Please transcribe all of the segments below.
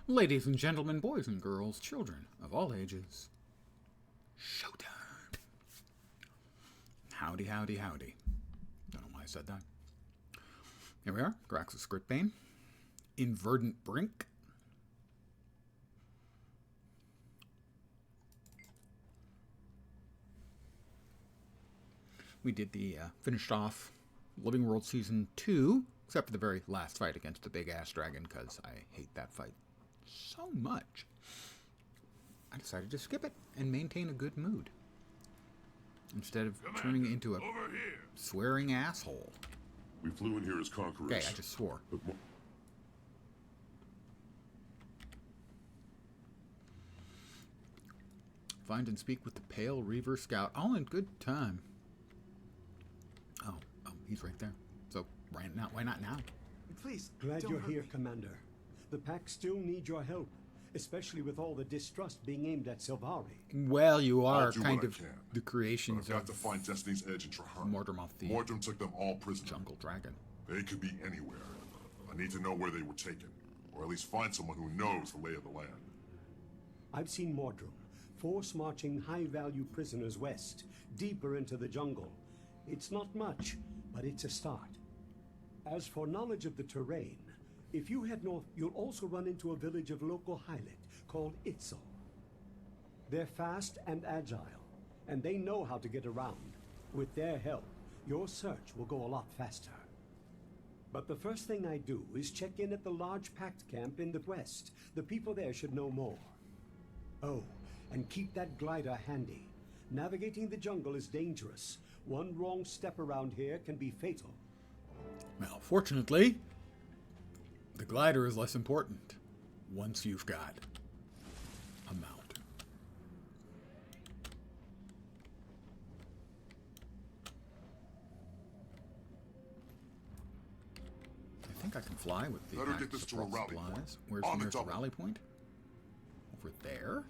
Ladies and gentlemen, boys and girls, children of all ages, showtime. Howdy, howdy, howdy. Don't know why I said that. Here we are, Graxus Gritbane, Inverdant Brink. We did the finished off Living World Season 2, except for the very last fight against the big-ass dragon, because I hate that fight so much. I decided to skip it and maintain a good mood, instead of turning into a swearing asshole. We flew in here as conquerors. Okay, I just swore. Find and speak with the Pale Reaver Scout, all in good time. Oh, he's right there. So, right now, why not now? Please, glad don't you're hurt here, me. Commander. The pack still need your help, especially with all the distrust being aimed at Silvari. Well, you are I'll do kind what I of can, the creations I've got of to find Destiny's Edge in Trahan. Mortimer the Mortimer took them all prisoner. Jungle Dragon. They could be anywhere. I need to know where they were taken, or at least find someone who knows the lay of the land. I've seen Mordrum, force marching high-value prisoners west, deeper into the jungle. It's not much, but it's a start. As for knowledge of the terrain, if you head north, you'll also run into a village of local Hylit called Itzel. They're fast and agile, and they know how to get around. With their help, your search will go a lot faster. But the first thing I do is check in at the large pact camp in the west. The people there should know more. Oh, and keep that glider handy. Navigating the jungle is dangerous. One wrong step around here can be fatal. Well, fortunately, the glider is less important once you've got a mount. I think I can fly with the Better get this to a rally supplies. point. Where's On the the nearest double. rally point? Over there?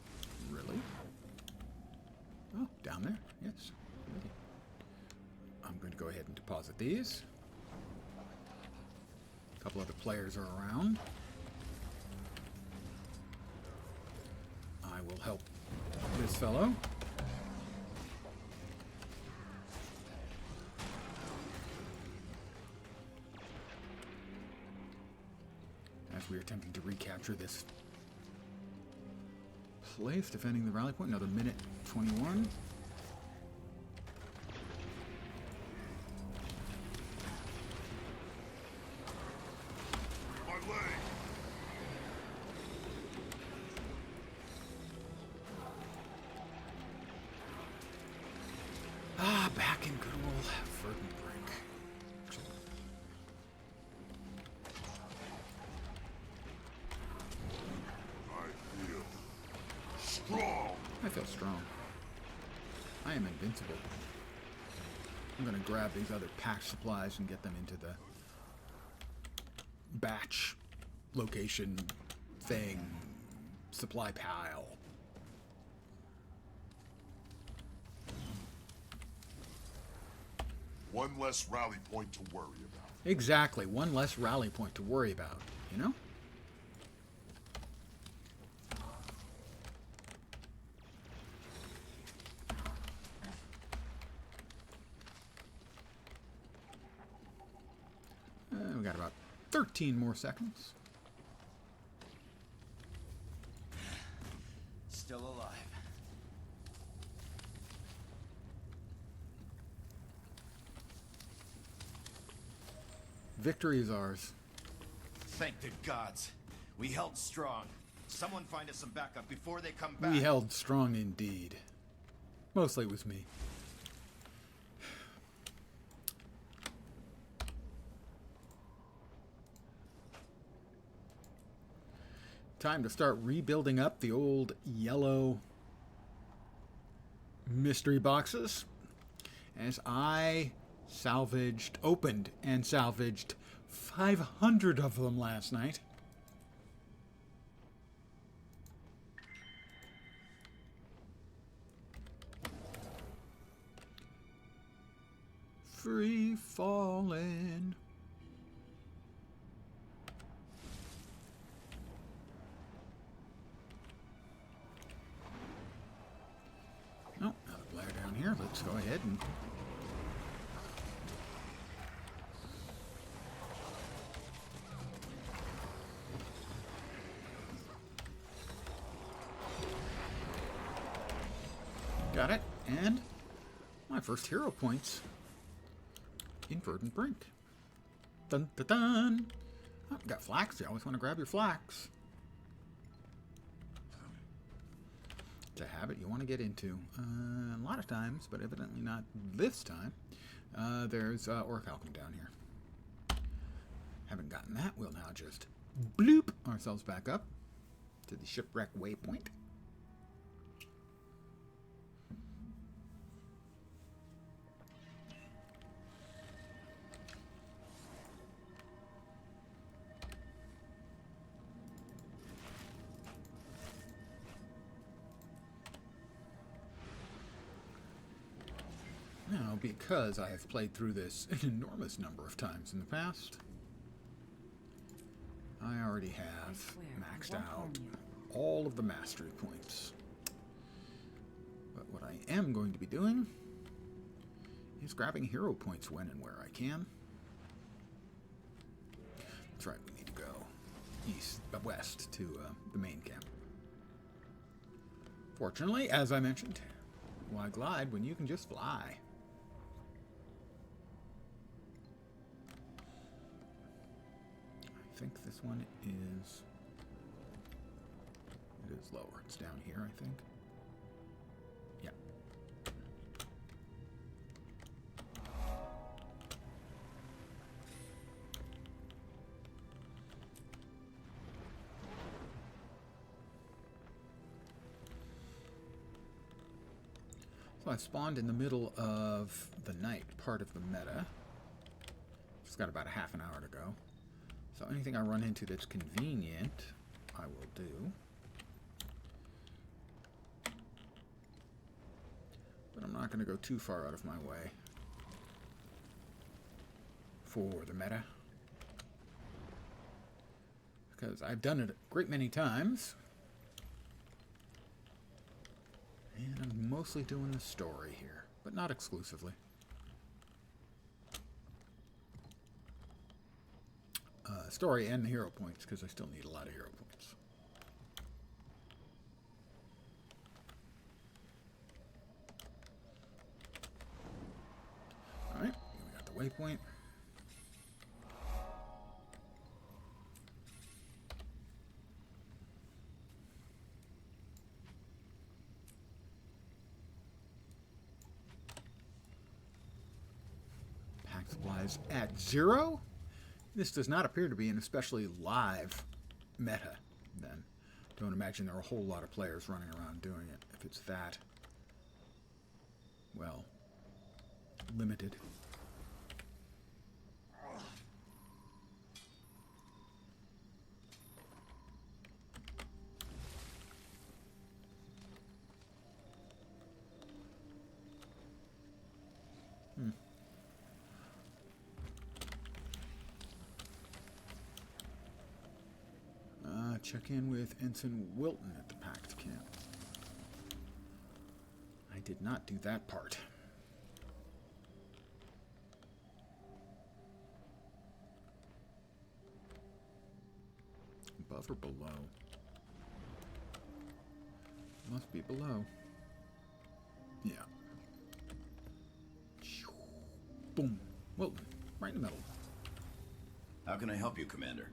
Really? Oh, down there? Yes. Really. I'm going to go ahead and deposit these. A couple other players are around. I will help this fellow. As we are attempting to recapture this place, defending the rally point, another minute 21. My leg! Ah, back in good old Verdant Brink. I feel strong! I feel strong. I am invincible. I'm gonna grab these other pack supplies and get them into the batch location thing supply pile. One less rally point to worry about. Exactly, one less rally point to worry about, you know? We got about 13 more seconds. Still alive. Victory is ours. Thank the gods. We held strong. Someone find us some backup before they come back. We held strong indeed. Mostly it was me. Time to start rebuilding up the old yellow mystery boxes, as I opened and salvaged 500 of them last night. Free falling. let's go ahead and... Got it, and my first hero points in Verdant Brink. Dun dun dun! Oh, got flax. You always want to grab your flax. It's a habit you want to get into. A lot of times, but evidently not this time. There's orichalcum down here. Haven't gotten that. We'll now just bloop ourselves back up to the shipwreck waypoint. Now, because I have played through this an enormous number of times in the past, I already have maxed out all of the mastery points. But what I am going to be doing is grabbing hero points when and where I can. That's right, we need to go west to the main camp. Fortunately, as I mentioned, why glide when you can just fly? I think this one is... It is lower. It's down here, I think. Yeah. So I spawned in the middle of the night, part of the meta. Just got about a half an hour to go. So anything I run into that's convenient, I will do. But I'm not going to go too far out of my way for the meta. Because I've done it a great many times. And I'm mostly doing the story here, but not exclusively. Story and the hero points, because I still need a lot of hero points. Alright, we got the waypoint. Pack supplies at 0? This does not appear to be an especially live meta, then. Don't imagine there are a whole lot of players running around doing it. If it's that, well, limited. Check in with Ensign Wilton at the Pact camp. I did not do that part. Above or below? Must be below. Yeah. Boom. Wilton, right in the middle. How can I help you, Commander?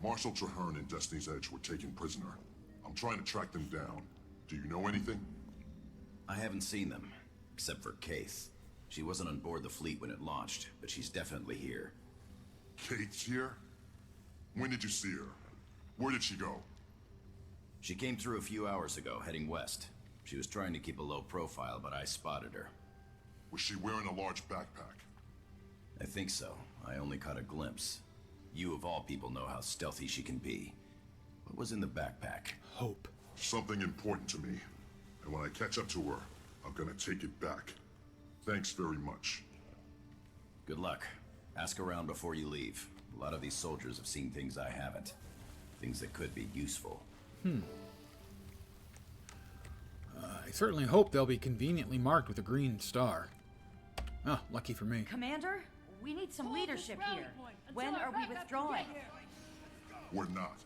Marshal Traherne and Destiny's Edge were taken prisoner. I'm trying to track them down. Do you know anything? I haven't seen them, except for Kaith. She wasn't on board the fleet when it launched, but she's definitely here. Kate's here? When did you see her? Where did she go? She came through a few hours ago, heading west. She was trying to keep a low profile, but I spotted her. Was she wearing a large backpack? I think so. I only caught a glimpse. You, of all people, know how stealthy she can be. What was in the backpack? Hope. Something important to me. And when I catch up to her, I'm gonna take it back. Thanks very much. Good luck. Ask around before you leave. A lot of these soldiers have seen things I haven't. Things that could be useful. I certainly hope they'll be conveniently marked with a green star. Oh, lucky for me. Commander, we need some leadership here. When are we withdrawing? We're not.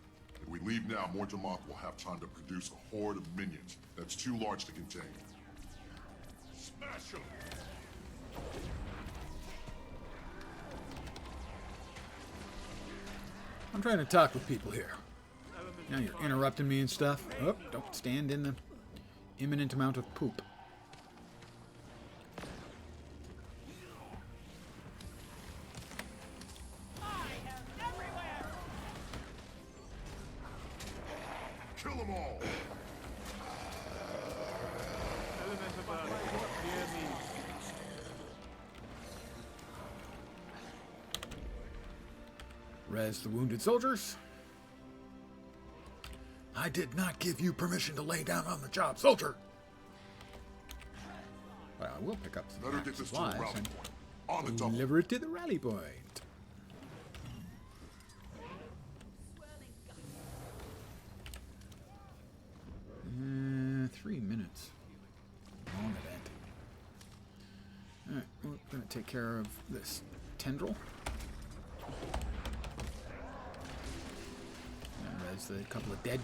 If we leave now, Mortimer will have time to produce a horde of minions that's too large to contain. Smash them! I'm trying to talk with people here. Now you're interrupting me and stuff. Oh, don't stand in the imminent amount of poop. Kill them all! Res the wounded soldiers. I did not give you permission to lay down on the job, soldier. Well, I will pick up some Better get this to the supplies rally and point. On the double. deliver it to the rally point. 3 minutes. Long event. Alright, we're going to take care of this tendril. And there's a couple of dead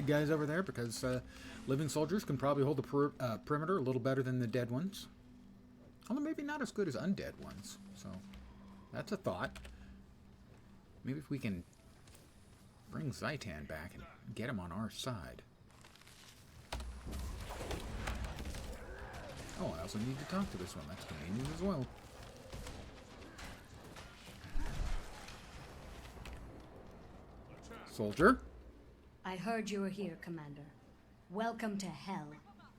guys over there because living soldiers can probably hold the perimeter a little better than the dead ones. Although maybe not as good as undead ones. So that's a thought. Maybe if we can bring Zaitan back and get him on our side. Oh, I also need to talk to this one. That's convenient as well. Soldier? I heard you were here, Commander. Welcome to hell.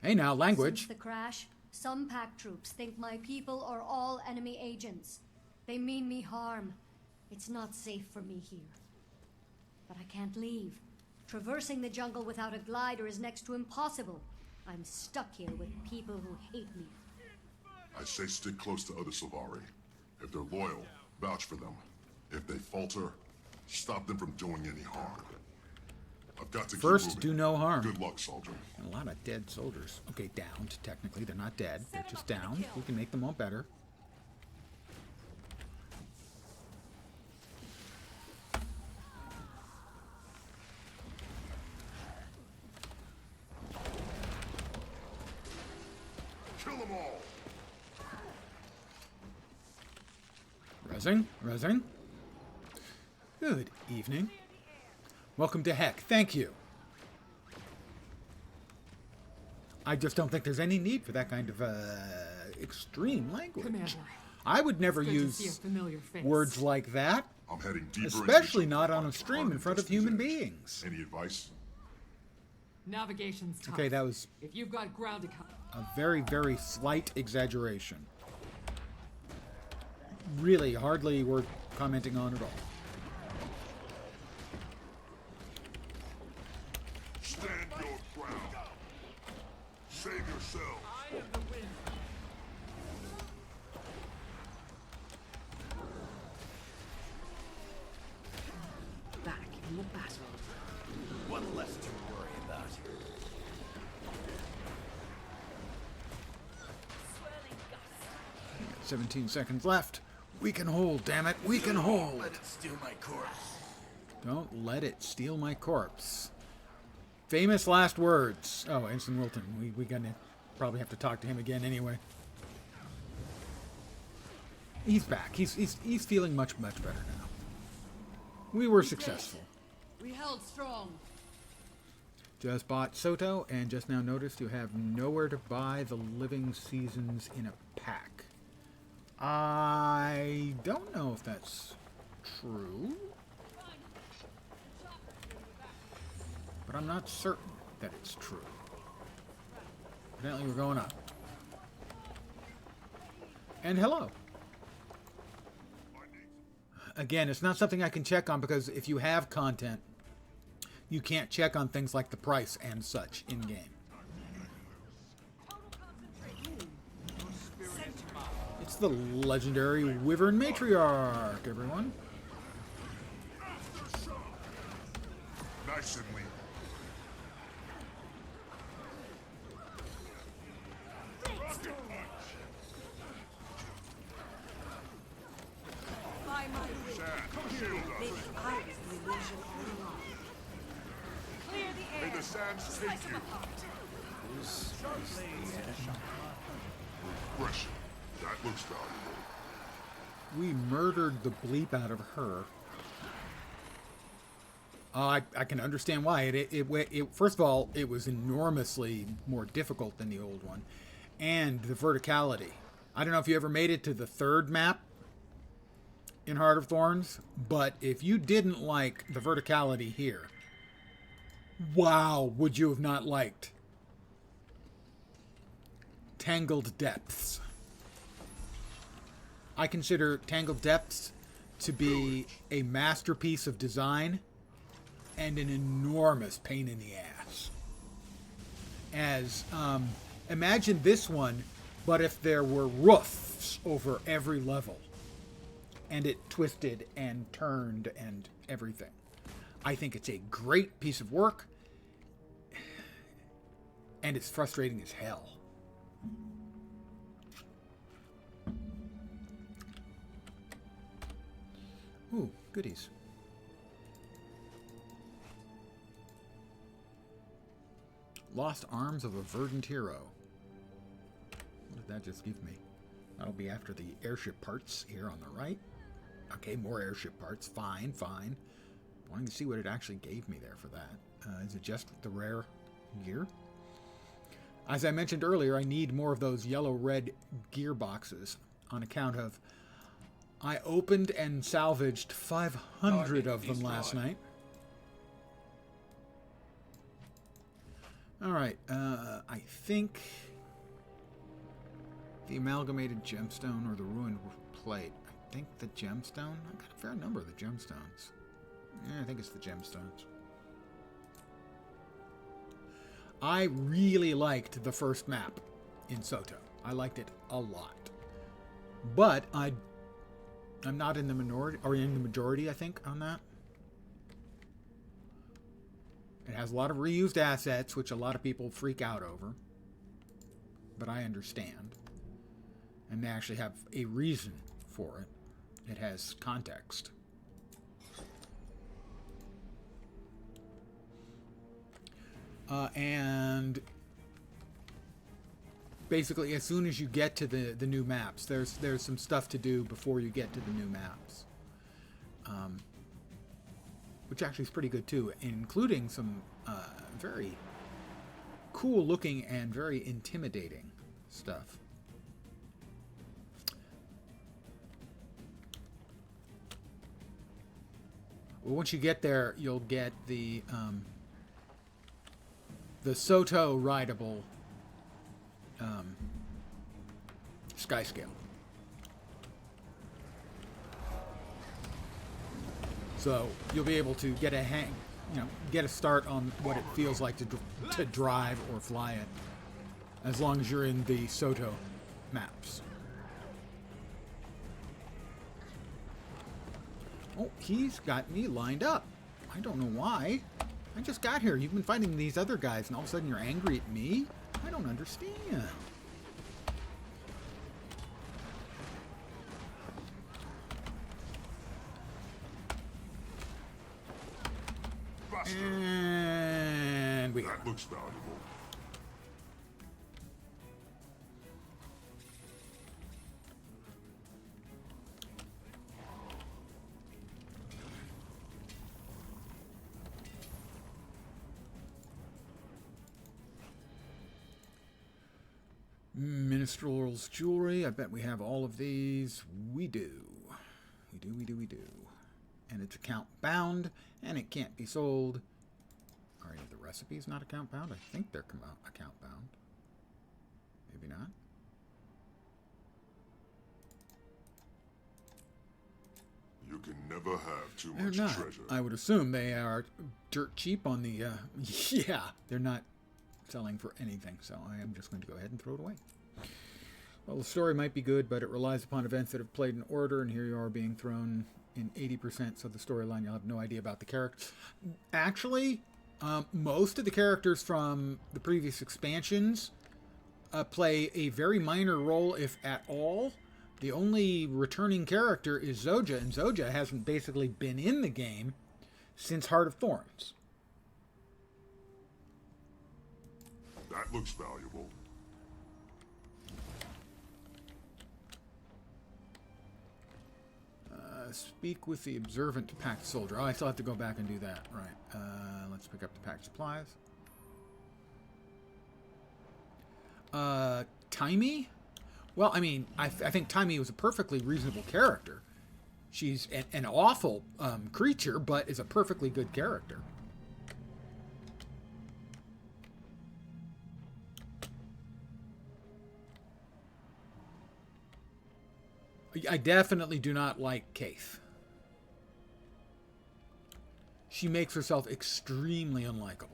Hey now, language. Since the crash, some pack troops think my people are all enemy agents. They mean me harm. It's not safe for me here. But I can't leave. Traversing the jungle without a glider is next to impossible. I'm stuck here with people who hate me. I say stick close to other Silvari. If they're loyal, vouch for them. If they falter, stop them from doing any harm. I've got to First, keep moving. do no harm. Good luck, soldier. And a lot of dead soldiers. Okay, downed, technically. They're not dead. They're just downed. We can make them all better. Kill them all! Resing. Good evening. Welcome to Heck. Thank you. I just don't think there's any need for that kind of extreme language. Commander, I would never it's good to see a use familiar face. words like that, I'm heading deeper especially into the not jungle on a to stream harm in front of Justice human Edge. beings. Any advice? Navigation's tough. Okay, that was If you've got ground to cover. a very, very slight exaggeration. Really hardly worth commenting on at all. Stand your ground. Save yourself. Back in the battle. One less to worry about. 17 seconds left. We can hold, damn it. We can hold. Let it steal my corpse. Don't let it steal my corpse. Famous last words. Oh, Ensign Wilton. We're gonna probably have to talk to him again anyway. He's back. He's feeling much better now. We were successful. We held strong. Just bought Soto and just now noticed you have nowhere to buy the living seasons in a pack. I don't know if that's true, but I'm not certain that it's true. Evidently we're going up. And hello. Again, it's not something I can check on because if you have content, you can't check on things like the price and such in-game. It's the legendary Wyvern Matriarch, everyone. Nice and lean. By my will. Maybe I was the illusion all along. Clear the air. May the sands take you. Fresh. That looks valuable. We murdered the bleep out of her. I can understand why. First of all, it was enormously more difficult than the old one. And the verticality. I don't know if you ever made it to the third map in Heart of Thorns, but if you didn't like the verticality here, wow, would you have not liked Tangled Depths? I consider Tangled Depths to be a masterpiece of design and an enormous pain in the ass. As imagine this one, but if there were roofs over every level, and it twisted and turned and everything. I think it's a great piece of work, and it's frustrating as hell. Ooh, goodies. Lost arms of a verdant hero. What did that just give me? That'll be after the airship parts here on the right. Okay, more airship parts. Fine, fine. Wanting to see what it actually gave me there for that. Is it just the rare gear? As I mentioned earlier, I need more of those yellow-red gearboxes on account of I opened and salvaged 500 of them last night. Alright, I think the amalgamated gemstone or the ruined plate. I think the gemstone? I've got a fair number of the gemstones. Yeah, I think it's the gemstones. I really liked the first map in Soto. I liked it a lot. But I'm not in the minority, or in the majority, I think, on that. It has a lot of reused assets, which a lot of people freak out over. But I understand. And they actually have a reason for it. It has context. And basically, as soon as you get to the new maps, there's some stuff to do before you get to the new maps. Which actually is pretty good too, including some very cool looking and very intimidating stuff. Well, once you get there, you'll get the Soto rideable sky scale. So you'll be able to get a get a start on what it feels like to drive or fly it, as long as you're in the Soto maps. Oh, he's got me lined up. I don't know why. I just got here. You've been fighting these other guys, and all of a sudden you're angry at me? I don't understand. Faster. And we got That looks valuable. Minstrel's jewelry. I bet we have all of these. We do. We do. And it's account bound, and it can't be sold. Are any of the recipes not account bound? I think they're account bound. Maybe not. You can never have too They're much not. treasure. I would assume they are dirt cheap on the... yeah, they're not selling for anything, so I am just going to go ahead and throw it away. Well, the story might be good, but it relies upon events that have played in order, and here you are being thrown in 80%, so the storyline, you'll have no idea about the characters. Actually, most of the characters from the previous expansions play a very minor role, if at all. The only returning character is Zoja, and Zoja hasn't basically been in the game since Heart of Thorns. That looks valuable. Speak with the observant packed soldier. Oh, I still have to go back and do that. Right. Let's pick up the packed supplies. Timey? Well, I mean, I think Timey was a perfectly reasonable character. She's an awful creature, but is a perfectly good character. I definitely do not like Kaith. She makes herself extremely unlikable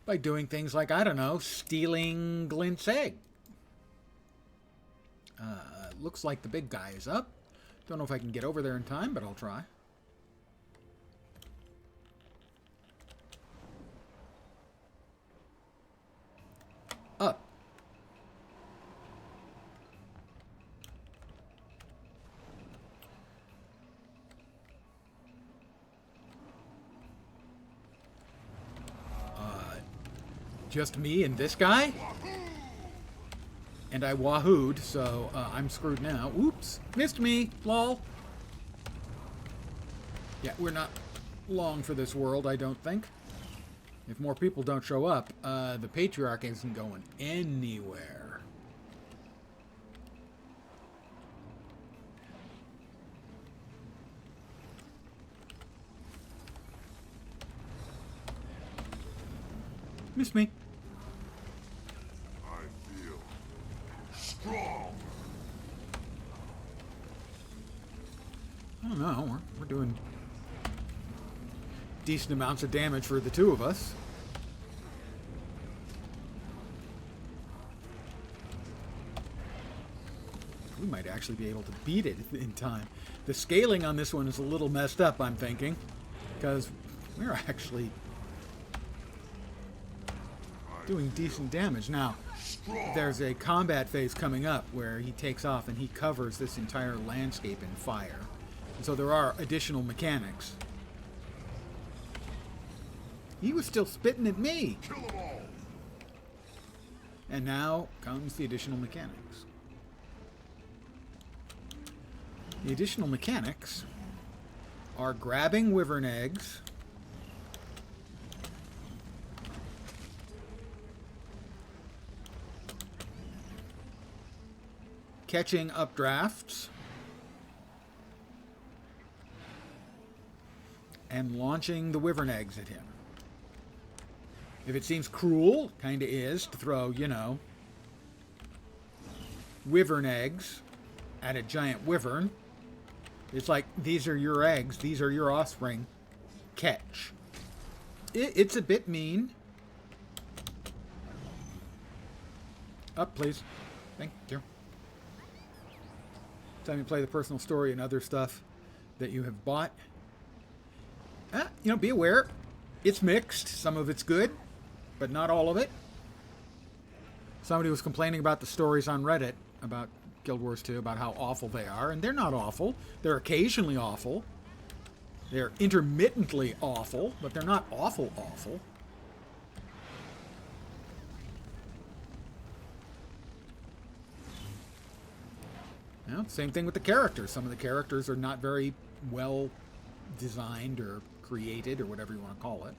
by doing things like, I don't know, stealing Glint's egg. Looks like the big guy is up. Don't know if I can get over there in time, but I'll try. Up. Just me and this guy? And I wahooed, so I'm screwed now. Oops. Missed me. Lol. Yeah, we're not long for this world, I don't think. If more people don't show up, the Patriarch isn't going anywhere. Missed me. Strong. I don't know. We're doing decent amounts of damage for the two of us. We might actually be able to beat it in time. The scaling on this one is a little messed up, I'm thinking, because we're actually doing decent damage. Now, there's a combat phase coming up where he takes off and he covers this entire landscape in fire. And so there are additional mechanics. He was still spitting at me. Kill them all. And now comes the additional mechanics. The additional mechanics are grabbing wyvern eggs, catching updrafts, and launching the wyvern eggs at him. If it seems cruel, kinda is, to throw, you know, wyvern eggs at a giant wyvern, it's like, these are your eggs, these are your offspring, catch. It's a bit mean. Up, please. Thank you. Time to play the personal story and other stuff that you have bought. You know, be aware, it's mixed. Some of it's good, but not all of it. Somebody was complaining about the stories on Reddit about Guild Wars 2, about how awful they are, and they're not awful. They're occasionally awful. They're intermittently awful, but they're not awful. You know, same thing with the characters. Some of the characters are not very well designed or created or whatever you want to call it.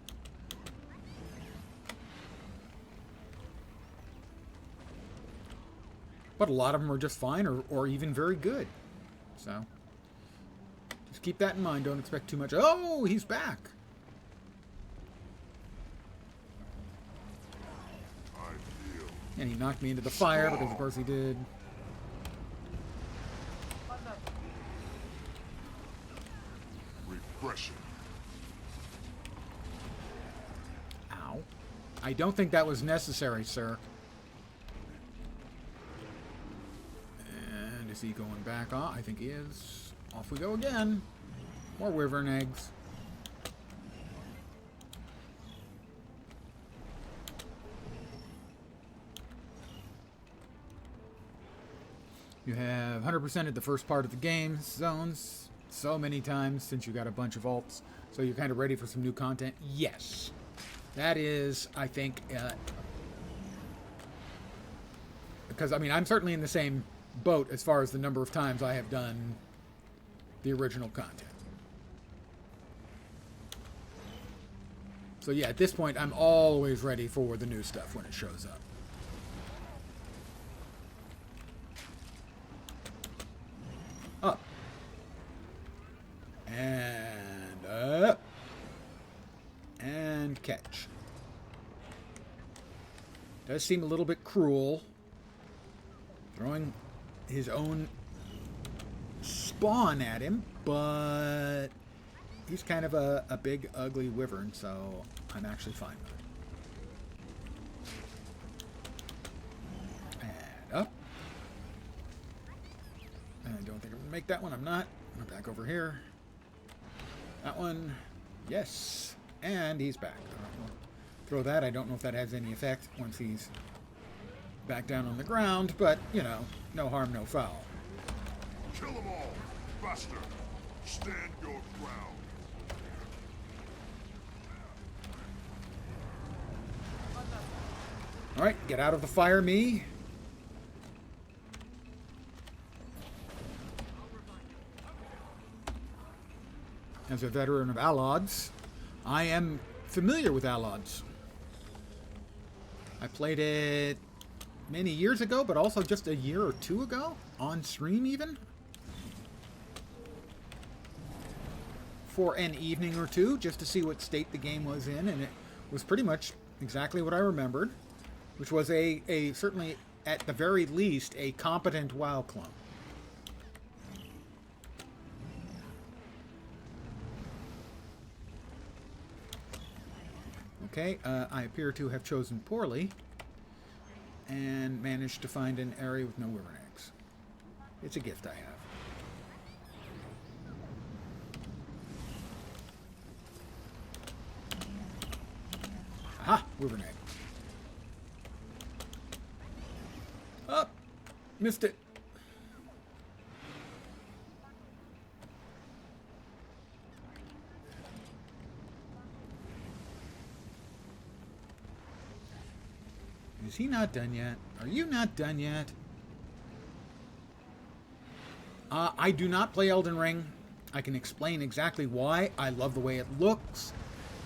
But a lot of them are just fine or even very good. So, just keep that in mind. Don't expect too much. Oh, he's back. And he knocked me into the fire because, of course, he did. Refreshing. Ow. I don't think that was necessary, sir. And is he going back off? I think he is. Off we go again. More wyvern eggs. You have 100% of the first part of the game zones so many times since you got a bunch of alts. So you're kind of ready for some new content? Yes. That is, I think, because, I mean, I'm certainly in the same boat as far as the number of times I have done the original content. So yeah, at this point, I'm always ready for the new stuff when it shows up. Up. And up. And catch. Does seem a little bit cruel. Throwing his own spawn at him, but he's kind of a big, ugly wyvern, so I'm actually fine with it. And up. I don't think I'm going to make that one. I'm not. I'm back over here. That one. Yes. And he's back. All right, we'll throw that. I don't know if that has any effect once he's back down on the ground, but, you know, no harm, no foul. Kill them all! Faster! Stand your ground! Alright, get out of the fire, me. As a veteran of Allods, I am familiar with Allods. I played it many years ago, but also just a year or two ago, on stream even. For an evening or two, just to see what state the game was in, and it was pretty much exactly what I remembered, which was a certainly, at the very least, a competent WoW clone. Okay, I appear to have chosen poorly and managed to find an area with no wyvern eggs. It's a gift I have. Aha! Wyvern egg. Up! Missed it. Is he not done yet? Are you not done yet? I do not play Elden Ring. I can explain exactly why. I love the way it looks.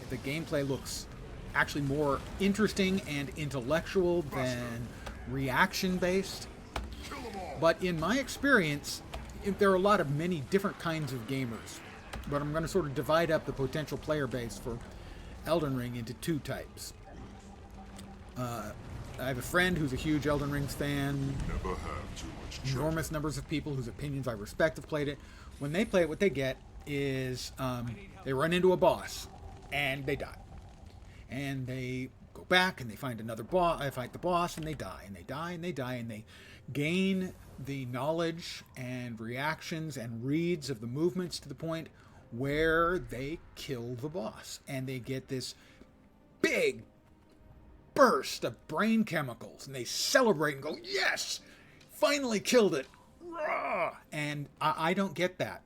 The gameplay looks actually more interesting and intellectual than reaction-based. But in my experience, there are a lot of many different kinds of gamers. But I'm going to sort of divide up the potential player base for Elden Ring into two types. I have a friend who's a huge Elden Ring fan. Never have too much trouble. Enormous numbers of people whose opinions I respect have played it. When they play it, what they get is they run into a boss and they die. And they go back and they find another boss. I fight the boss and they die and they die and they die and they gain the knowledge and reactions and reads of the movements to the point where they kill the boss. And they get this big burst of brain chemicals and they celebrate and go, yes, finally killed it. And I don't get that.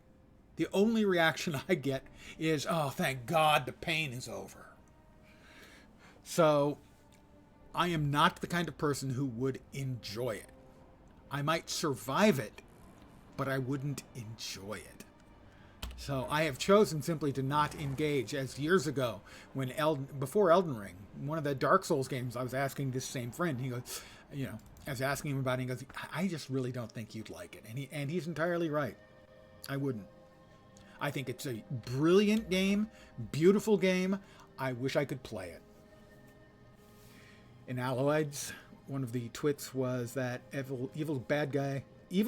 The only reaction I get is, oh, thank God the pain is over. So I am not the kind of person who would enjoy it. I might survive it, but I wouldn't enjoy it. So I have chosen simply to not engage, as years ago, when before Elden Ring, one of the Dark Souls games, I was asking this same friend, he goes, you know, I was asking him about it, he goes, I just really don't think you'd like it. And he's entirely right. I wouldn't. I think it's a brilliant game, beautiful game. I wish I could play it. In Alloids, one of the twits was that evil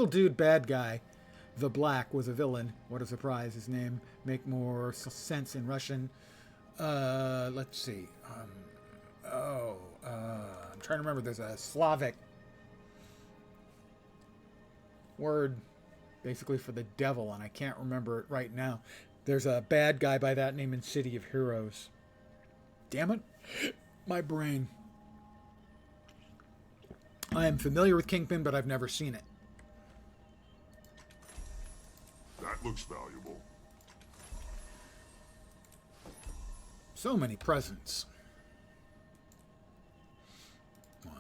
dude bad guy, the Black, was a villain. What a surprise. His name make more sense in Russian. Let's see. I'm trying to remember. There's a Slavic word basically for the devil, and I can't remember it right now. There's a bad guy by that name in City of Heroes. Damn it. My brain. I am familiar with Kingpin, but I've never seen it. looks valuable. So many presents.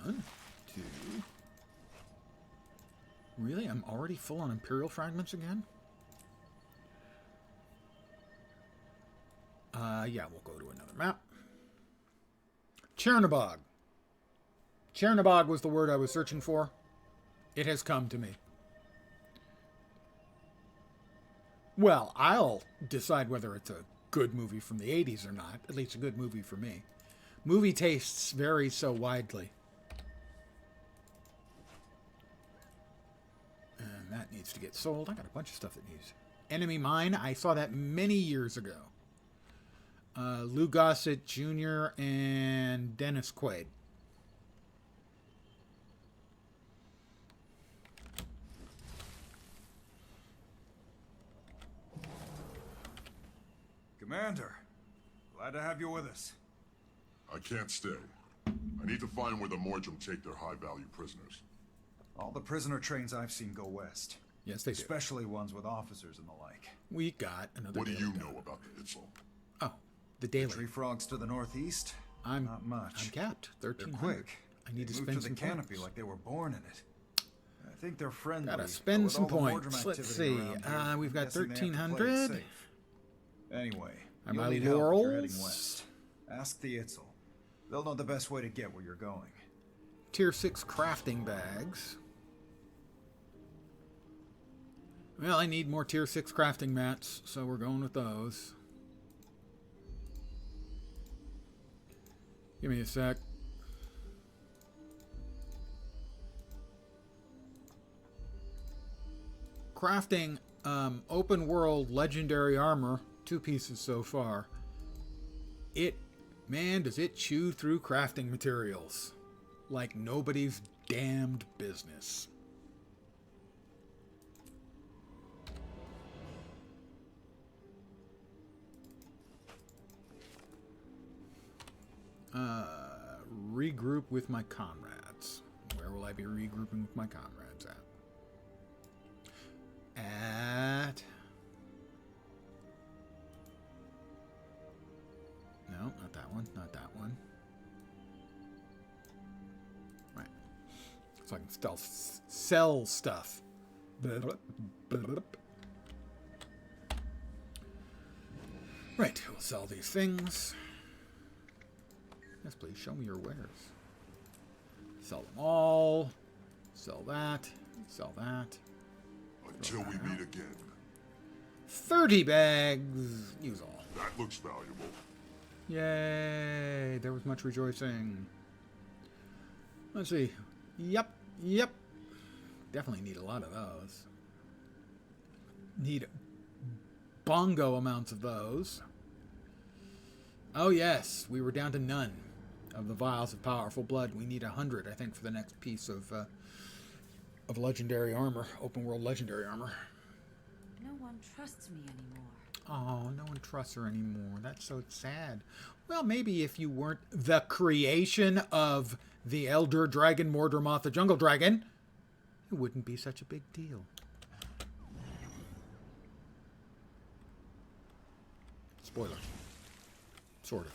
1, 2. Really? I'm already full on Imperial fragments again? Yeah, we'll go to another map. Chernobog. Chernobog was the word I was searching for. It has come to me. Well, I'll decide whether it's a good movie from the 80s or not. At least a good movie for me. Movie tastes vary so widely. And that needs to get sold. I got a bunch of stuff that needs. Enemy Mine. I saw that many years ago. Lou Gossett Jr. and Dennis Quaid. Commander, glad to have you with us. I can't stay. I need to find where the Mordrum take their high-value prisoners. All the prisoner trains I've seen go west. Yes, they do. Especially ones with officers and the like. We got another. What do you daily know donut. about the Itzel? Oh, the daily. Tree frogs to the northeast? I'm Not much. I'm capped. They're 1300. quick. I need to They spend move to some the canopy points. like they were born in it. I think they're friendly. Gotta but spend with some all the Mordrum points. Let's activity see. around here, We've got I'm guessing they have to play it 1300. safe. Anyway, Are you'll my need help if you're heading laurels? west. Ask the Itzel. They'll know the best way to get where you're going. Tier 6 crafting bags. Well, I need more Tier 6 crafting mats, so we're going with those. Give me a sec. Crafting open world legendary armor. 2 pieces so far. Man, does it chew through crafting materials like nobody's damned business. Regroup with my comrades. Where will I be regrouping with my comrades at? No, not that one. Not that one. Right. So I can still sell stuff. Right, we'll sell these things. Yes, please, show me your wares. Sell them all. Sell that. Sell that. Until we meet again. 30 bags. Use all. That looks valuable. Yay! There was much rejoicing. Let's see. Yep. Definitely need a lot of those. Need bongo amounts of those. Oh yes, we were down to none of the vials of powerful blood. We need 100, I think, for the next piece of legendary armor, open world legendary armor. No one trusts me anymore. Oh, no one trusts her anymore. That's so sad. Well, maybe if you weren't the creation of the Elder Dragon Mordramoth, the Jungle Dragon, it wouldn't be such a big deal. Spoiler. Sort of.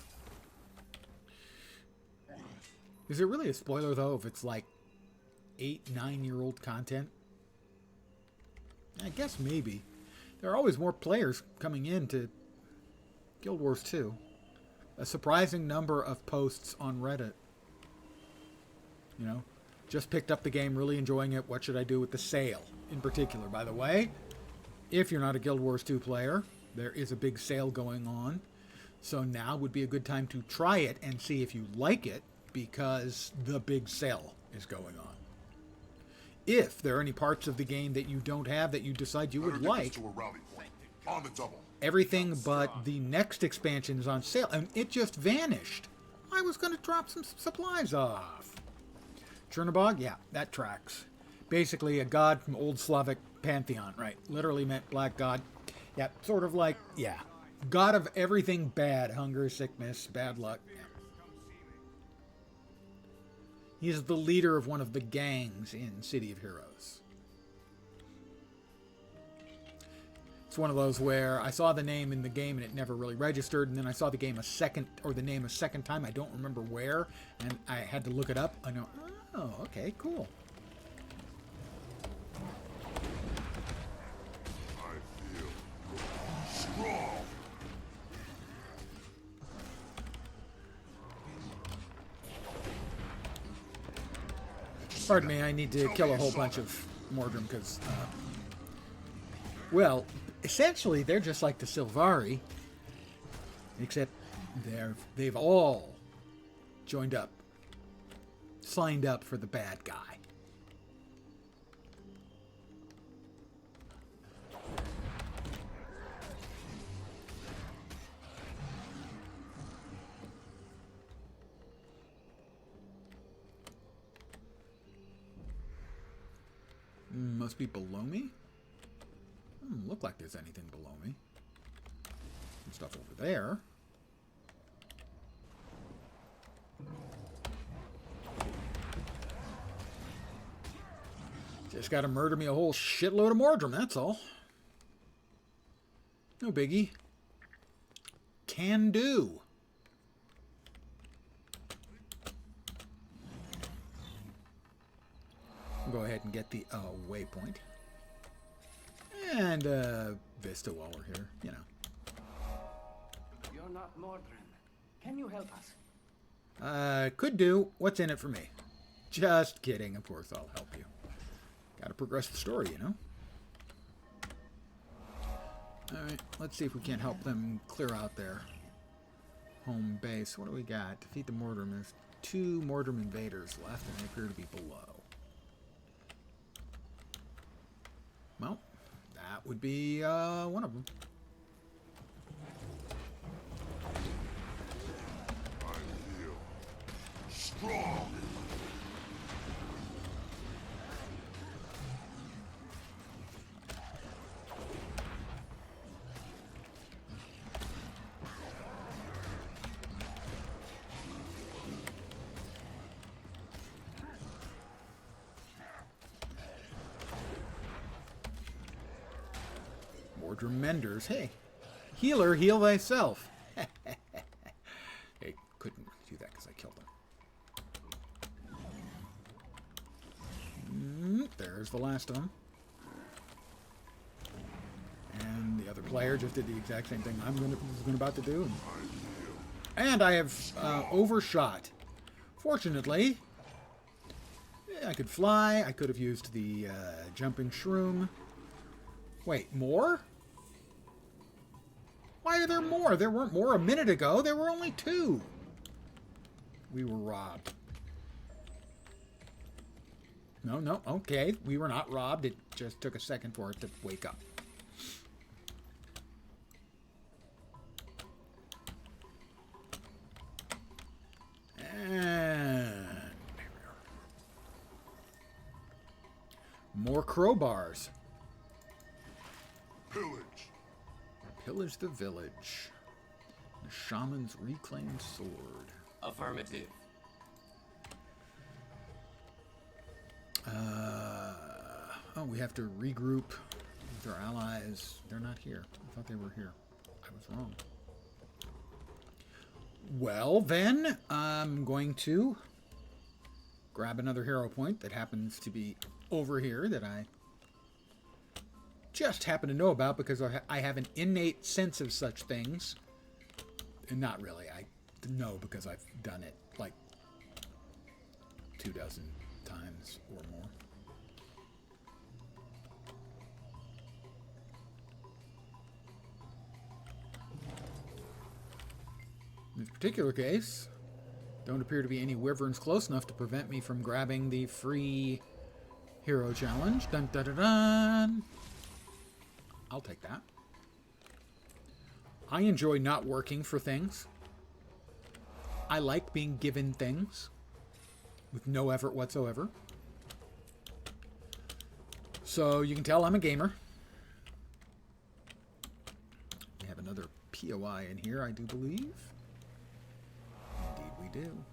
Is it really a spoiler, though, if it's like 8-9-year-old content? I guess maybe. There are always more players coming into Guild Wars 2. A surprising number of posts on Reddit. You know, just picked up the game, really enjoying it. What should I do with the sale? In particular, by the way, if you're not a Guild Wars 2 player, there is a big sale going on. So now would be a good time to try it and see if you like it, because the big sale is going on. If there are any parts of the game that you don't have that you decide you would like, To a rally point. On the double. everything but the next expansion is on sale, and it just vanished. I was going to drop some supplies off. Chernobog? Yeah, that tracks. Basically a god from Old Slavic pantheon, right? Literally meant black god. Yeah, sort of like, yeah. God of everything bad. Hunger, sickness, bad luck. Yeah. He's the leader of one of the gangs in City of Heroes. It's one of those where I saw the name in the game and it never really registered, and then I saw the name a second time. I don't remember where, and I had to look it up. I know, oh, okay, cool. I feel strong. Pardon me, I need to kill a whole bunch of Mordrum because, well, essentially they're just like the Sylvari, except they've all joined up, signed up for the bad guy. Must be below me? Doesn't look like there's anything below me. Some stuff over there. Just gotta murder me a whole shitload of Mordrum, that's all. No biggie. Can do. Go ahead and get the waypoint. And Vista while we're here, you know. You're not Mordrin. Can you help us? Could do. What's in it for me? Just kidding. Of course I'll help you. Gotta progress the story, you know. Alright, let's see if we can't help them clear out their home base. What do we got? Defeat the Mordrum. There's 2 Mordrum invaders left, and they appear to be below. Well, that would be one of them. I feel strong. Mordrum Menders. Hey, healer, heal thyself. Hey, couldn't do that because I killed him. There's the last of them. And the other player just did the exact same thing I'm about to do. And I have overshot. Fortunately, I could fly. I could have used the jumping shroom. Wait, more? Why are there more? There weren't more a minute ago. There were only 2. We were robbed. No, okay. We were not robbed. It just took a second for it to wake up. And there we are. More crowbars. Pillage. Pillage the village. The shaman's reclaimed sword. Affirmative. Oh, we have to regroup with our allies. They're not here. I thought they were here. I was wrong. Well, then, I'm going to grab another hero point that happens to be over here that I just happen to know about because I have an innate sense of such things. And not really. I know because I've done it like 24 times or more. In this particular case, don't appear to be any wyverns close enough to prevent me from grabbing the free hero challenge. Dun dun dun dun. I'll take that. I enjoy not working for things. I like being given things with no effort whatsoever. So you can tell I'm a gamer. We have another POI in here, I do believe. Indeed we do.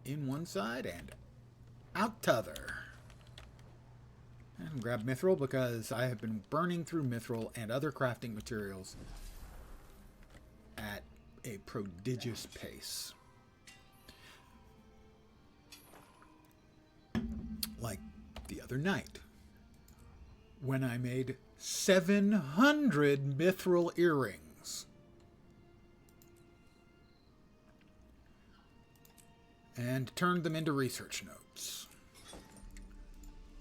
In one side and out t'other. And grab mithril because I have been burning through mithril and other crafting materials at a prodigious pace. Like the other night, when I made 700 mithril earrings. And turned them into research notes.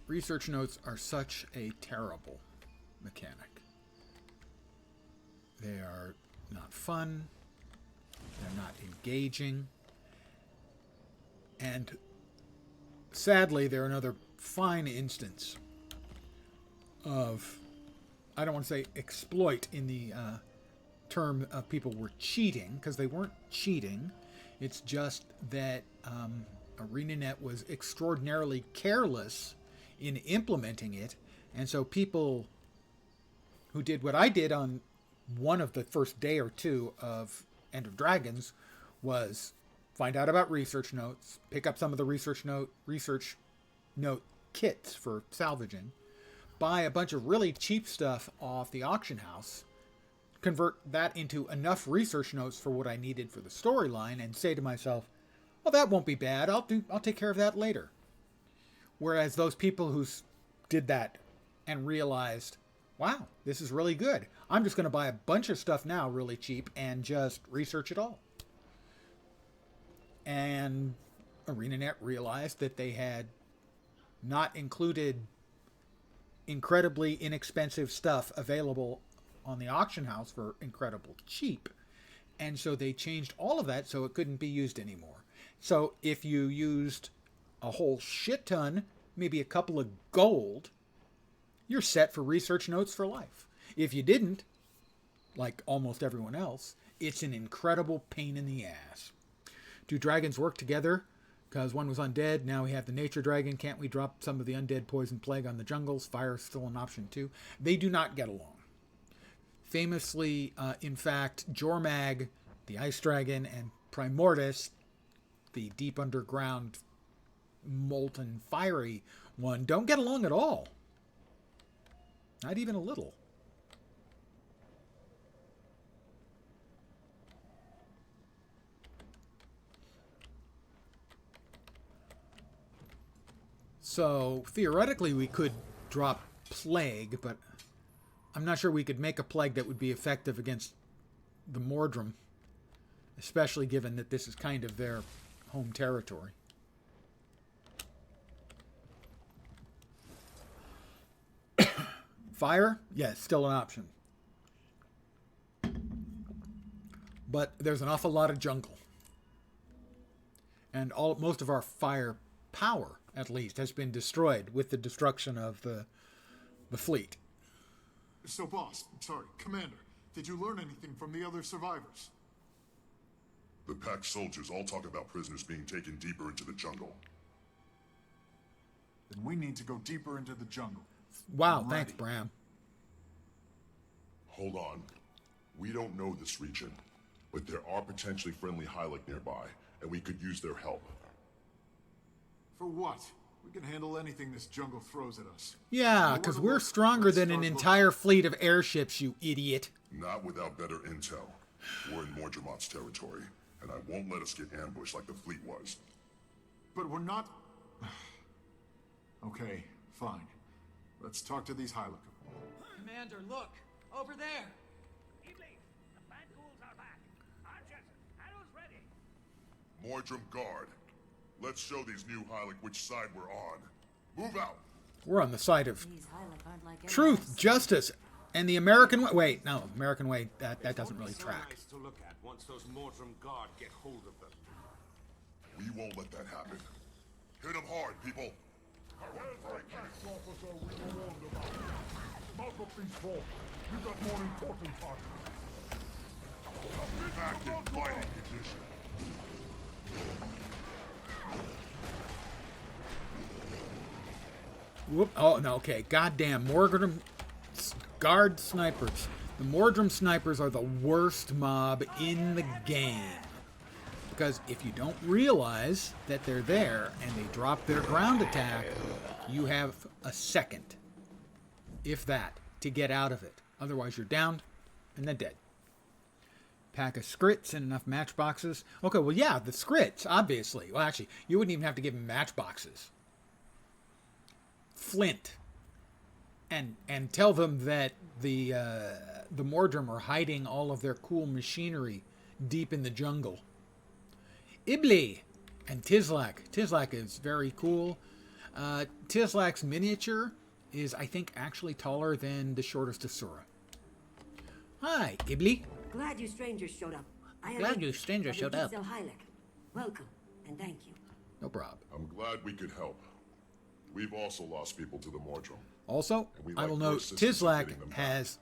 Research notes are such a terrible mechanic. They are not fun. They're not engaging. And sadly, they're another fine instance of, I don't want to say exploit in the term of people were cheating, because they weren't cheating. It's just that ArenaNet was extraordinarily careless in implementing it, and so people who did what I did on one of the first day or two of End of Dragons was find out about research notes, pick up some of the research note kits for salvaging, buy a bunch of really cheap stuff off the auction house, convert that into enough research notes for what I needed for the storyline, and say to myself, well, that won't be bad. I'll take care of that later. Whereas those people who did that and realized, wow, this is really good. I'm just going to buy a bunch of stuff now really cheap and just research it all. And ArenaNet realized that they had not included incredibly inexpensive stuff available on the auction house for incredible cheap. And so they changed all of that so it couldn't be used anymore. So if you used a whole shit ton, maybe a couple of gold, you're set for research notes for life. If you didn't, like almost everyone else, it's an incredible pain in the ass. Do dragons work together? Because one was undead, now we have the nature dragon. Can't we drop some of the undead poison plague on the jungles? Fire's still an option too. They do not get along. Famously, in fact, Jormag, the ice dragon, and Primordus, the deep underground molten fiery one, don't get along at all. Not even a little. So theoretically we could drop plague, but I'm not sure we could make a plague that would be effective against the Mordrum, especially given that this is kind of their home territory. Fire? Yes, still an option. But there's an awful lot of jungle. And most of our fire power, at least, has been destroyed with the destruction of the fleet. So, Commander, did you learn anything from the other survivors? The pack soldiers all talk about prisoners being taken deeper into the jungle. Then we need to go deeper into the jungle. Wow, thanks, Bram. Hold on. We don't know this region, but there are potentially friendly Hylic nearby, and we could use their help. For what? We can handle anything this jungle throws at us. Yeah, because we're stronger than an entire fleet of airships, you idiot. Not without better intel. We're in Mordremont's territory, and I won't let us get ambushed like the fleet was. But we're not... Okay, fine. Let's talk to these Hylic. Commander, look! Over there! Mordrum guard. Let's show these new Hylic which side we're on. Move out! We're on the side of These Hylic aren't like truth, anyone else. justice, and the American way. Wait, no, American way, that doesn't really track. Nice to look at once those Mordrum guard get hold of them. We won't let that happen. Hit them hard, people! Back in fighting condition. Whoop! Oh no! Okay, goddamn Mordrum guard snipers. The Mordrum snipers are the worst mob in the game. Because if you don't realize that they're there and they drop their ground attack, you have a second if that, to get out of it. Otherwise, you're downed and then dead. Pack of scrits and enough matchboxes. Okay, well, yeah, the scrits, obviously. Well, actually, you wouldn't even have to give them matchboxes. Flint. And tell them that the Mordrim are hiding all of their cool machinery deep in the jungle. Ibli and Tizlak. Tizlak is very cool. Tizlak's miniature is, I think, actually taller than the shortest Asura. Hi, Ibli. Glad you strangers showed up. Glad you strangers showed up. Welcome, and thank you. No problem. I'm glad we could help. We've also lost people to the Mordrim. Also, I will note Tizlak has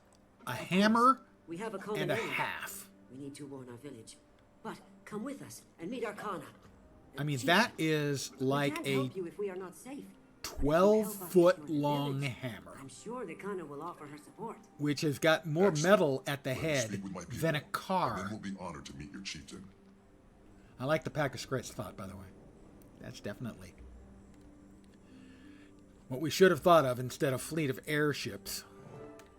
a hammer we have a common and a name. half. We need to warn our village. But come with us and meet Arcana. I mean, that is like we can't a help you if we are not safe. 12-foot long hammer, I'm sure the Kana will offer her support. which has got more metal at the head than a car. We'll be honored to meet your chieftain. I like the pack of scrits thought, by the way. That's definitely what we should have thought of instead of fleet of airships.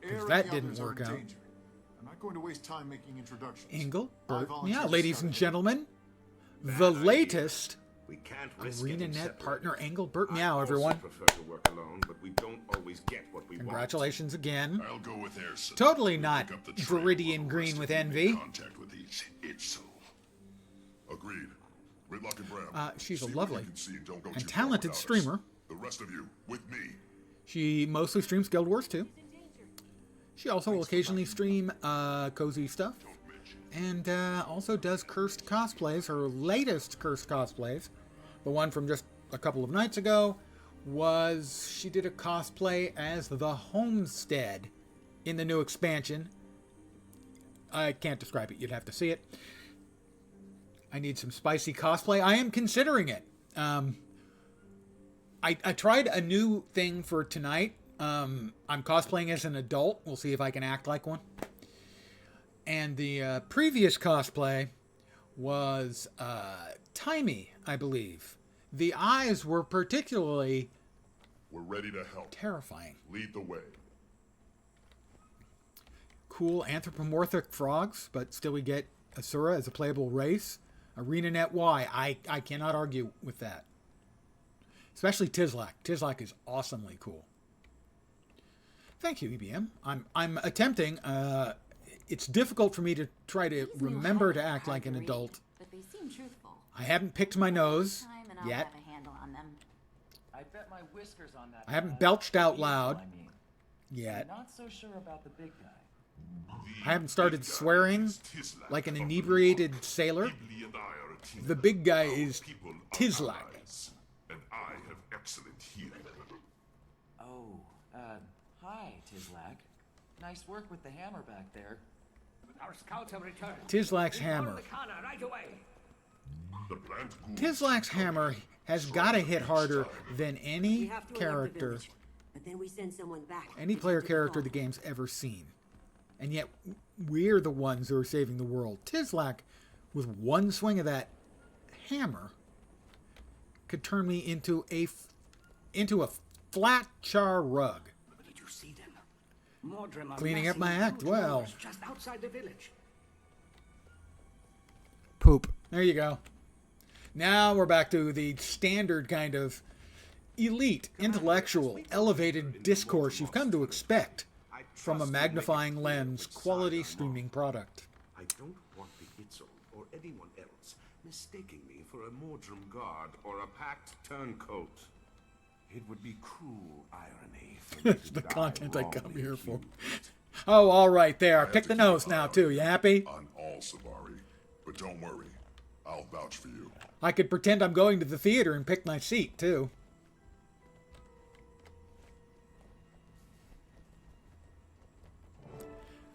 Because that didn't work out. I'm not going to waste time making introductions. Engelbert, yeah, ladies and gentlemen, the latest ArenaNet partner, Engelbert Meow, everyone. I prefer to work alone, but we don't always get what we Congratulations again. I'll go with Erson. Totally not Viridian Green with envy. Contact with Itzel. Agreed. Ridlock and Bram. She's a lovely and and talented streamer. The rest of you, with me. She mostly streams Guild Wars too. She also will occasionally stream cozy stuff. And also does cursed cosplays. Her latest cursed cosplays, the one from just a couple of nights ago, was she did a cosplay as the Homestead in the new expansion. I can't describe it. You'd have to see it. I need some spicy cosplay. I am considering it. I tried a new thing for tonight. I'm cosplaying as an adult. We'll see if I can act like one. And the previous cosplay was Timey, I believe. The eyes were particularly We're ready to help. Terrifying. Lead the way. Cool anthropomorphic frogs, but still we get Asura as a playable race. ArenaNet Y. I cannot argue with that. Especially Tizlak. Tizlak is awesomely cool. Thank you, EBM. I'm attempting. It's difficult for me to try to remember to act like an adult. But they seem truthful. I haven't picked my nose yet. Have a handle on them. I bet my whiskers on that. I haven't belched out loud yet. Not so sure about the big guy. I haven't started swearing like an inebriated sailor. The big guy is Tizlak. And I have excellent healing. Oh, hi, Tizlak. Nice work with the hammer back there. Our scouts have returned. Tizlak's hammer. Right away. Tizlak's hammer has got to hit harder than any character, But then we send someone back. any player character the game's ever seen. And yet, we're the ones who are saving the world. Tizlak, with one swing of that hammer, could turn me into a flat char rug. Did you see them? Mordrim are Cleaning up my massing act, huge well. numbers just outside the village. Poop. There you go. Now we're back to the standard kind of elite, intellectual, elevated discourse you've come to expect from a magnifying lens quality streaming product. I don't want the Itzel or anyone else mistaking me for a Mordrim guard or a packed turncoat. It would be cruel irony for me That's to the die content I wrongly come here for. accused. Oh, all right, there. Pick the nose now, too. You happy? On all Savari. But don't worry. I'll vouch for you. I could pretend I'm going to the theater and pick my seat, too.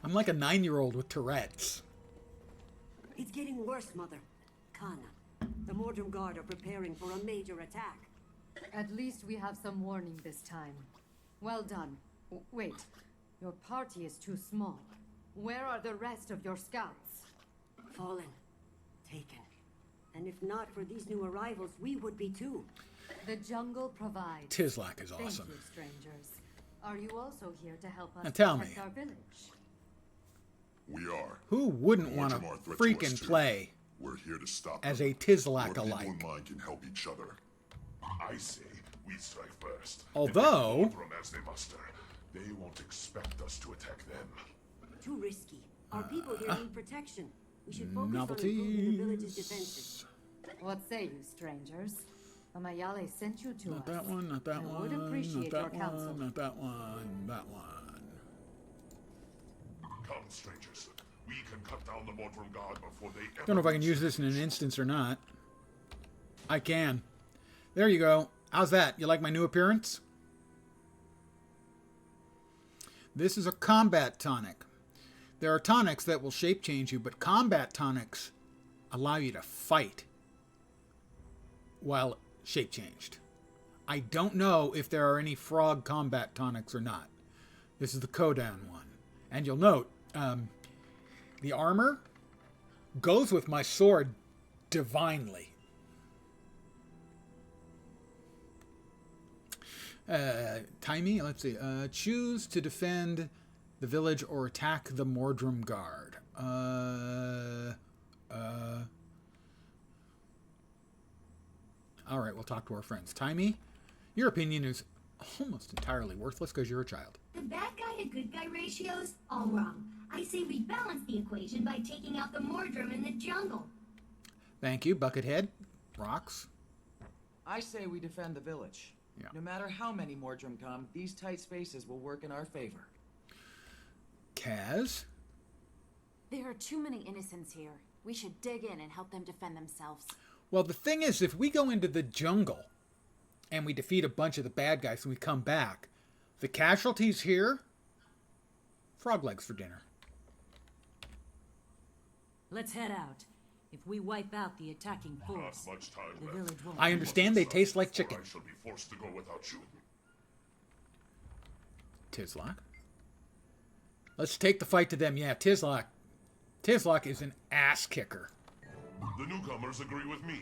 I'm like a 9-year-old with Tourette's. It's getting worse, Mother. Kana, the Mordrim Guard are preparing for a major attack. At least we have some warning this time. Well done. Wait, your party is too small. Where are the rest of your scouts? Fallen. Taken. And if not for these new arrivals, we would be too. The jungle provides. Tizlak is awesome. Thank you, strangers. Are you also here to help us Now tell protect me. our village? We are. Who wouldn't want to Mortimer threat to us freaking too. play We're here to stop as them. a Tizlak Your people alike? and mine can help each other. I say we strike first. Although- If they come as they muster, they won't expect us to attack them. Too risky. Our people here need protection. We should focus on improving the village's defenses. What say you, strangers? Amayale sent you to Not us. that one, not that I one, would not appreciate that your counsel. one, not that one, that one. Come, strangers. We can cut down the Mordrum Guard before they ever Don't know if I can reach use this in an instance or not. I can. There you go. How's that? You like my new appearance? This is a combat tonic. There are tonics that will shape change you, but combat tonics allow you to fight while shape changed. I don't know if there are any frog combat tonics or not. This is the Kodan one. And you'll note, the armor goes with my sword divinely. Timey, let's see. Choose to defend the village or attack the Mordrum Guard. Alright, we'll talk to our friends. Timey, your opinion is almost entirely worthless because you're a child. The bad guy to good guy ratios? All wrong. I say we balance the equation by taking out the Mordrum in the jungle. Thank you, Buckethead. Rocks. I say we defend the village. Yeah. No matter how many Mordrum come, these tight spaces will work in our favor. Kaz. There are too many innocents here. We should dig in and help them defend themselves. Well, the thing is, if we go into the jungle and we defeat a bunch of the bad guys and we come back, the casualties here, frog legs for dinner. Let's head out. If we wipe out the attacking force, Not much time the left. village won't. I understand they taste like chicken. I shall be forced to go without you. Tizlak. Let's take the fight to them. Yeah, Tizlak. Tizlak is an ass kicker. The newcomers agree with me.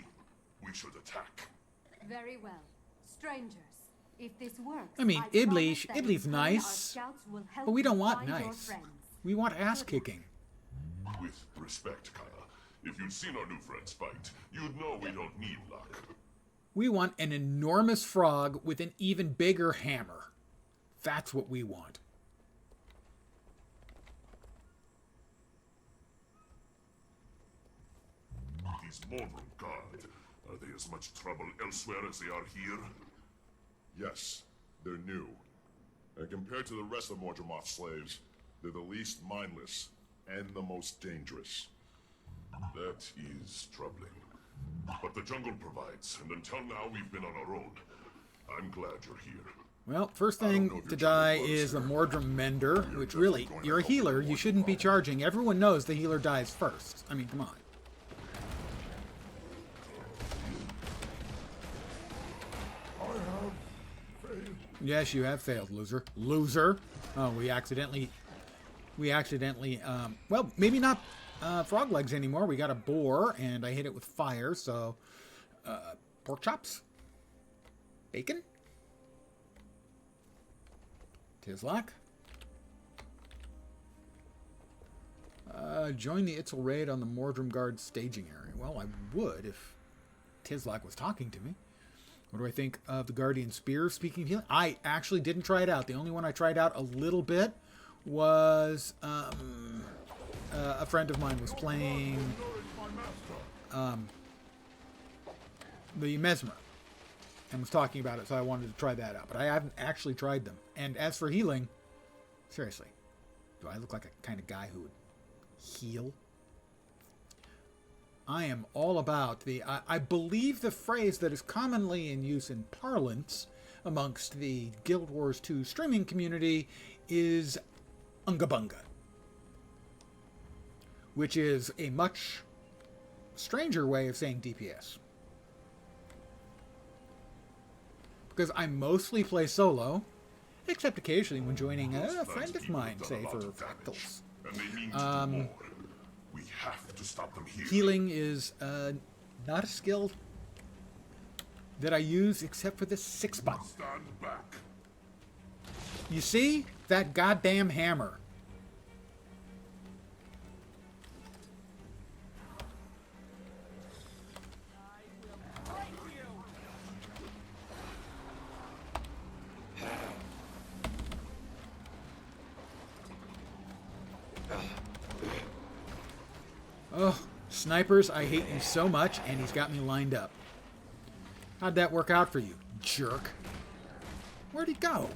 We should attack. Very well. Strangers, if this works, I mean, I promise Iblis, that Iblis in turn our nice, scouts will help but we don't you want find your nice. friends. We want ass kicking. With respect, Kaya, if you'd seen our new friends fight, you'd know we don't need luck. We want an enormous frog with an even bigger hammer. That's what we want. These Mordrum Guard, are they as much trouble elsewhere as they are here? Yes, they're new. And compared to the rest of Mordrumoth's slaves, they're the least mindless and the most dangerous. That is troubling. But the jungle provides, and until now we've been on our own. I'm glad you're here. Well, first thing to die is the Mordrum Mender, which really, you're a healer. You shouldn't be charging. Everyone knows the healer dies first. I mean, come on. Yes, you have failed, loser. Loser. Oh, we accidentally, well, maybe not frog legs anymore. We got a boar, and I hit it with fire, so, pork chops? Bacon? Tizlak? Join the Itzel raid on the Mordrum Guard staging area. Well, I would if Tizlak was talking to me. What do I think of the Guardian Spear? Speaking of healing, I actually didn't try it out. The only one I tried out a little bit was a friend of mine was playing the Mesmer and was talking about it, so I wanted to try that out. But I haven't actually tried them. And as for healing, seriously, do I look like a kind of guy who would heal? I am all about the... I believe the phrase that is commonly in use in parlance amongst the Guild Wars 2 streaming community is Unga Bunga, which is a much stranger way of saying DPS. Because I mostly play solo, except occasionally when joining a friend of mine, say, for Fractals. We have to stop them here. Healing is not a skill that I use except for the 6 button. Stand back. You see? That goddamn hammer. Oh, snipers, I hate you so much, and he's got me lined up. How'd that work out for you, jerk? Where'd he go?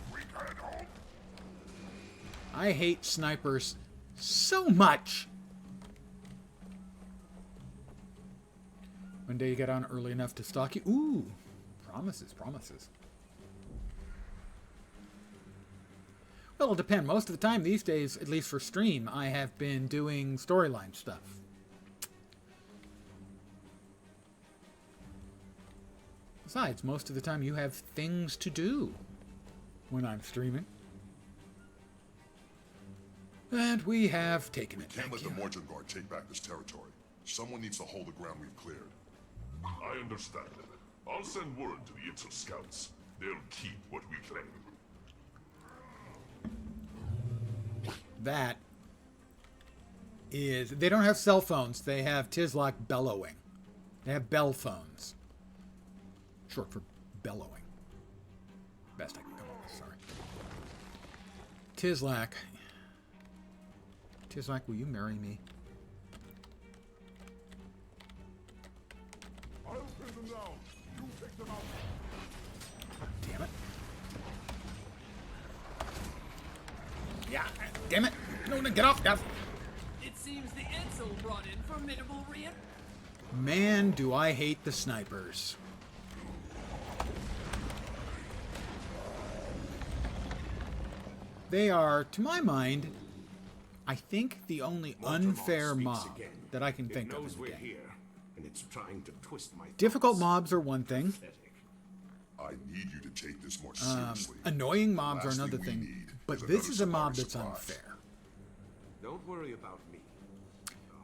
I hate snipers so much. One day you get on early enough to stalk you. Ooh, promises, promises. Well, it'll depend. Most of the time these days, at least for stream, I have been doing storyline stuff. Besides, most of the time you have things to do when I'm streaming. And we have taken it. We can't let the Mordrum Guard take back this territory. Someone needs to hold the ground we've cleared. I understand. I'll send word to the Itzel scouts. They'll keep what we claim. That is... They don't have cell phones. They have Tizlok bellowing. They have bell phones. Short for bellowing. Best I can come up with, sorry. Tizlok. Tizlok, will you marry me? I'll pin them down. You take them out. Damn it. Yeah, damn it. No, get off. Get off. It seems the Edsel brought in formidable rear. Man, do I hate the snipers. They are, to my mind, I think the only unfair mob that I can think of in the game. And it's trying to twist my Difficult mobs are one thing. I need you to take this more seriously. Annoying mobs are another thing. But this is a mob that's unfair. Don't worry about me.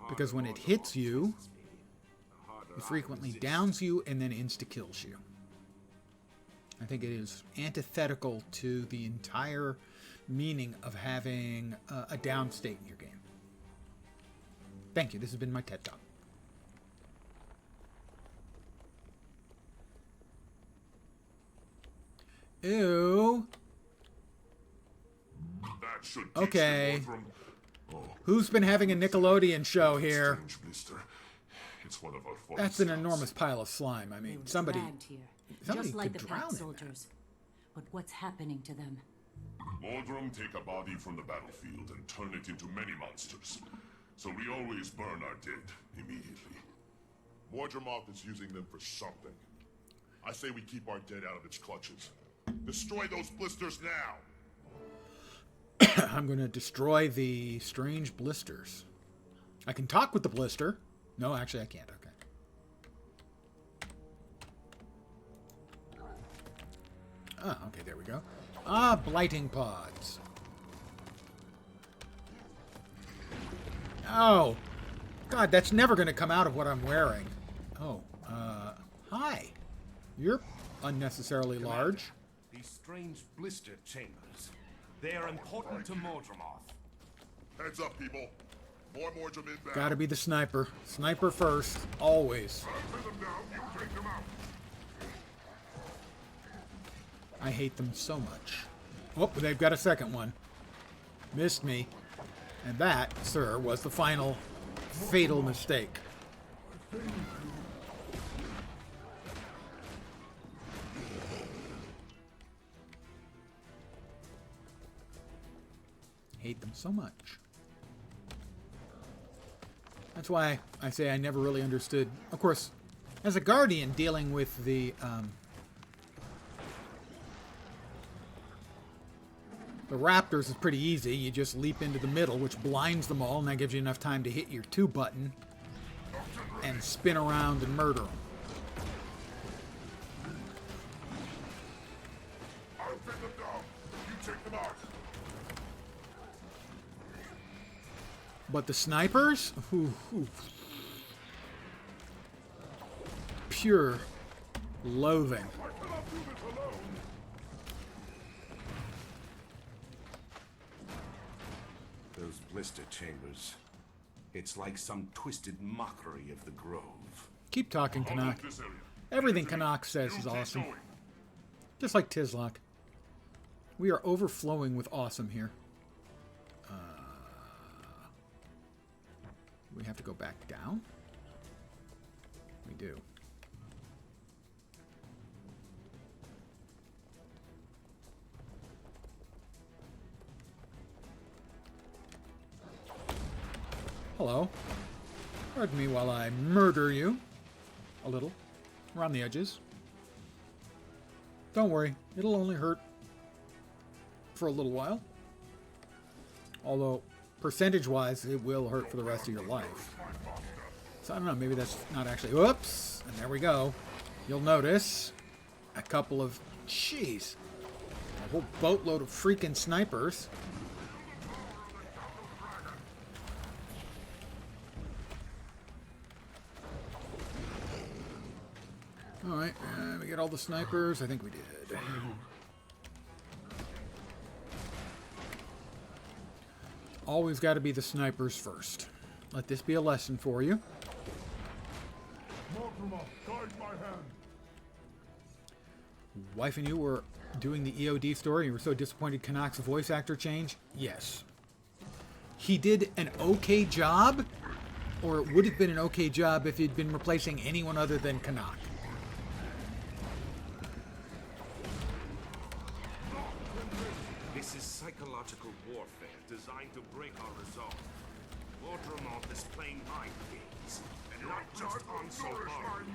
Because when it hits you, it frequently downs you and then insta-kills you. I think it is antithetical to the entire meaning of having a down state in your game. Thank you. This has been my TED Talk. Ew. That should Okay. Oh, Who's been having a Nickelodeon show here? it's one of our That's an enormous pile of slime. I mean, somebody Just like could the drown pack in soldiers. But what's happening to them? Mordrum take a body from the battlefield and turn it into many monsters. So we always burn our dead immediately. Mordrumoth is using them for something. I say we keep our dead out of its clutches. Destroy those blisters now! I'm going to destroy the strange blisters. I can talk with the blister. No, actually I can't. Okay. Ah, okay, there we go. Ah, blighting pods. Oh. God, that's never going to come out of what I'm wearing. Oh, hi. You're unnecessarily large. These strange blister chambers. They are important to Mordrumoth. Heads up, people. More Mordrum inbound. Gotta be the sniper. Sniper first. Always. I hate them so much. Oh, they've got a second one. Missed me. And that, sir, was the final fatal mistake. Hate them so much. That's why I say I never really understood. Of course, as a Guardian dealing with the Raptors is pretty easy. You just leap into the middle, which blinds them all, and that gives you enough time to hit your 2 button and spin around and murder them. I'll take them down. You take them out. But the snipers? Ooh, ooh. Pure loathing. blister chambers. It's like some twisted mockery of the Grove. Keep talking, Canuck. Everything Canuck says is awesome. Just like Tizlok. We are overflowing with awesome here. We have to go back down? We do. Hello. Pardon me while I murder you. A little. Around the edges. Don't worry. It'll only hurt for a little while. Although, percentage-wise, it will hurt for the rest of your life. So, I don't know. Maybe that's not actually... Whoops! And there we go. You'll notice a couple of... Jeez. A whole boatload of freaking snipers. Alright, we get all the snipers. I think we did. Always got to be the snipers first. Let this be a lesson for you. Wife and you were doing the EOD story. You were so disappointed Canuck's voice actor change? Yes. He did an okay job, or it would have been an okay job if he'd been replacing anyone other than Canuck. This is psychological warfare designed to break our resolve. Mordremont is playing mind games, and not just on Solari.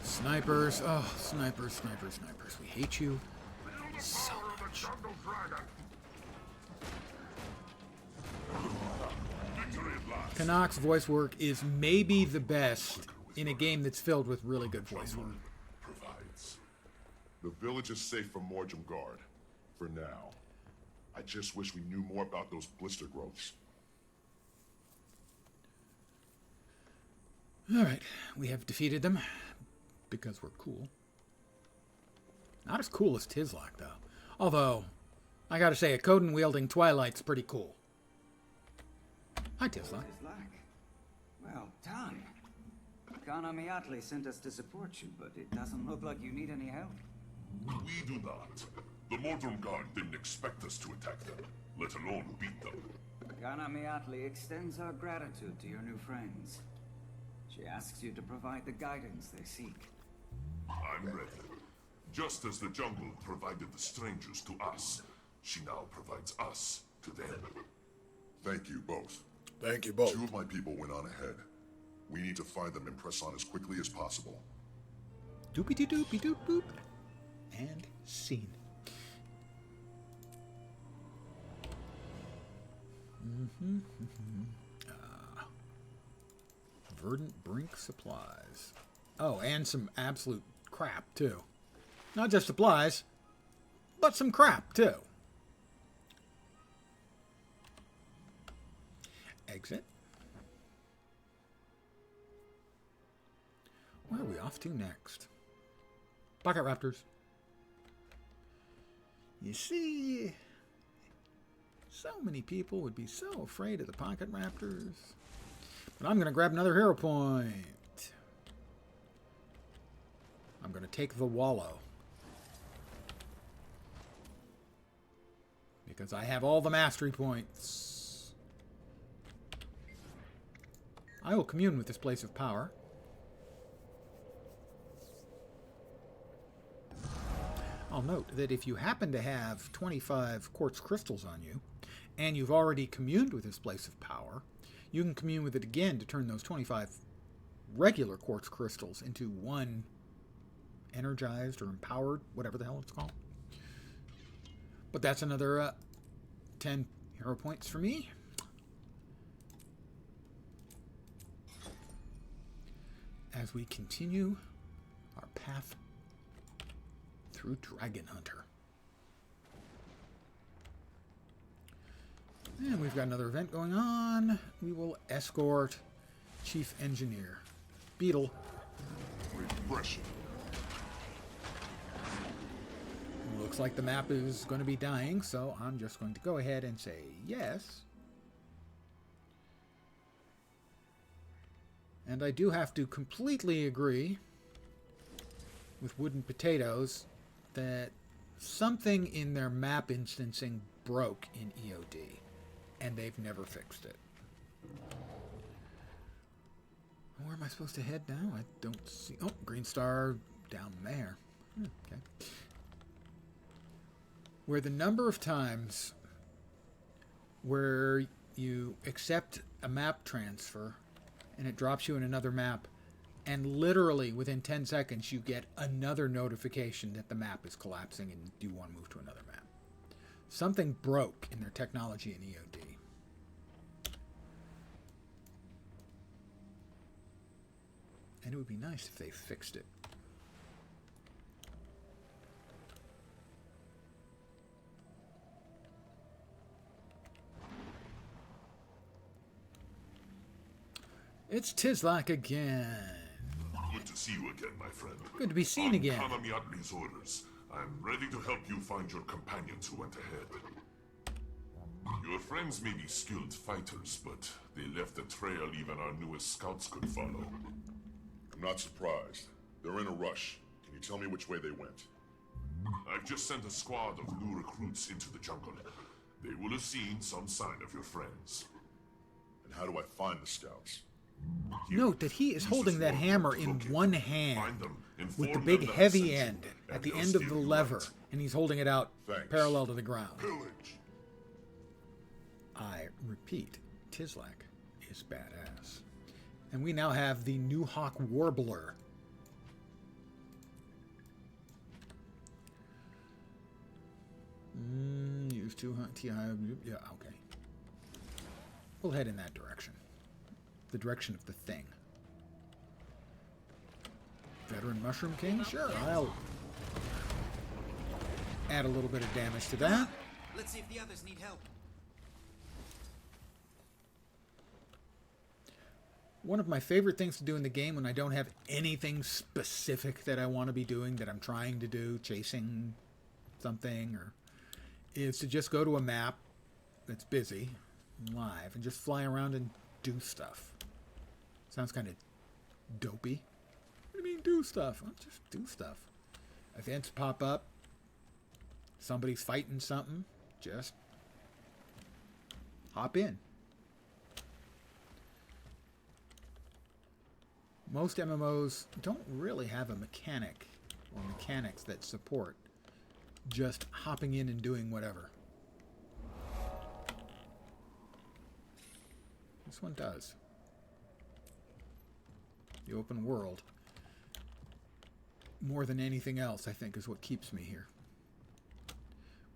Snipers. Oh, snipers, snipers, snipers. We hate you so much. Canuck's voice work is maybe the best in a game that's filled with really good voice work. The village is safe from Mordrum Guard. For now. I just wish we knew more about those blister growths. Alright, we have defeated them. Because we're cool. Not as cool as Tizlok, though. Although, I gotta say, a Coden-wielding Twilight's pretty cool. Hi, Tizlok. Well done. Kana Miatli sent us to support you, but it doesn't look like you need any help. We do not. The Mordrum Guard didn't expect us to attack them, let alone beat them. Kana Miatli extends our gratitude to your new friends. She asks you to provide the guidance they seek. I'm ready. Just as the jungle provided the strangers to us, she now provides us to them. Thank you both. Thank you both. 2 of my people went on ahead. We need to find them and press on as quickly as possible. Doopy-doo-doopy-doop-boop. And scene. Verdant Brink supplies. Oh, and some absolute crap, too. Not just supplies, but some crap, too. Exit. Where are we off to next? Pocket Raptors. You see, so many people would be so afraid of the Pocket Raptors. But I'm going to grab another hero point. I'm going to take the Wallow. Because I have all the mastery points. I will commune with this place of power. I'll note that if you happen to have 25 quartz crystals on you, and you've already communed with this place of power, you can commune with it again to turn those 25 regular quartz crystals into one energized or empowered, whatever the hell it's called. But that's another 10 hero points for me. As we continue our path through Dragon Hunter. And we've got another event going on. We will escort Chief Engineer Beetle. Refreshing. looks like the map is going to be dying, so I'm just going to go ahead and say yes. And I do have to completely agree with Wooden Potatoes that something in their map instancing broke in EOD, and they've never fixed it. Where am I supposed to head now? I don't see... Oh, green star down there. Okay. Where the number of times where you accept a map transfer and it drops you in another map, and literally within 10 seconds you get another notification that the map is collapsing and you want to move to another map. Something broke in their technology in EOD. And it would be nice if they fixed it. It's Tizlak again. Good to see you again, my friend. Good to be seen again. On Kanamiatli's orders, I'm ready to help you find your companions who went ahead. Your friends may be skilled fighters, but they left a trail even our newest scouts could follow. I'm not surprised. They're in a rush. Can you tell me which way they went? I've just sent a squad of new recruits into the jungle. They will have seen some sign of your friends. And how do I find the scouts? Note that he is holding that hammer in one hand with the big heavy end at the end of the lever, and he's holding it out parallel to the ground. I repeat, Tizlak is badass. And we now have the New Hawk Warbler. Use 200 TI. Yeah, okay. We'll head in that direction. The direction of the thing. Veteran Mushroom King? Sure, I'll add a little bit of damage to that. Let's see if the others need help. One of my favorite things to do in the game when I don't have anything specific that I want to be doing, that I'm trying to do, chasing something, or is to just go to a map that's busy, live, and just fly around and do stuff. Sounds kind of dopey. What do you mean do stuff? Well, just do stuff. Events pop up. Somebody's fighting something. Just hop in. Most MMOs don't really have a mechanic or mechanics that support just hopping in and doing whatever. This one does. The open world, more than anything else, I think, is what keeps me here.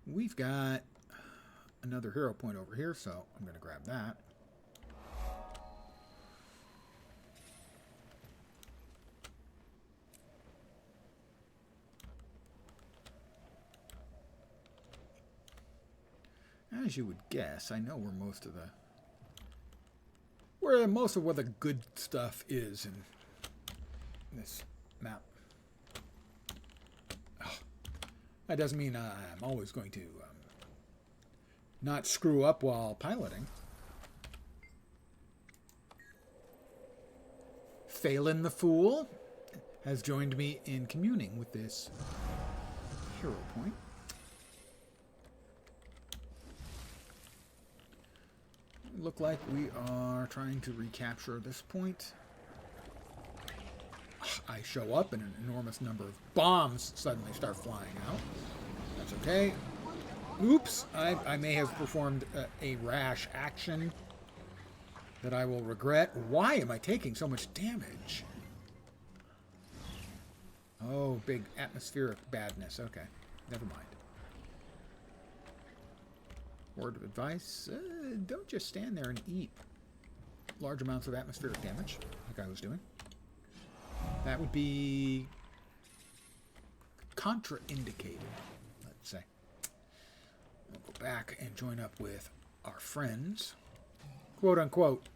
We've got another hero point over here, so I'm going to grab that. As you would guess, I know where most of the good stuff is in this map. Oh, that doesn't mean I'm always going to not screw up while piloting. Phelan the Fool has joined me in communing with this hero point. Look like we are trying to recapture this point. I show up and an enormous number of bombs suddenly start flying out. That's okay. Oops, I may have performed a rash action that I will regret. Why am I taking so much damage? Oh, big atmospheric badness. Okay, never mind. Word of advice, don't just stand there and eat large amounts of atmospheric damage, like I was doing. That would be contraindicated, let's say. We'll go back and join up with our friends. Quote unquote.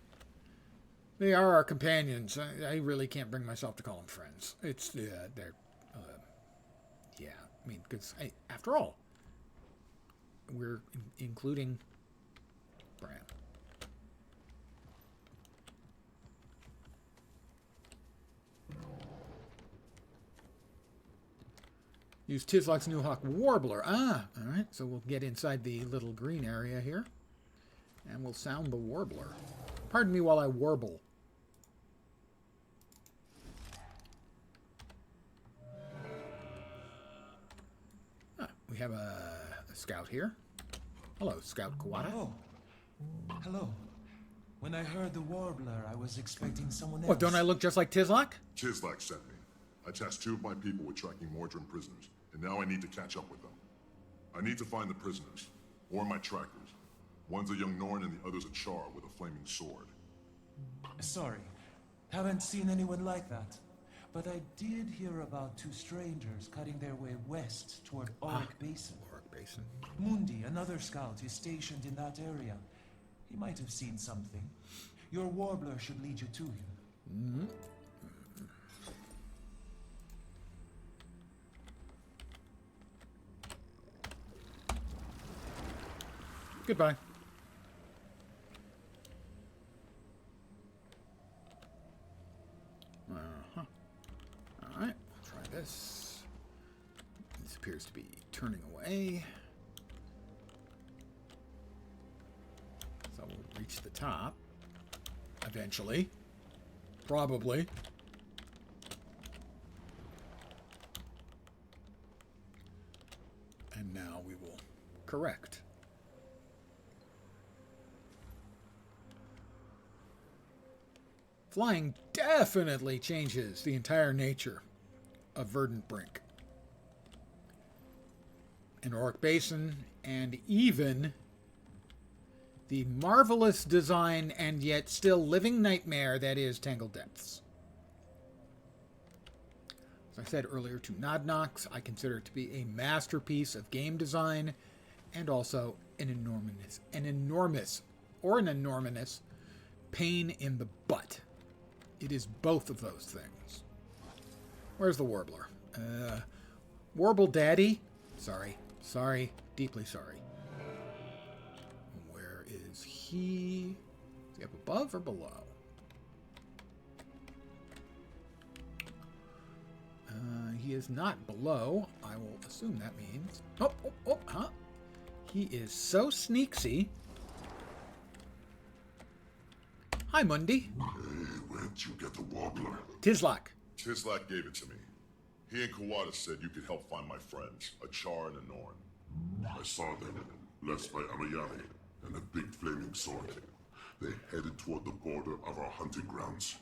They are our companions. I really can't bring myself to call them friends. It's, they're, yeah, I mean, because, hey, after all, we're including Bram. Use Tizlok's new hawk warbler. Ah, all right. So we'll get inside the little green area here, and we'll sound the warbler. Pardon me while I warble. Ah, we have a scout here. Hello, Scout Kawada. Oh, hello. When I heard the warbler, I was expecting someone else. What, don't I look just like Tizlok? Tizlok sent me. I tasked 2 of my people with tracking Mordrim prisoners, and now I need to catch up with them. I need to find the prisoners, or my trackers. One's a young Norn and the other's a Char with a flaming sword. Sorry, haven't seen anyone like that. But I did hear about 2 strangers cutting their way west toward Auric Basin. Auric Basin. Mundi, another scout, is stationed in that area. He might have seen something. Your warbler should lead you to him. Mm-hmm. Goodbye. Uh-huh. All right, we'll try this. This appears to be turning away. So we'll reach the top. Eventually. Probably. And now we will correct. Flying definitely changes the entire nature of Verdant Brink and Auric Basin, and even the marvelous design and yet still living nightmare that is Tangled Depths. As I said earlier to Nodnox, I consider it to be a masterpiece of game design and also an enormous pain in the butt. It is both of those things. Where's the warbler? Warble Daddy? Sorry. Sorry. Deeply sorry. Where is he? Is he up above or below? He is not below. I will assume that means... Huh? He is so sneaksy. Hi, Mundi. Hey, where'd you get the warbler? Tizlok. Tizlok gave it to me. He and Kawada said you could help find my friends, a Char and a Norn. I saw them, led by Amayari, and a big flaming sword. They headed toward the border of our hunting grounds.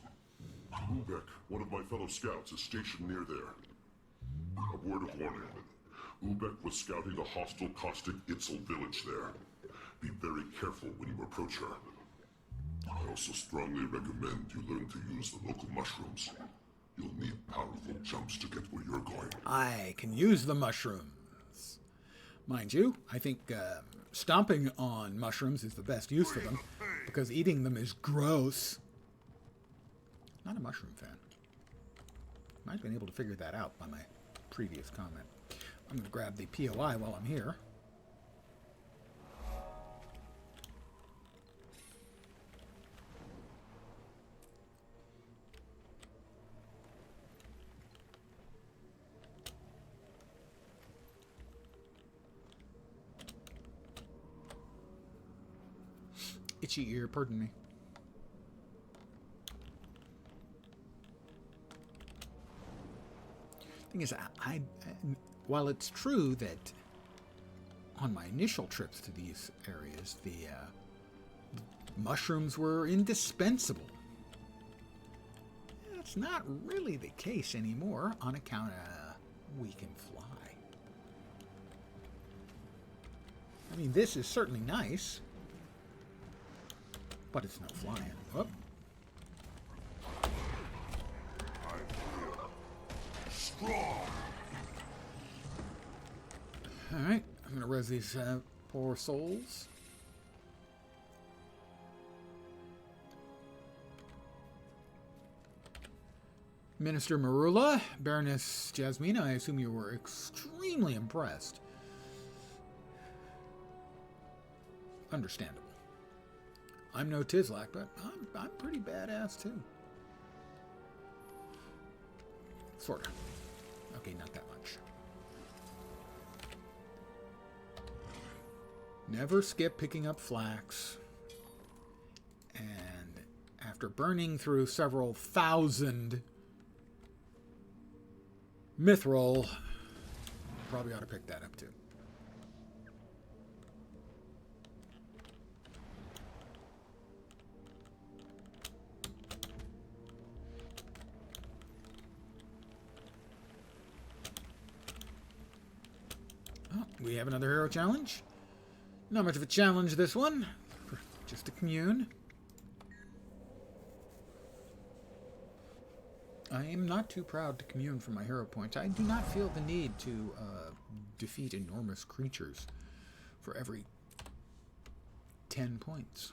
Ubek, one of my fellow scouts, is stationed near there. A word of warning. Ubek was scouting a hostile caustic Itzel village there. Be very careful when you approach her. I also strongly recommend you learn to use the local mushrooms. You'll need powerful jumps to get where you're going. I can use the mushrooms. Mind you, I think stomping on mushrooms is the best use for them, because eating them is gross. Not a mushroom fan. Might have been able to figure that out by my previous comment. I'm going to grab the POI while I'm here. Itchy ear, pardon me. Thing is, while it's true that on my initial trips to these areas, the mushrooms were indispensable, that's not really the case anymore on account of we can fly. I mean, this is certainly nice, but it's no flying. Oh. Alright, I'm going to res these poor souls. Minister Marula, Baroness Jasmina, I assume you were extremely extremely impressed. Understandable. I'm no Tizlak, but I'm pretty badass too. Sorta. Okay, not that much. Never skip picking up flax. And after burning through several thousand mithril, probably ought to pick that up too. Oh, we have another hero challenge. Not much of a challenge this one. Just a commune. I am not too proud to commune for my hero points. I do not feel the need to defeat enormous creatures for every 10 points.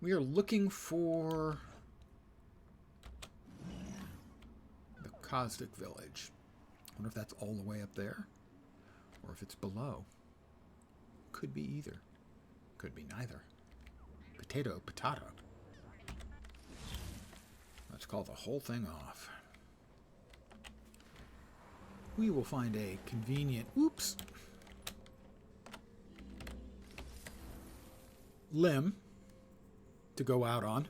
We are looking for the Caustic Village. I wonder if that's all the way up there, or if it's below. Could be either. Could be neither. Potato, potato. Let's call the whole thing off. We will find a convenient, limb to go out on.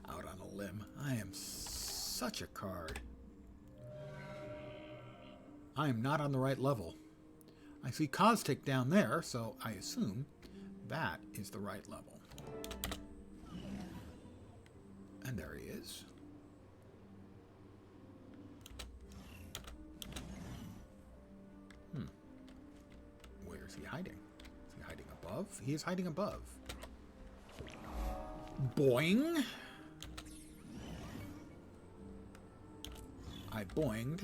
Out on a limb. I am such a card. I am not on the right level. I see Caustic down there, so I assume that is the right level. And there he is. Where is he hiding? Is he hiding above? He is hiding above. Boing. I boinged.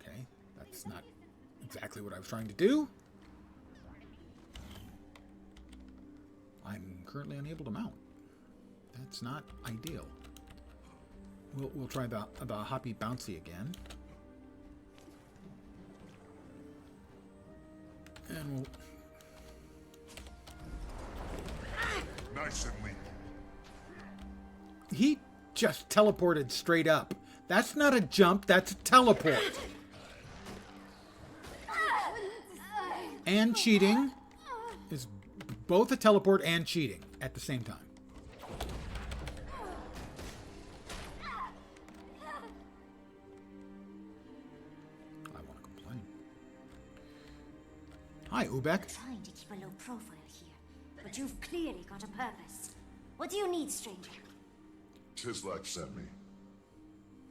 Okay, that's not exactly what I was trying to do. I'm currently unable to mount. That's not ideal. We'll try the hoppy bouncy again. And we'll... Nice and lean. He just teleported straight up. That's not a jump, that's a teleport. And cheating is both a teleport and cheating at the same time. I want to complain. Hi, Ubek. I'm trying to keep a low profile here, but you've clearly got a purpose. What do you need, stranger? Tizlak sent me.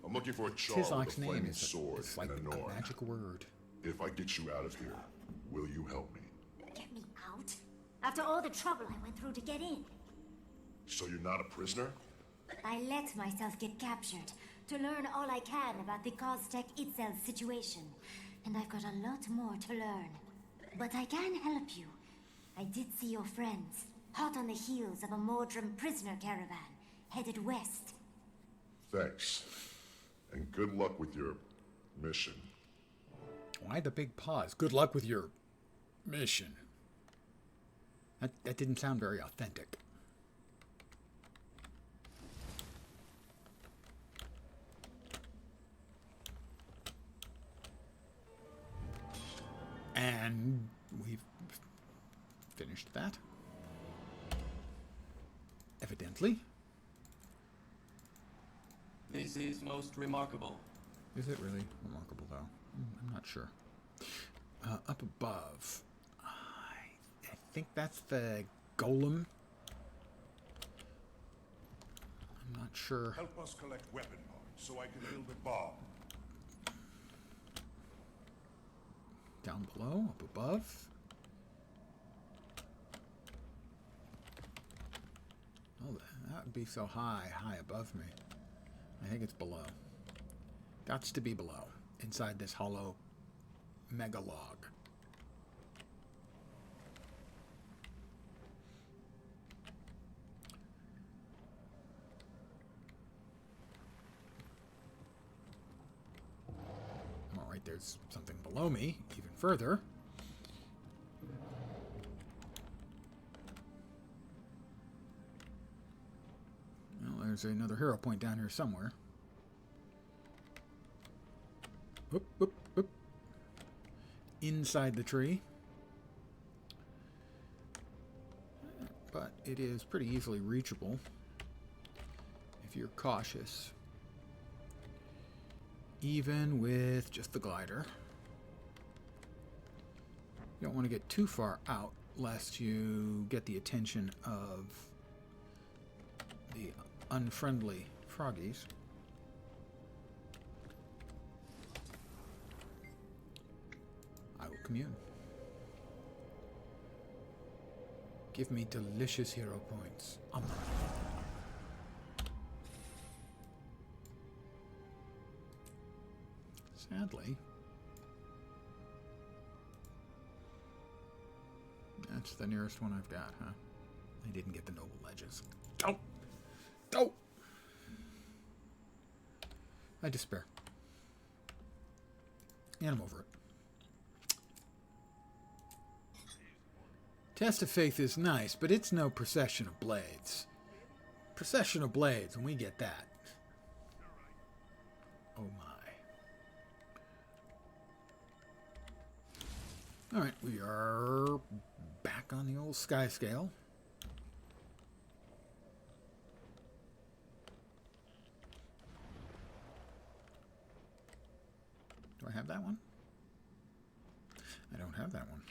I'm looking for a char Tizlak's with a flaming name is sword like and a a Norn. magic word. If I get you out of here, will you help me? Get me out? After all the trouble I went through to get in. So you're not a prisoner? I let myself get captured to learn all I can about the Costech itself situation. And I've got a lot more to learn. But I can help you. I did see your friends, hot on the heels of a Mordrum prisoner caravan, headed west. Thanks. And good luck with your mission. Why the big pause? Good luck with your mission. That didn't sound very authentic. And we've finished that. Evidently. This is most remarkable. Is it really remarkable, though? I'm not sure. Up above. I think that's the golem. I'm not sure. Help us collect weapon parts so I can build a bomb. Down below, up above. Oh, that would be so high above me. I think it's below. Gots to be below, inside this hollow megalog. Alright, there's something below me, even further. Well, there's another hero point down here somewhere. Whoop, whoop, whoop. Inside the tree. But it is pretty easily reachable if you're cautious. Even with just the glider. You don't want to get too far out lest you get the attention of the unfriendly froggies. I will commune. Give me delicious hero points. Sadly, that's the nearest one I've got, huh? I didn't get the noble ledges. Don't! Don't! I despair. And I'm over it. Test of Faith is nice, but it's no Procession of Blades. Procession of Blades, and we get that. Oh my. Alright, we are back on the old sky scale. Do I have that one? I don't have that one.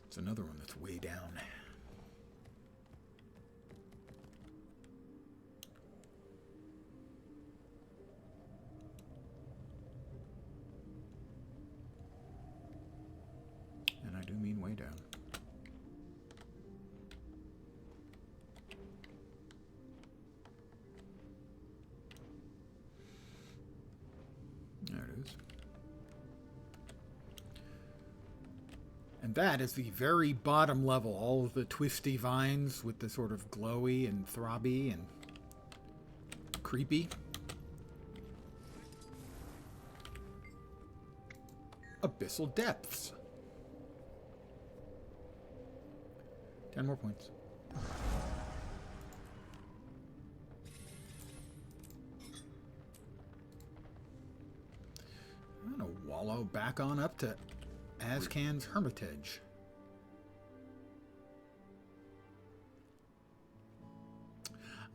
It's another one that's way down. And I do mean way down. There it is. And that is the very bottom level. All of the twisty vines with the sort of glowy and throbby and creepy. Abyssal Depths. 10 more points. I'm gonna wallow back on up to Azkan's Hermitage.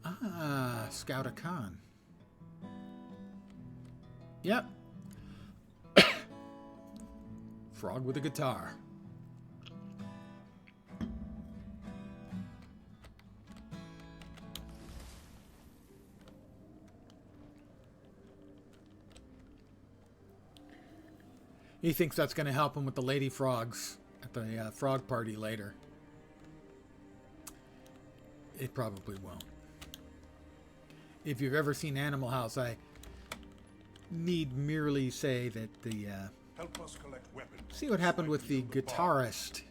Ah, Scout a Khan. Yep. Frog with a guitar. He thinks that's going to help him with the lady frogs at the frog party later. It probably won't. If you've ever seen Animal House, I need merely say that the... Help us collect weapons. See what happened with the guitarist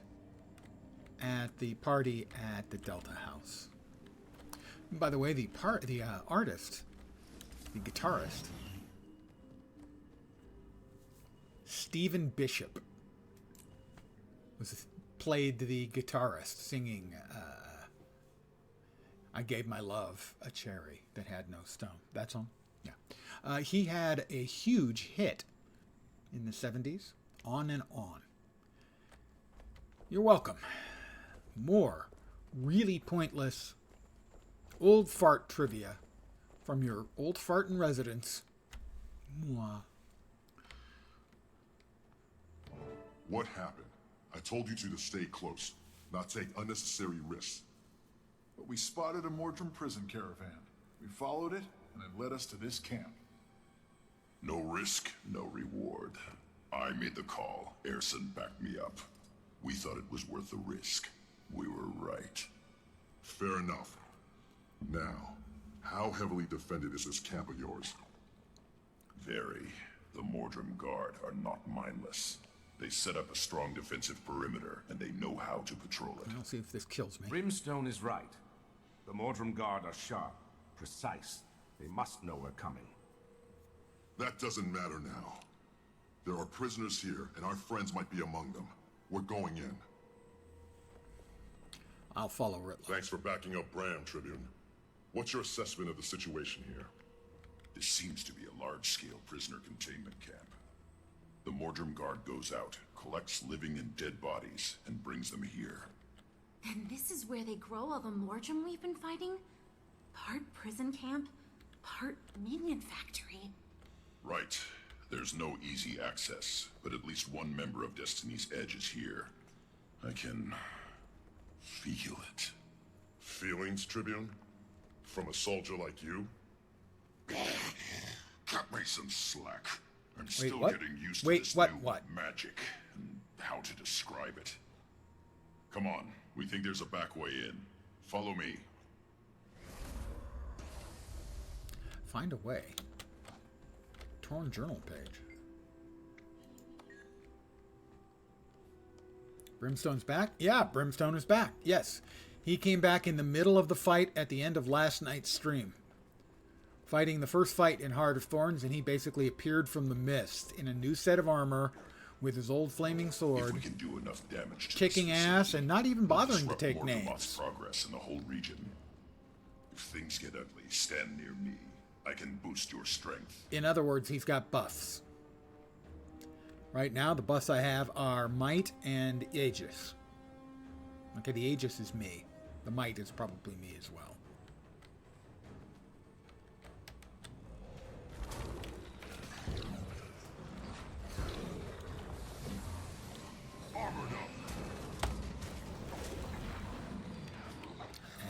at the party at the Delta House. By the way, the artist, the guitarist, Stephen Bishop, played the guitarist singing I Gave My Love a Cherry That Had No Stone. That song? Yeah. He had a huge hit in the 70s, On and On. You're welcome. More really pointless old fart trivia from your old fart in residence. Mwah. What happened? I told you two to stay close, not take unnecessary risks. But we spotted a Mordrum prison caravan. We followed it, and it led us to this camp. No risk, no reward. I made the call. Erson backed me up. We thought it was worth the risk. We were right. Fair enough. Now, how heavily defended is this camp of yours? Very. The Mordrum Guard are not mindless. They set up a strong defensive perimeter, and they know how to patrol it. I'll see if this kills me. Brimstone is right. The Mordrum Guard are sharp, precise. They must know we're coming. That doesn't matter now. There are prisoners here, and our friends might be among them. We're going in. I'll follow Ritla. Thanks for backing up Bram, Tribune. What's your assessment of the situation here? This seems to be a large-scale prisoner containment camp. The Mordrum Guard goes out, collects living and dead bodies, and brings them here. And this is where they grow all the Mordrum we've been fighting? Part prison camp, part minion factory. Right. There's no easy access, but at least one member of Destiny's Edge is here. I can feel it. Feelings, Tribune? From a soldier like you? Cut me some slack. I'm still what? getting used to this what? new magic and how to describe it. Come on, we think there's a back way in. Follow me. Find a way. Torn journal page. Brimstone's back? Yeah, Brimstone is back. Yes. He came back in the middle of the fight at the end of last night's stream. Fighting the first fight in Heart of Thorns, and he basically appeared from the mist in a new set of armor with his old flaming sword, If we can do enough damage to kicking this ass and not even bothering to disrupt take Morgoth's names. progress in the whole region. If things get ugly, stand near me. I can boost your strength. In other words, he's got buffs. Right now, the buffs I have are Might and Aegis. Okay, the Aegis is me. The Might is probably me as well.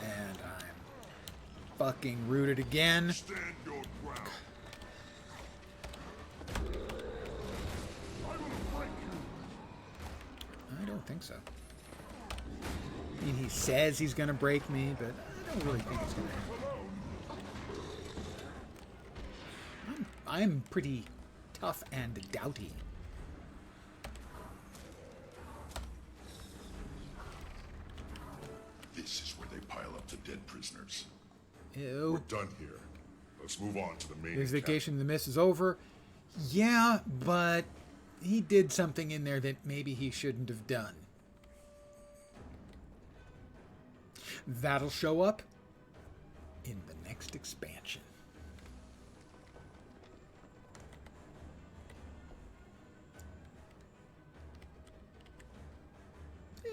And I'm fucking rooted again. Stand your ground. I don't think so. I mean, he says he's going to break me, but I don't really think it's going to happen. I'm pretty tough and doughty. This is where they pile up the dead prisoners. Ew. We're done here. Let's move on to the main His encampment. vacation in the mist is over. Yeah, but he did something in there that maybe he shouldn't have done. That'll show up in the next expansion.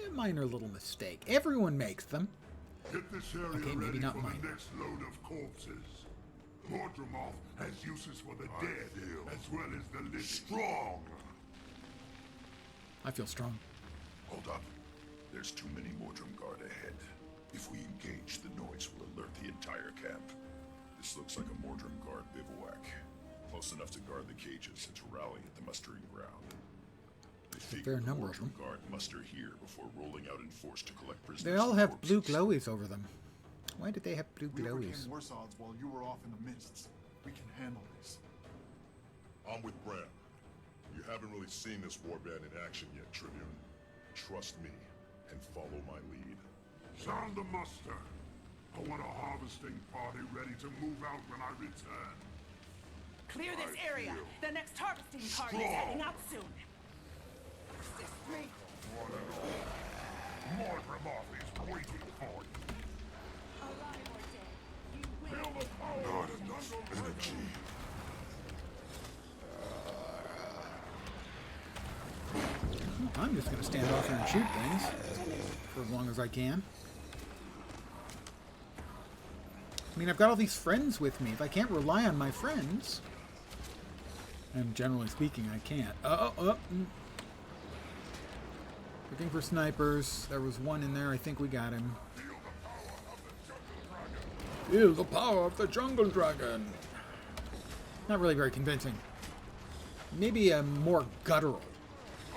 A minor little mistake. Everyone makes them. Get this area Okay, maybe ready not for mine. the next load of corpses. Mordremoth has uses for the dead as well as the living. Strong! I feel strong. Hold up. There's too many Mordrum Guard ahead. If we engage, the noise will alert the entire camp. This looks like a Mordrum Guard bivouac. Close enough to guard the cages and to rally at the mustering ground. I figure fair the number of Mordrum them. Guard muster here before rolling out in force to collect prisoners. They all and have blue corpses. glowies over them. Why did they have blue We glowies? overcame worse odds while you were off in the mists. We can handle this. I'm with Bram. You haven't really seen this warband in action yet, Tribune. Trust me and follow my lead. Sound the muster. I want a harvesting party ready to move out when I return. Clear this area. The next harvesting party is Strong. heading out soon. Assist me. One and all. Mordremoth is waiting for you. Alive or dead, you will. Feel the power. Not enough energy. I'm just going to stand off here and shoot things for as long as I can. I mean, I've got all these friends with me. If I can't rely on my friends, and generally speaking, I can't. Looking for snipers. There was one in there. I think we got him. Feel the power of the jungle dragon. Not really very convincing. Maybe a more guttural.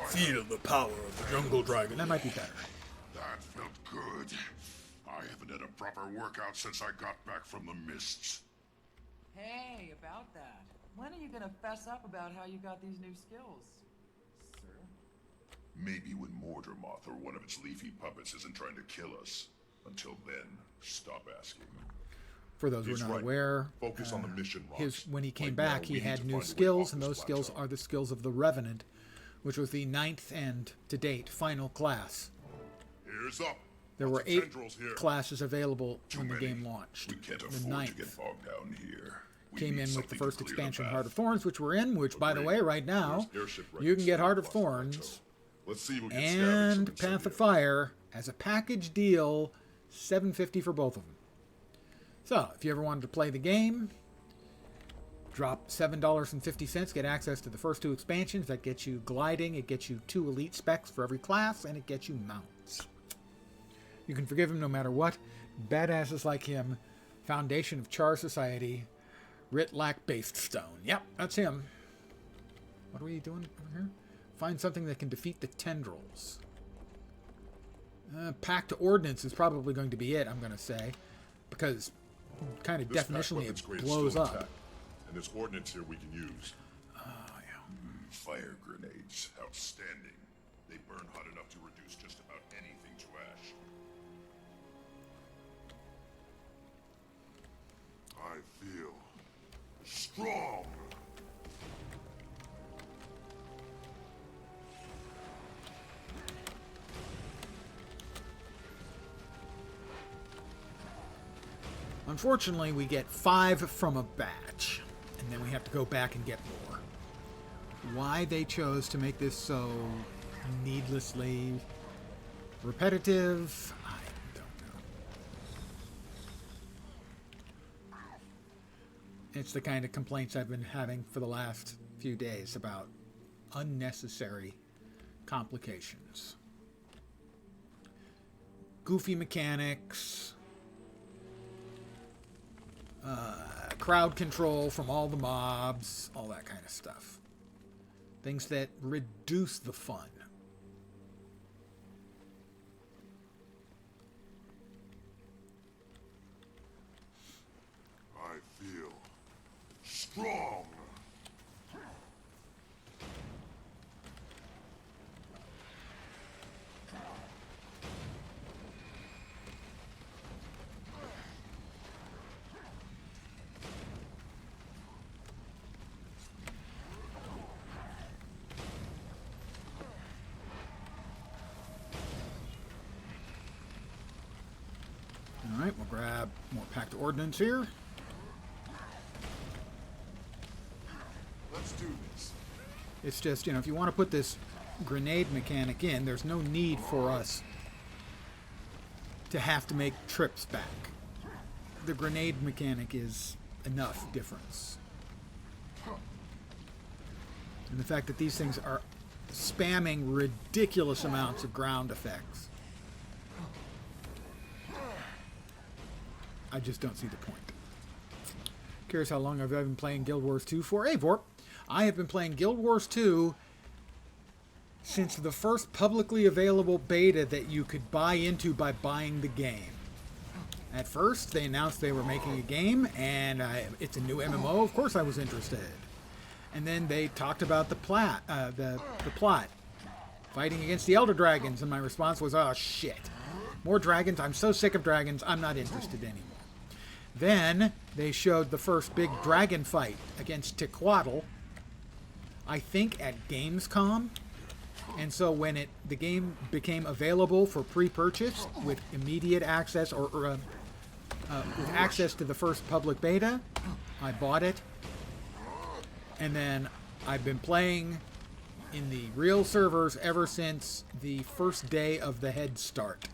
Feel the power of the jungle dragon. That might be better. That felt good. I haven't had a proper workout since I got back from the mists. Hey, about that. When are you gonna fess up about how you got these new skills, sir? Maybe when Mordramoth or one of its leafy puppets isn't trying to kill us. Until then, stop asking. For those who are not aware, Focus on the mission, Rox. when he came Right back, now, he we need had to new find a way skills, off and this those skills plateau. are the skills of the Revenant, which was the 9th and, to date, final class. Here's up. There were Lots of 8 tendrils here. classes available when the many. game launched. We can't The afford to 9th get bogged down here. We came need in with the something first to clear expansion, the Heart path. of Thorns, which we're in, which, by the way, right now, There's airship you can get wreckage Heart of across the Thorns plateau. Let's see who gets scavenged and from Path of Incendio. Fire as a package deal, $7.50 for both of them. So, if you ever wanted to play the game, drop $7.50, get access to the first 2 expansions. That gets you gliding, it gets you 2 elite specs for every class, and it gets you mounts. You can forgive him no matter what. Badasses like him, Foundation of Char Society, Ritlac Based Stone. Yep, that's him. What are we doing over here? Find something that can defeat the tendrils. Packed Ordnance is probably going to be it, I'm going to say. Because, kind of This pack definitionally, weapon's it grade is blows still up. intact, and there's ordnance here we can use. Fire grenades. Outstanding. They burn hot enough to reduce just about anything to ash. I feel strong. Unfortunately, we get 5 from a batch, and then we have to go back and get more. Why they chose to make this so needlessly repetitive, I don't know. It's the kind of complaints I've been having for the last few days about unnecessary complications. Goofy mechanics, crowd control from all the mobs, all that kind of stuff. Things that reduce the fun. I feel strong. Alright, we'll grab more packed ordnance here. Let's do this. It's just, if you want to put this grenade mechanic in, there's no need for us to have to make trips back. The grenade mechanic is enough difference. And the fact that these things are spamming ridiculous amounts of ground effects, I just don't see the point. Curious how long I've been playing Guild Wars 2 for. Hey, Vorp, I have been playing Guild Wars 2 since the first publicly available beta that you could buy into by buying the game. At first, they announced they were making a game, and it's a new MMO. Of course I was interested. And then they talked about the plot. Fighting against the Elder Dragons, and my response was, oh, shit. More dragons? I'm so sick of dragons, I'm not interested anymore. Then they showed the first big dragon fight against Tequatl, I think at Gamescom. And so when the game became available for pre-purchase with immediate access or with access to the first public beta, I bought it. And then I've been playing in the real servers ever since the first day of the head start.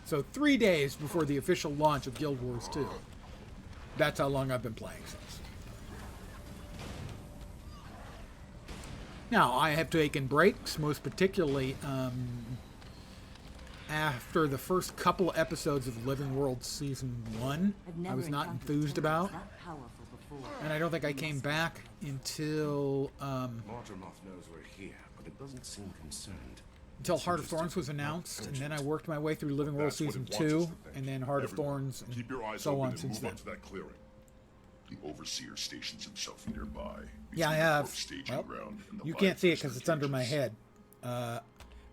So 3 days before the official launch of Guild Wars 2. That's how long I've been playing since. Now, I have taken breaks, most particularly after the first couple episodes of Living World Season 1. I was not enthused about. And I don't think I came back until Mordramoth knows we're here, but it doesn't seem concerned. Until Heart of Thorns was announced, and then I worked my way through Living World Season 2, and then Heart of Thorns, and Keep your eyes so open on and since move then. up to that clearing. The Overseer stations himself nearby. Yeah, I between the have. staging Well, ground and the you live can't see it prisoner because it's under my cages. head.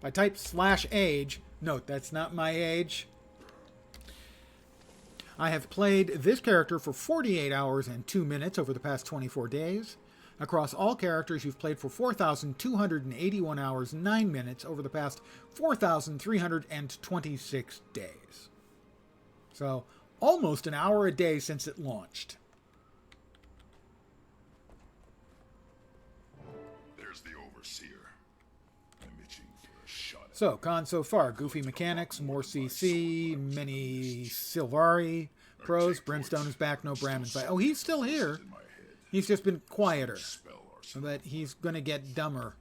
I type /age. Note, that's not my age. I have played this character for 48 hours and 2 minutes over the past 24 days. Across all characters, you've played for 4,281 hours, 9 minutes over the past 4,326 days. So, almost an hour a day since it launched. There's the Overseer. I'm itching for a shot. So, con so far. Goofy mechanics, more CC, many Sylvari. Pros, Brimstone is back, no Bram inside. Oh, he's still here. He's just been quieter. So that he's going to get dumber.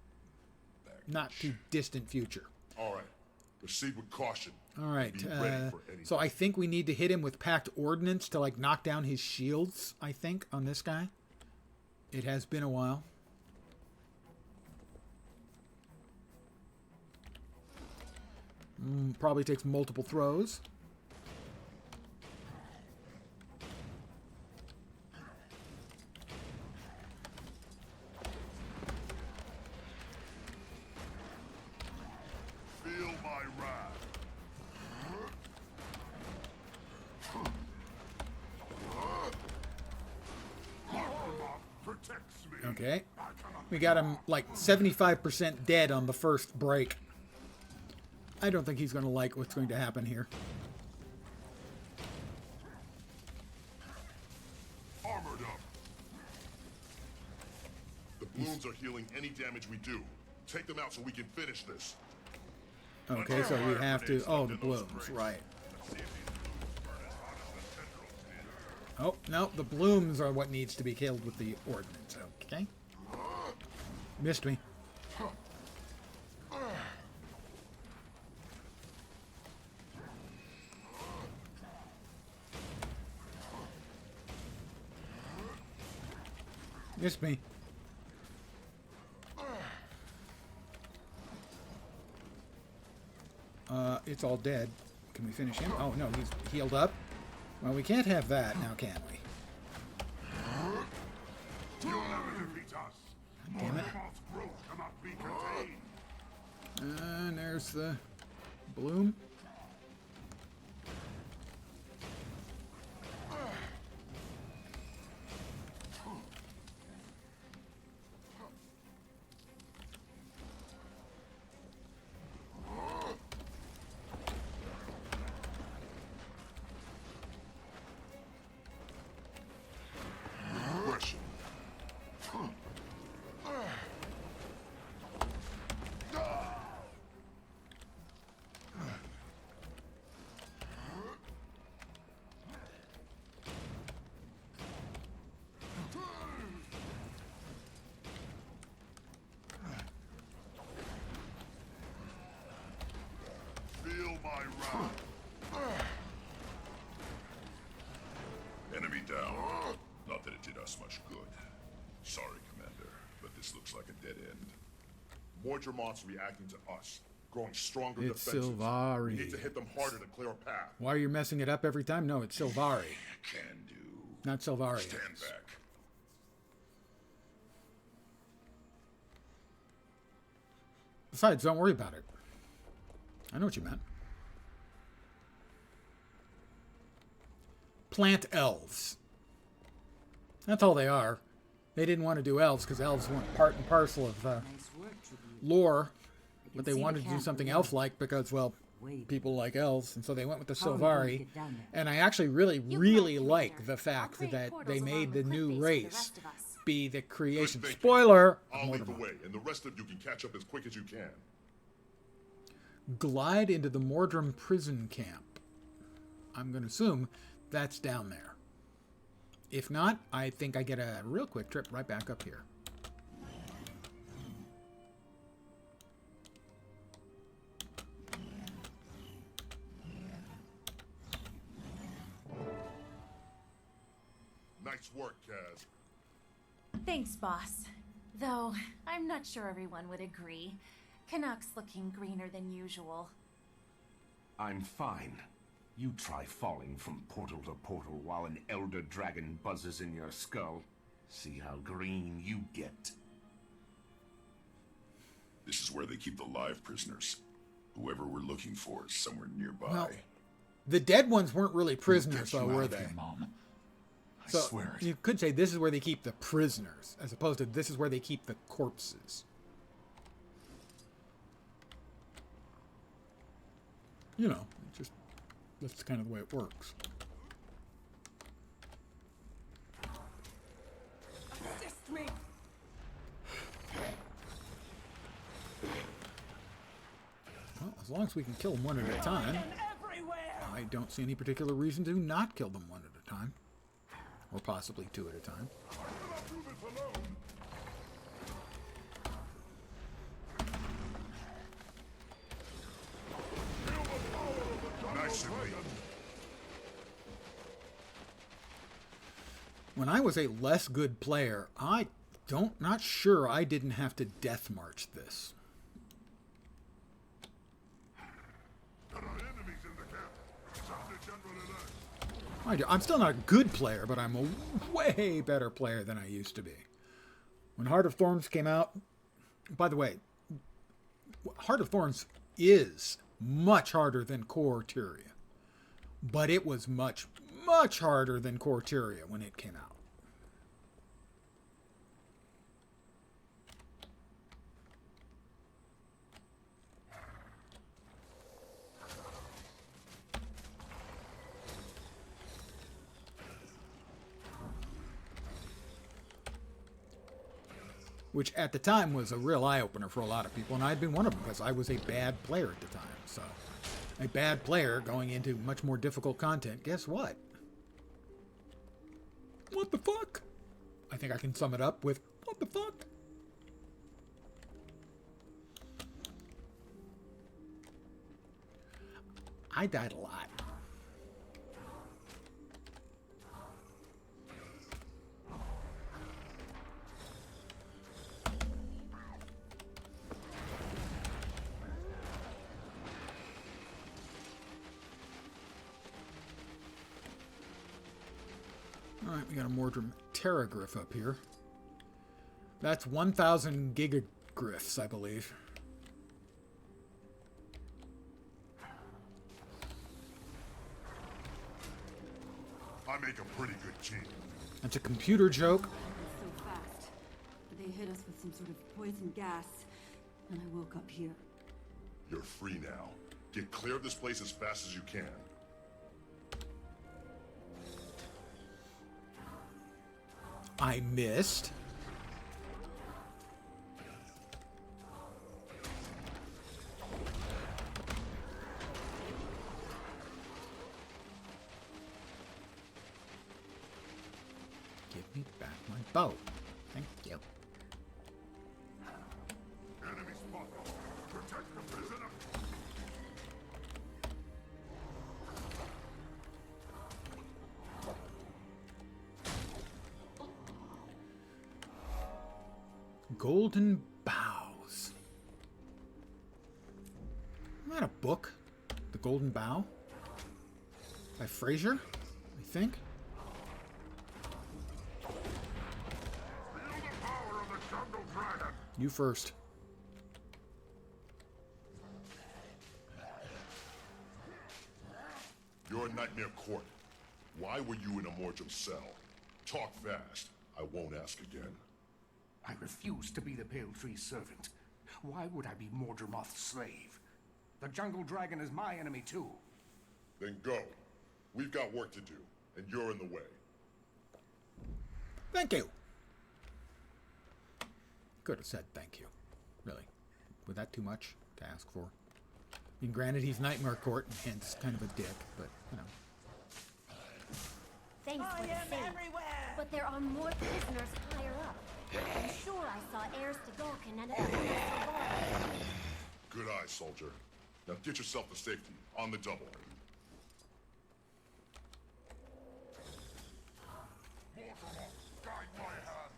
Not too distant future. All right. Proceed with caution. All right. Be ready for anything. So I think we need to hit him with packed ordnance to like knock down his shields, I think, on this guy. It has been a while. Probably takes multiple throws. Feel my wrath. Protects me. Okay. We got him like 75% dead on the first break. I don't think he's going to like what's going to happen here. Armored up. The blooms are healing any damage we do. Take them out so we can finish this. Okay, so we have to... Oh, the blooms, right. Oh, no, the blooms are what needs to be killed with the ordnance. Okay. Missed me. Missed me. It's all dead. Can we finish him? Oh, no, he's healed up. Well, we can't have that now, can we? Damn it. And there's the bloom. Enemy down. Not that it did us much good. Sorry, Commander, but this looks like a dead end. Mordremoth's reacting to us, growing stronger It's defenses. Sylvari. We need to hit them harder to clear a path. Why are you messing it up every time? No, it's Sylvari. Can do. Not Sylvari. Stand back. Besides, don't worry about it. I know what you meant. Plant elves. That's all they are. They didn't want to do elves because elves weren't part and parcel of lore, but they wanted to do something elf-like because, well, people like elves, and so they went with the Sylvari. And I actually really like the fact that they made the new race be the creation. Spoiler! I'll lead the way, and the rest of you can catch up as quick as you can. Glide into the Mordrum prison camp. I'm going to assume that's down there. If not, I think I get a real quick trip right back up here. Nice work, Kaz. Thanks, boss. Though, I'm not sure everyone would agree. Canuck's looking greener than usual. I'm fine. You try falling from portal to portal while an elder dragon buzzes in your skull. See how green you get. This is where they keep the live prisoners. Whoever we're looking for is somewhere nearby. Well, the dead ones weren't really prisoners, Get though, you out were of they? here, Mom. I So swear it. you could say this is where they keep the prisoners, as opposed to this is where they keep the corpses. You know, that's kind of the way it works. Assist me! Well, as long as we can kill them one at a time, I don't see any particular reason to not kill them one at a time. Or possibly two at a time. When I was a less good player, not sure I didn't have to death march this. I'm still not a good player, but I'm a way better player than I used to be. When Heart of Thorns came out, by the way, Heart of Thorns is much harder than Core Tyria, but it was much, much harder than Core Tyria when it came out. Which at the time was a real eye-opener for a lot of people, and I'd been one of them because I was a bad player at the time. So, a bad player going into much more difficult content, guess what? What the fuck? I think I can sum it up with, what the fuck? I died a lot. Alright, we got a Mordrum Terragriff up here. That's 1,000 gigagriffs, I believe. I make a pretty good team. That's a computer joke. So fast. They hit us with some sort of poison gas, and I woke up here. You're free now. Get clear of this place as fast as you can. I missed. Give me back my bow. Thank you. Enemy spotted. Protect the prisoner. Golden Bows. Isn't that a book? The Golden Bow? By Fraser, I think. You first. You're a Nightmare Court. Why were you in a Mordrum cell? Talk fast. I won't ask again. I refuse to be the Pale Tree's servant. Why would I be Mordremoth's slave? The Jungle Dragon is my enemy too. Then go. We've got work to do, and you're in the way. Thank you. Could have said thank you. Really. Was that too much to ask for? I mean, granted, he's Nightmare Court, and hence kind of a dick, but, you know. Thanks for the save. But there are more prisoners higher up. I'm sure I saw heirs to Galkin and others. Good eye, soldier. Now get yourself to safety, on the double. Guide my hand.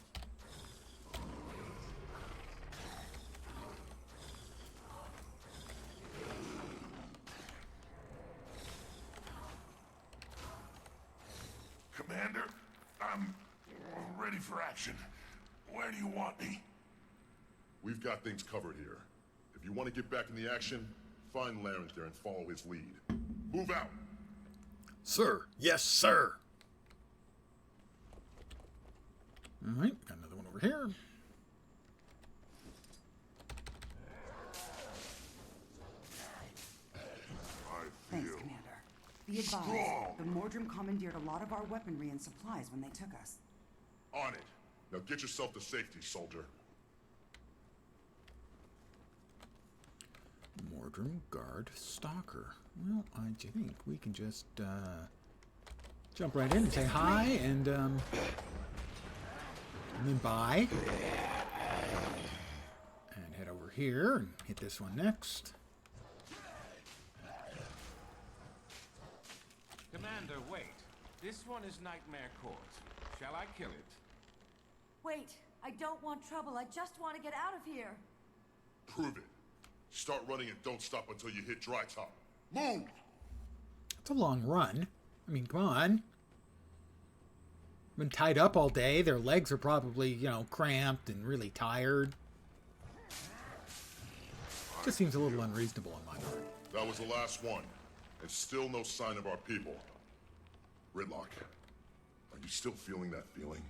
Commander, I'm ready for action. Where do you want me? We've got things covered here. If you want to get back in the action, find Larens there and follow his lead. Move out! Sir. Yes, sir. All right, got another one over here. Thanks, Commander. Be advised, the Mordrum commandeered a lot of our weaponry and supplies when they took us. On it. Now get yourself to safety, soldier. Mordrum Guard Stalker. Well, I think we can just jump right in and say hi and then bye. And head over here and hit this one next. Commander, wait. This one is Nightmare Court. Shall I kill it? Wait, I don't want trouble. I just want to get out of here. Prove it. Start running and don't stop until you hit dry top. Move! It's a long run. I mean, come on. Been tied up all day. Their legs are probably, you know, cramped and really tired. Just seems a little unreasonable on my part. That was the last one. And still no sign of our people. Ridlock, are you still feeling that feeling?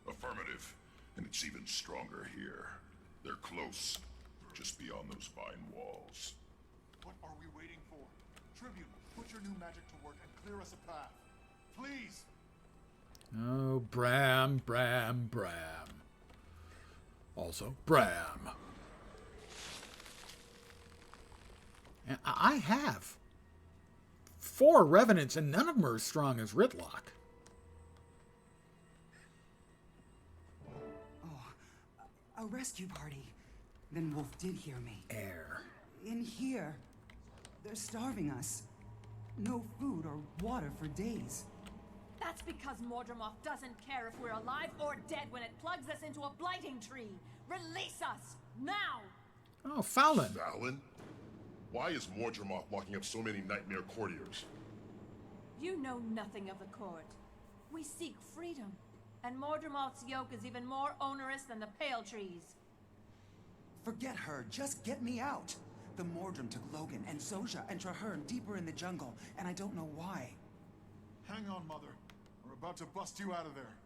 Affirmative. And it's even stronger here. They're close. Just beyond those vine walls. What are we waiting for? Tribune, put your new magic to work and clear us a path. Please! Oh, Bram, Bram, Bram. Also, Bram. And I have 4 Revenants, and none of them are as strong as Ridlock. Oh, a rescue party. Then Wolf did hear me. Air. In here, they're starving us. No food or water for days. That's because Mordremoth doesn't care if we're alive or dead when it plugs us into a blighting tree. Release us! Now! Oh, Fallon. Fallon? Why is Mordremoth locking up so many nightmare courtiers? You know nothing of the court. We seek freedom, and Mordremoth's yoke is even more onerous than the Pale Trees. Forget her. Just get me out. The Mordrum took Logan and Zosha and Traherne deeper in the jungle, and I don't know why. Hang on, Mother. We're about to bust you out of there.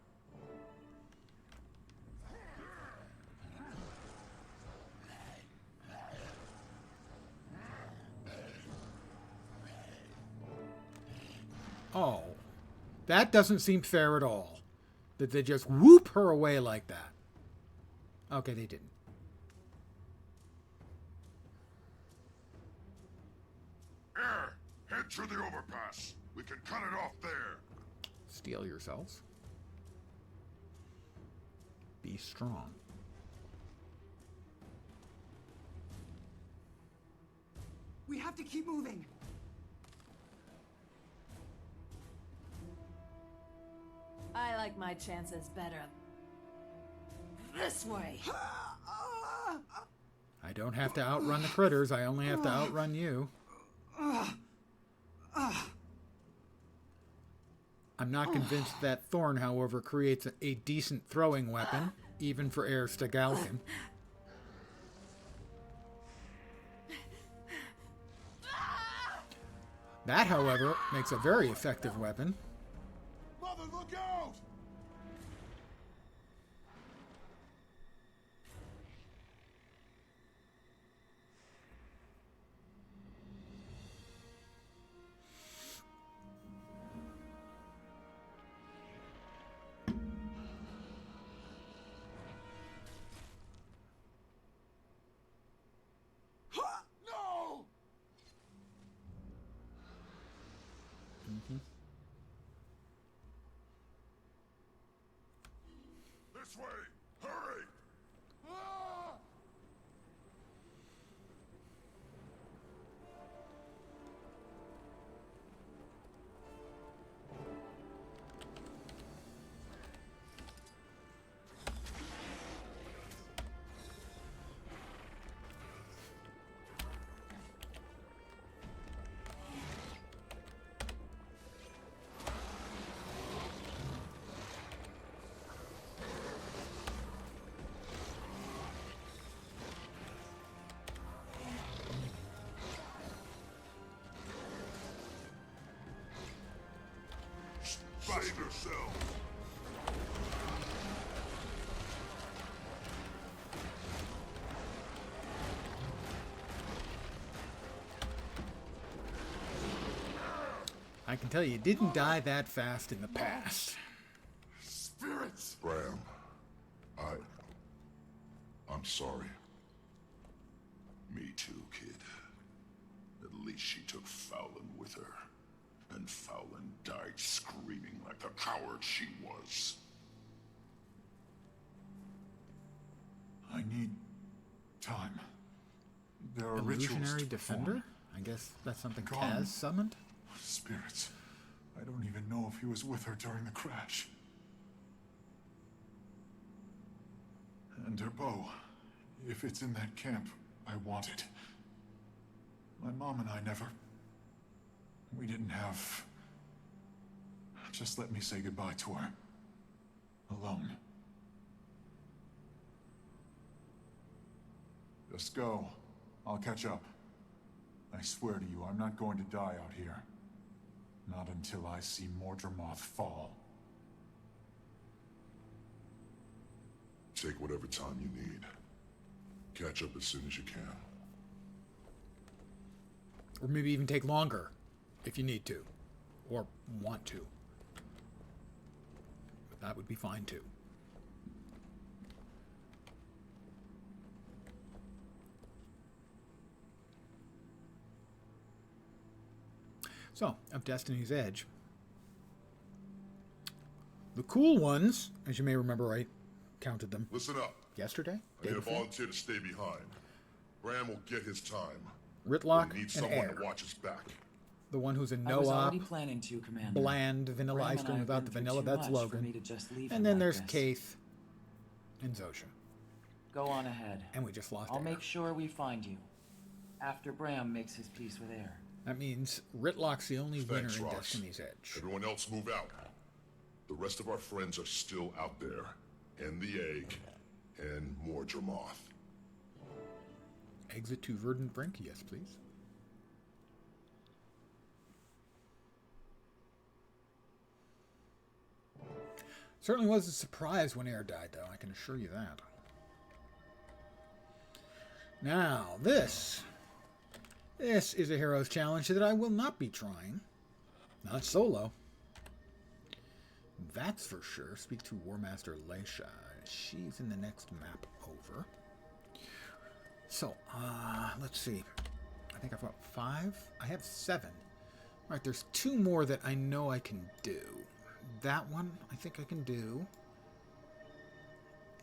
Oh, that doesn't seem fair at all. That they just whoop her away like that. Okay, they didn't. Air! Head through the overpass. We can cut it off there. Steel yourselves. Be strong. We have to keep moving. I like my chances better this way. I don't have to outrun the critters. I only have to outrun you. I'm not convinced that Thorn, however, creates a decent throwing weapon, even for Air Stagalkin. That, however, makes a very effective weapon. Mother, look out! No! This way! Hurry! Save yourself. I can tell you didn't die that fast in the past. Spirits! Bram, I'm sorry. Me too, kid. At least she took Fowlin with her. And Fowlin died screaming like the coward she was. I need time. There are Illusionary rituals to Defender? perform. I guess that's something Gone. Taz summoned? Spirits. I don't even know if he was with her during the crash. And her bow. If it's in that camp, I want it. My mom and I never... We didn't have... Just let me say goodbye to her. Alone. Just go. I'll catch up. I swear to you, I'm not going to die out here. Not until I see Mordramoth fall. Take whatever time you need. Catch up as soon as you can. Or maybe even take longer, if you need to. Or want to. But that would be fine too. So, of Destiny's Edge. The cool ones, as you may remember, I counted them. Listen up. Yesterday? I need a volunteer to stay behind. Bram will get his time. Ritlock We need and someone Air. to watch his back. The one who's a I was already no-op, planning to, Commander. bland, vanilla Bram ice and cream I without have the been vanilla, through too that's much for Logan. me to just leave And him then like there's this. Kaith and Zosha. Go on ahead. And we just lost I'll Air. make sure we find you. After Bram makes his peace with Air. That means Ritlock's the only Thanks, winner in Rox. Destiny's Edge. Everyone else move out. The rest of our friends are still out there. And the egg. And Mordramoth. Exit to Verdant Brink? Yes, please. Certainly was a surprise when Air died, though, I can assure you that. Now, this is a Heroes Challenge that I will not be trying. Not solo. That's for sure. Speak to War Master Leisha. She's in the next map over. So, let's see. I think I've got 5. I have 7. All right, there's 2 more that I know I can do. That one, I think I can do.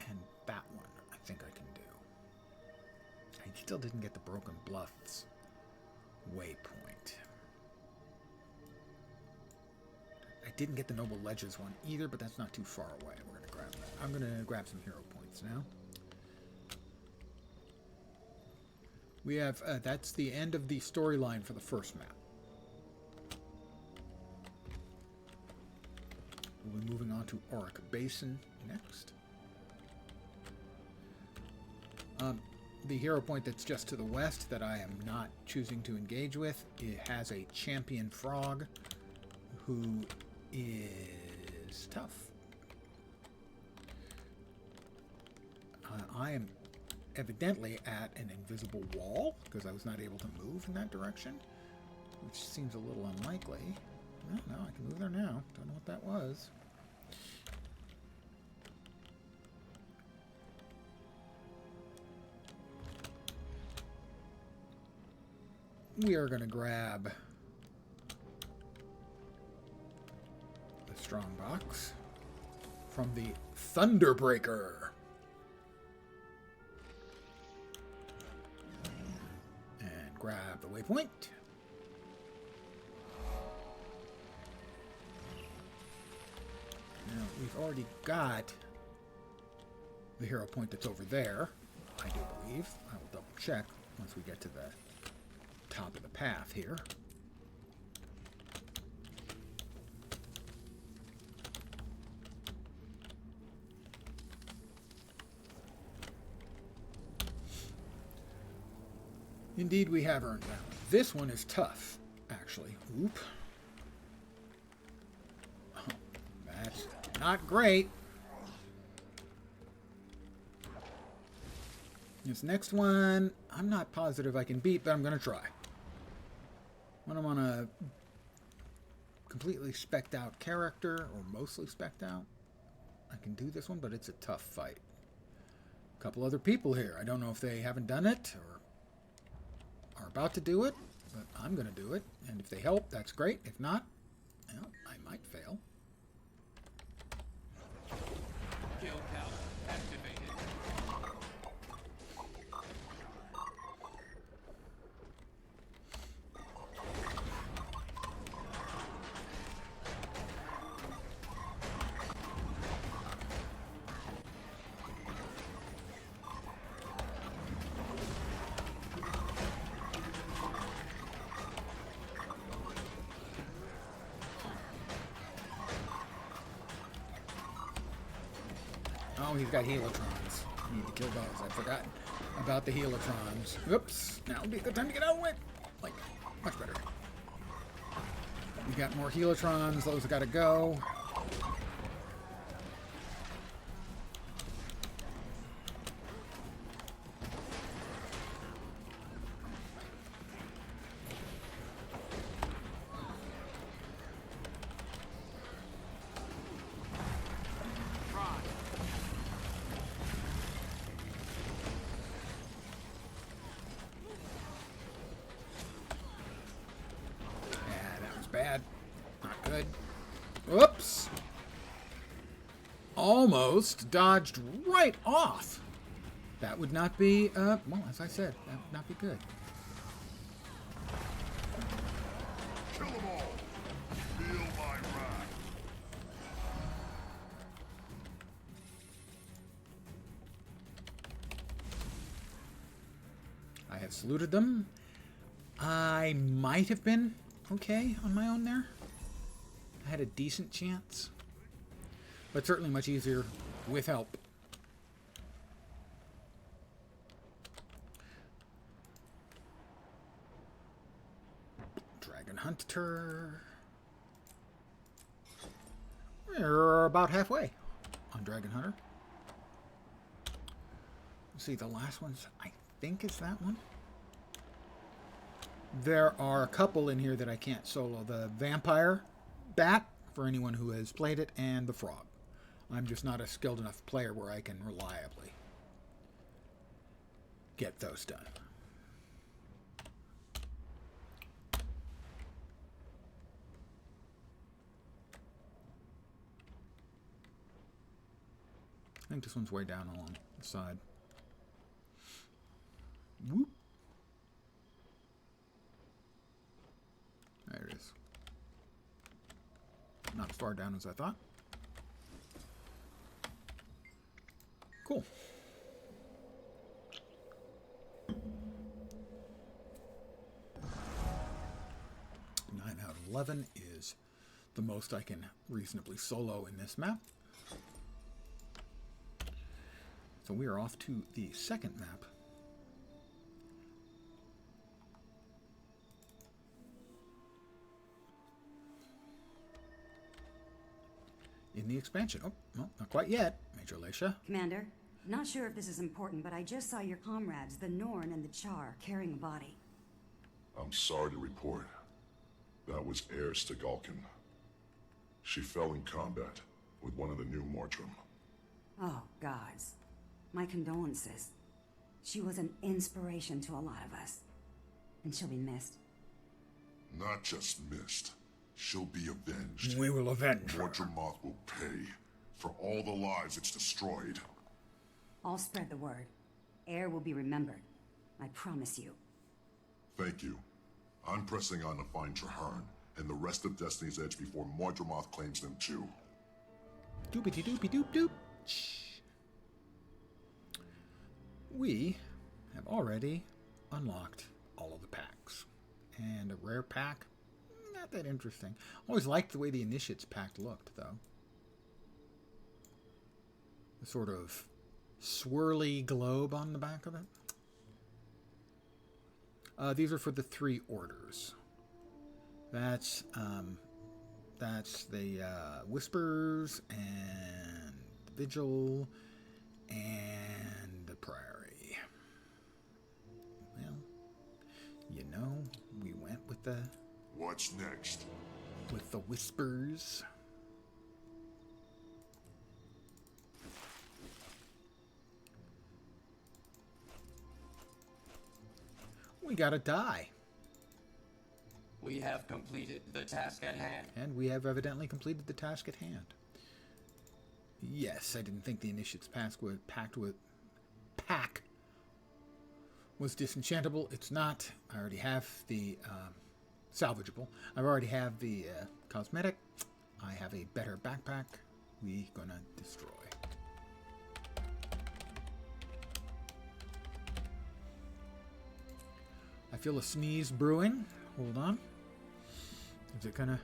And that one, I think I can do. I still didn't get the Broken Bluffs waypoint. I didn't get the Noble Ledges one either, but that's not too far away. We're going to grab that. I'm going to grab some hero points now. We have, that's the end of the storyline for the first map. We'll be moving on to Auric Basin next. The hero point that's just to the west that I am not choosing to engage with, it has a champion frog who is tough. I am evidently at an invisible wall because I was not able to move in that direction, which seems a little unlikely. Well, no, I can move there now. Don't know what that was. We are going to grab the strong box from the Thunderbreaker. And grab the waypoint. Now, we've already got the hero point that's over there, I do believe. I will double check once we get to the top of the path here. Indeed, we have earned that one. This one is tough, actually. Oop. That's not great. This next one, I'm not positive I can beat, but I'm going to try. When I'm on a completely specced out character, or mostly specced out, I can do this one, but it's a tough fight. A couple other people here. I don't know if they haven't done it or are about to do it, but I'm going to do it. And if they help, that's great. If not, well, I might fail. Kill count activated. Oh, he's got helitrons. I need to kill those. I'd forgotten about the helitrons. Whoops. Now would be a good time to get out of the way. Like, much better. We got more helitrons. Those have got to go. Bad. Not good. Whoops. Almost dodged right off. That would not be, well, as I said, that would not be good. Kill them all. Feel my wrath. I have saluted them. I might have been okay on my own there. I had a decent chance. But certainly much easier with help. Dragon Hunter. We're about halfway on Dragon Hunter. Let's see, the last one's, I think it's that one. There are a couple in here that I can't solo. The Vampire Bat, for anyone who has played it, and the Frog. I'm just not a skilled enough player where I can reliably get those done. I think this one's way down along the side. Whoop. There it is. Not as far down as I thought. Cool. 9 out of 11 is the most I can reasonably solo in this map. So we are off to the second map. In the expansion. Oh, no, not quite yet, Major Leisha. Commander, not sure if this is important, but I just saw your comrades, the Norn and the Char, carrying a body. I'm sorry to report. That was Heir Stegalkin. She fell in combat with one of the new Mordrum. Oh, gods. My condolences. She was an inspiration to a lot of us. And she'll be missed. Not just missed. She'll be avenged. We will avenge her. Mordremoth will pay for all the lives it's destroyed. I'll spread the word. Heir will be remembered. I promise you. Thank you. I'm pressing on to find Traherne and the rest of Destiny's Edge before Mordremoth claims them too. Doopity doopy doop doop. We have already unlocked all of the packs. And a rare pack, not that interesting. Always liked the way the Initiates pack looked, though. The sort of swirly globe on the back of it. These are for the 3 orders. That's That's the Whispers and the Vigil and the Priory. Well, you know, we went with the... What's next? With the Whispers. We gotta die. We have completed the task at hand. And we have evidently completed the task at hand. Yes, I didn't think the initiate's pack was disenchantable. It's not. I already have the salvageable. I already have the cosmetic. I have a better backpack. We gonna destroy. I feel a sneeze brewing. Hold on. Is it gonna...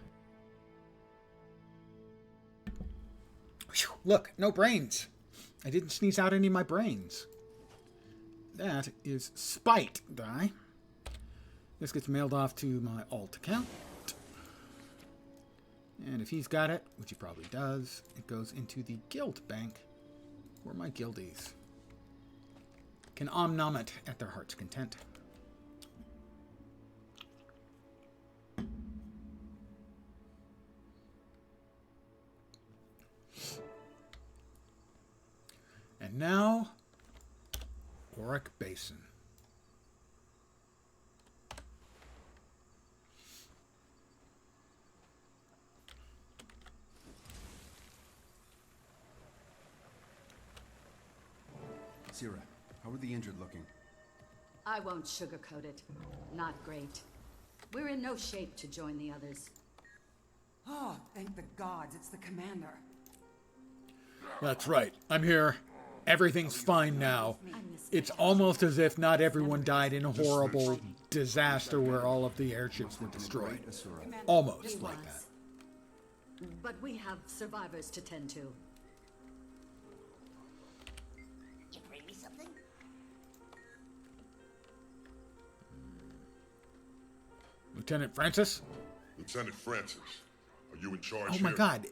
Look, no brains. I didn't sneeze out any of my brains. That is spite die. This gets mailed off to my alt account. And if he's got it, which he probably does, it goes into the guild bank where my guildies can om-nom it at their heart's content. And now, Auric Basin. Sierra, how are the injured looking? I won't sugarcoat it. Not great. We're in no shape to join the others. Oh, thank the gods, it's the commander. That's right. I'm here. Everything's fine now. It's almost as if not everyone died in a horrible disaster where all of the airships were destroyed. Almost like that. But we have survivors to tend to. You bring me something? Lieutenant Francis? Lieutenant Francis, are you in charge Oh my here? god.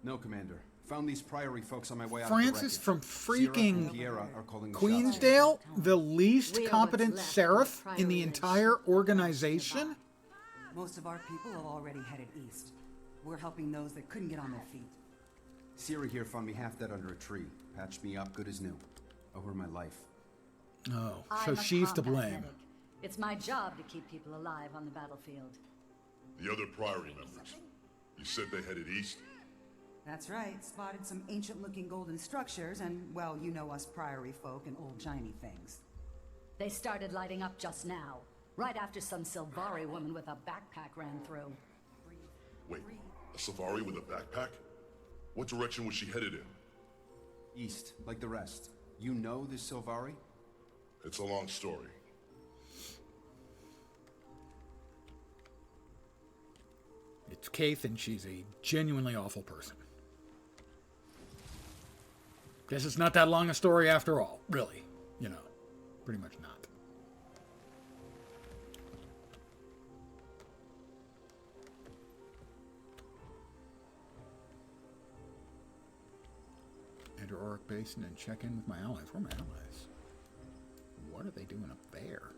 No, Commander. Found these Priory folks on my way out. Francis from freaking Queensdale, Queensdale? The least competent seraph in the entire organization? Most of our people have already headed east. We're helping those that couldn't get on their feet. Sierra here found me half dead under a tree. Patched me up good as new. Owe her my life. Oh, so I'm a she's to combat blame. medic. It's my job to keep people alive on the battlefield. The other Priory members, you said they headed east? That's right. Spotted some ancient-looking golden structures, and, well, you know us Priory folk and old shiny things. They started lighting up just now, right after some Silvari woman with a backpack ran through. Wait, a Silvari with a backpack? What direction was she headed in? East, like the rest. You know this Silvari? It's a long story. It's Kaith, and she's a genuinely awful person. Guess it's not that long a story after all, really. You know, pretty much not. Enter Auric Basin and check in with my allies. Where are my allies? What are they doing up there?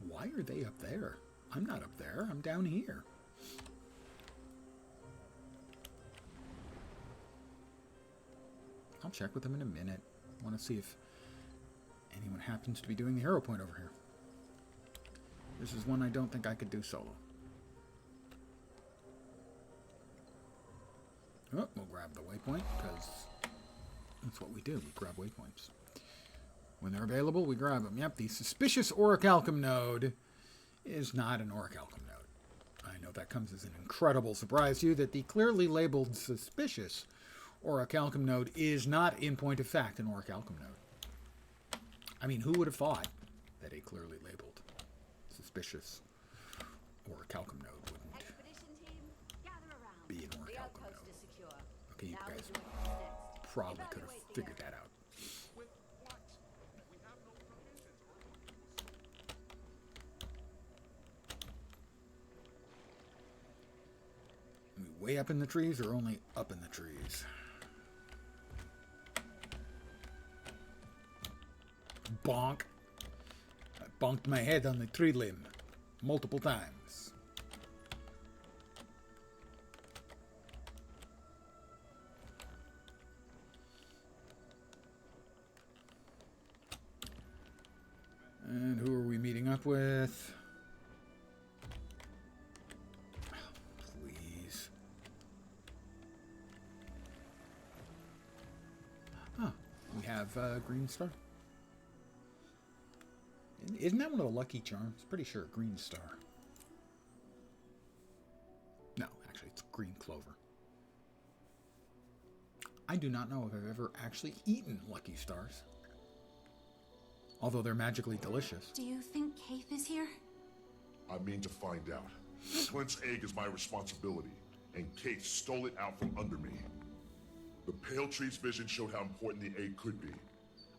Why are they up there? I'm not up there. I'm down here. I'll check with them in a minute. I want to see if anyone happens to be doing the hero point over here. This is one I don't think I could do solo. Oh, we'll grab the waypoint, because that's what we do. We grab waypoints. When they're available, we grab them. Yep, the suspicious Orichalcum node is not an Orichalcum node. I know that comes as an incredible surprise to you that the clearly labeled suspicious Orichalcum node is not, in point of fact, an Orichalcum node. I mean, who would have thought that a clearly labeled suspicious Orichalcum node wouldn't be an Orichalcum node? Okay, you guys probably could have figured that out. way up in the trees or only up in the trees? Bonk. I bonked my head on the tree limb multiple times. And who are we meeting up with? Please. Huh. We have Green Star. Isn't that one of the lucky charms? Pretty sure Green Star. No, actually it's Green Clover. I do not know if I've ever actually eaten Lucky Stars. Although they're magically delicious. Do you think Kaith is here? I mean to find out. Clint's egg is my responsibility, and Kate stole it out from under me. The Pale Tree's vision showed how important the egg could be.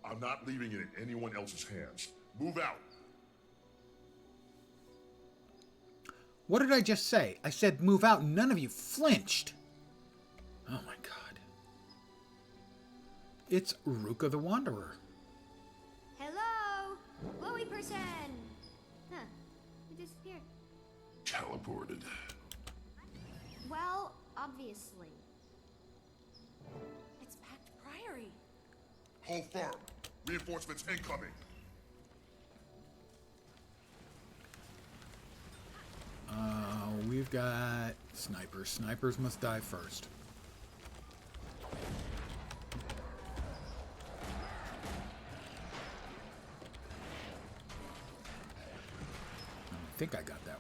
I'm not leaving it in anyone else's hands. Move out! What did I just say? I said move out and none of you flinched. Oh my god. It's Ruka the Wanderer. Hello? Glowy person! Huh. It disappeared. Teleported. Well, obviously. It's Pact Priory. Hold firm. Reinforcements incoming. We've got snipers. Snipers must die first. I think I got that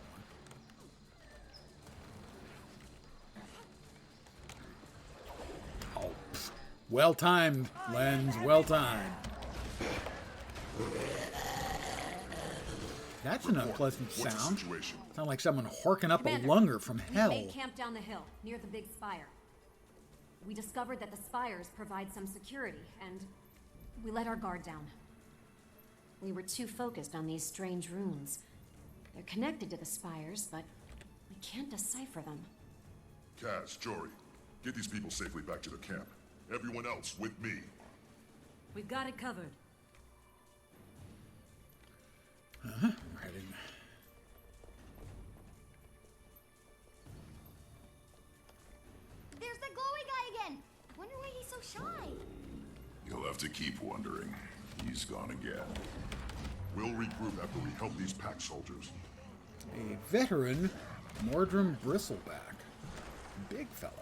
one. Oh, pfft. Well timed, Lens. Well timed. That's an unpleasant sound. Sound like someone horking up Commander, a lunger from hell. We made camp down the hill, near the big spire. We discovered that the spires provide some security, and we let our guard down. We were too focused on these strange runes. They're connected to the spires, but we can't decipher them. Kaz, Jory, get these people safely back to the camp. Everyone else with me. We've got it covered. Uh-huh. Right in. There's the glowy guy again! Wonder why he's so shy. You'll have to keep wondering. He's gone again. We'll regroup after we help these pack soldiers. A veteran, Mordrum Bristleback. Big fellow.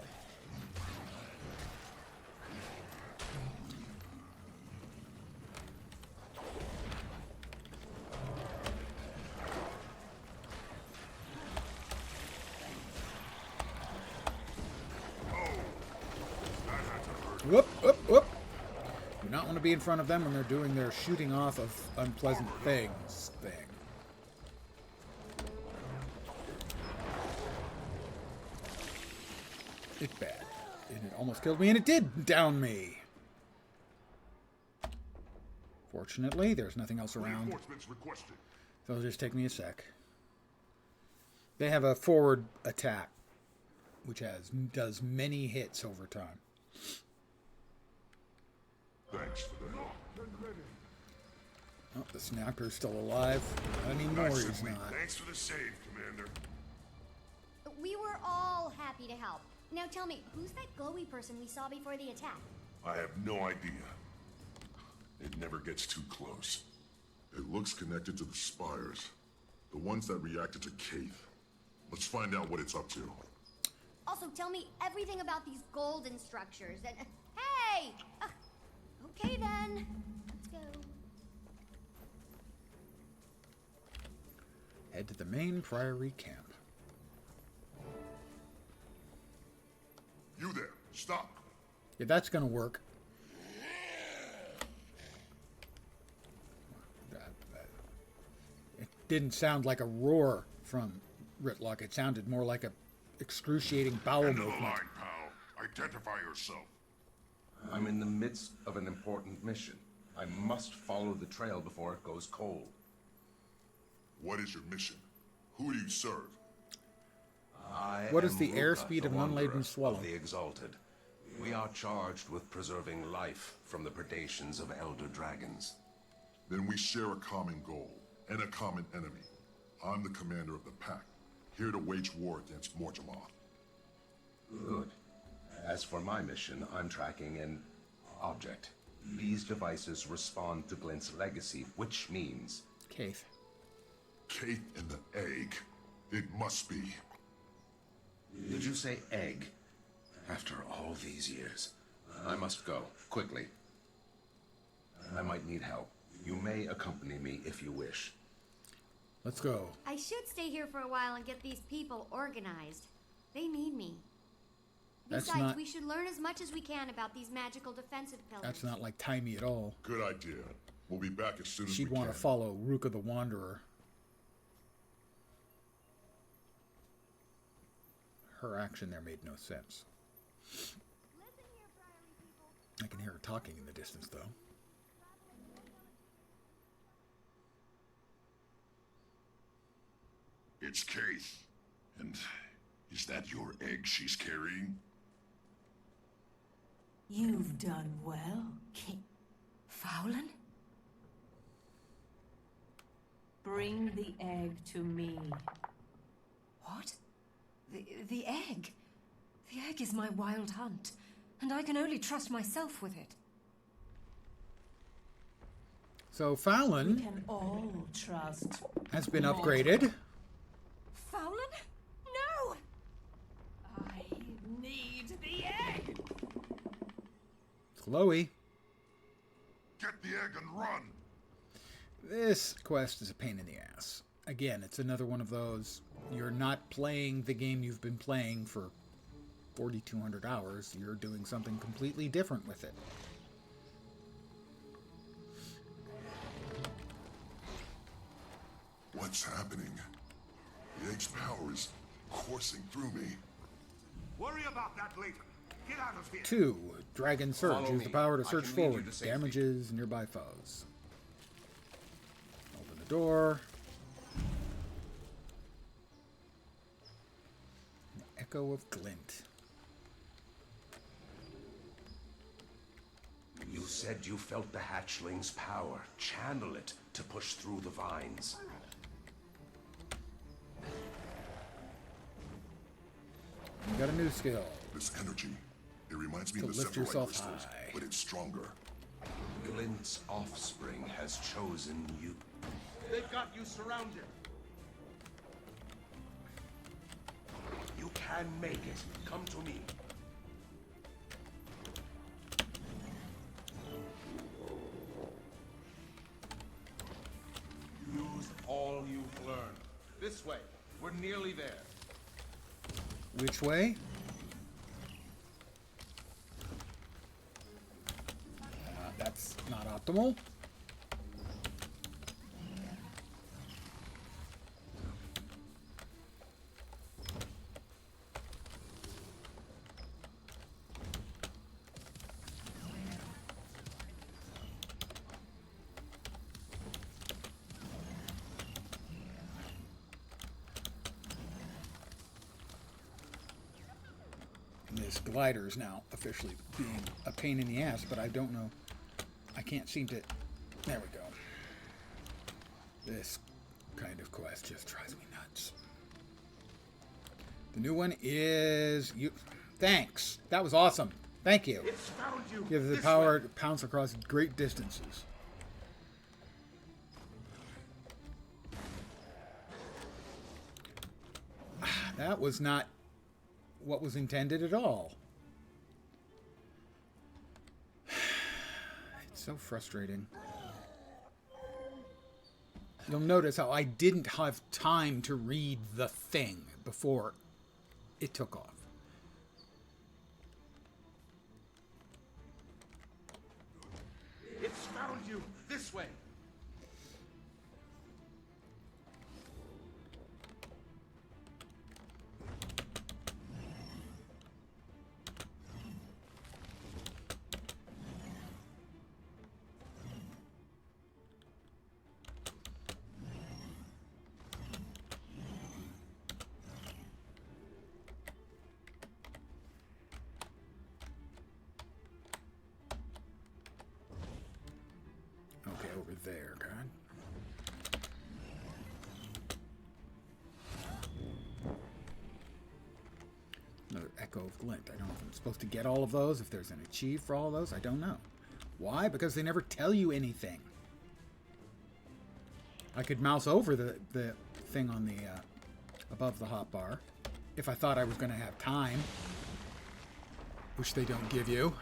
Whoop, whoop, whoop. Do not want to be in front of them when they're doing their shooting off of unpleasant things thing. It's bad. And it almost killed me, and it did down me. Fortunately, there's nothing else around. So it'll just take me a sec. They have a forward attack, which does many hits over time. Thanks for the help. Oh, the sniper's still alive. Anymore, he's not. Thanks for the save, Commander. We were all happy to help. Now tell me, who's that glowy person we saw before the attack? I have no idea. It never gets too close. It looks connected to the spires. The ones that reacted to Kaith. Let's find out what it's up to. Also, tell me everything about these golden structures and... Hey! Okay then. Let's go. Head to the main priory camp. You there. Stop. Yeah, that's gonna work. It didn't sound like a roar from Ritlock. It sounded more like a excruciating bowel End of the movement. line, pal. Identify yourself. I'm in the midst of an important mission. I must follow the trail before it goes cold. What is your mission? Who do you serve? What is the airspeed of an unladen swallow? Of the Exalted. We are charged with preserving life from the predations of elder dragons. Then we share a common goal and a common enemy. I'm the commander of the pack, here to wage war against Morjamoth. Good. As for my mission, I'm tracking an object. These devices respond to Glint's legacy, which means... Kaith. Kaith and the egg. It must be. Did you say egg? After all these years. I must go, quickly. I might need help. You may accompany me if you wish. Let's go. I should stay here for a while and get these people organized. They need me. Besides, we should learn as much as we can about these magical defensive pillars. That's not like Timey at all. Good idea. We'll be back as soon as we She'd can. want to follow Ruka the Wanderer. Her action there made no sense. I can hear her talking in the distance, though. It's Kaith. And is that your egg she's carrying? You've done well, Fowlin? Bring the egg to me. What? The egg? The egg is my wild hunt, and I can only trust myself with it. So Fowlin We can all trust has been upgraded. Fowlin? No! I need the egg! Chloe. Get the egg and run! This quest is a pain in the ass. Again, it's another one of those, you're not playing the game you've been playing for 4,200 hours. You're doing something completely different with it. What's happening? The egg's power is coursing through me. Worry about that later. Get out of here. 2. Dragon Surge. Follow Use me. the power to I surge can lead you forward. to safety. Damages nearby foes. Open the door. An echo of glint. You said you felt the hatchling's power. Channel it to push through the vines. You got a new skill. This energy, it reminds me To of the lift Sephiroth yourself crystals, high. but it's stronger. Glint's offspring has chosen you. They've got you surrounded. You can make it. Come to me. Use all you've learned. This way. We're nearly there. Which way? That's not optimal. This glider is now officially being a pain in the ass, but I don't know. I can't seem to... There we go. This kind of quest just drives me nuts. The new one is... Thanks. That was awesome. Thank you. It's found you. Give the power to pounce across great distances. That was not what was intended at all. It's so frustrating. You'll notice how I didn't have time to read the thing before it took off. It's found you. This way. there, God. Another Echo of Glint. I don't know if I'm supposed to get all of those, if there's an achieve for all of those. I don't know. Why? Because they never tell you anything. I could mouse over the thing on the above the hotbar if I thought I was going to have time, which they don't give you.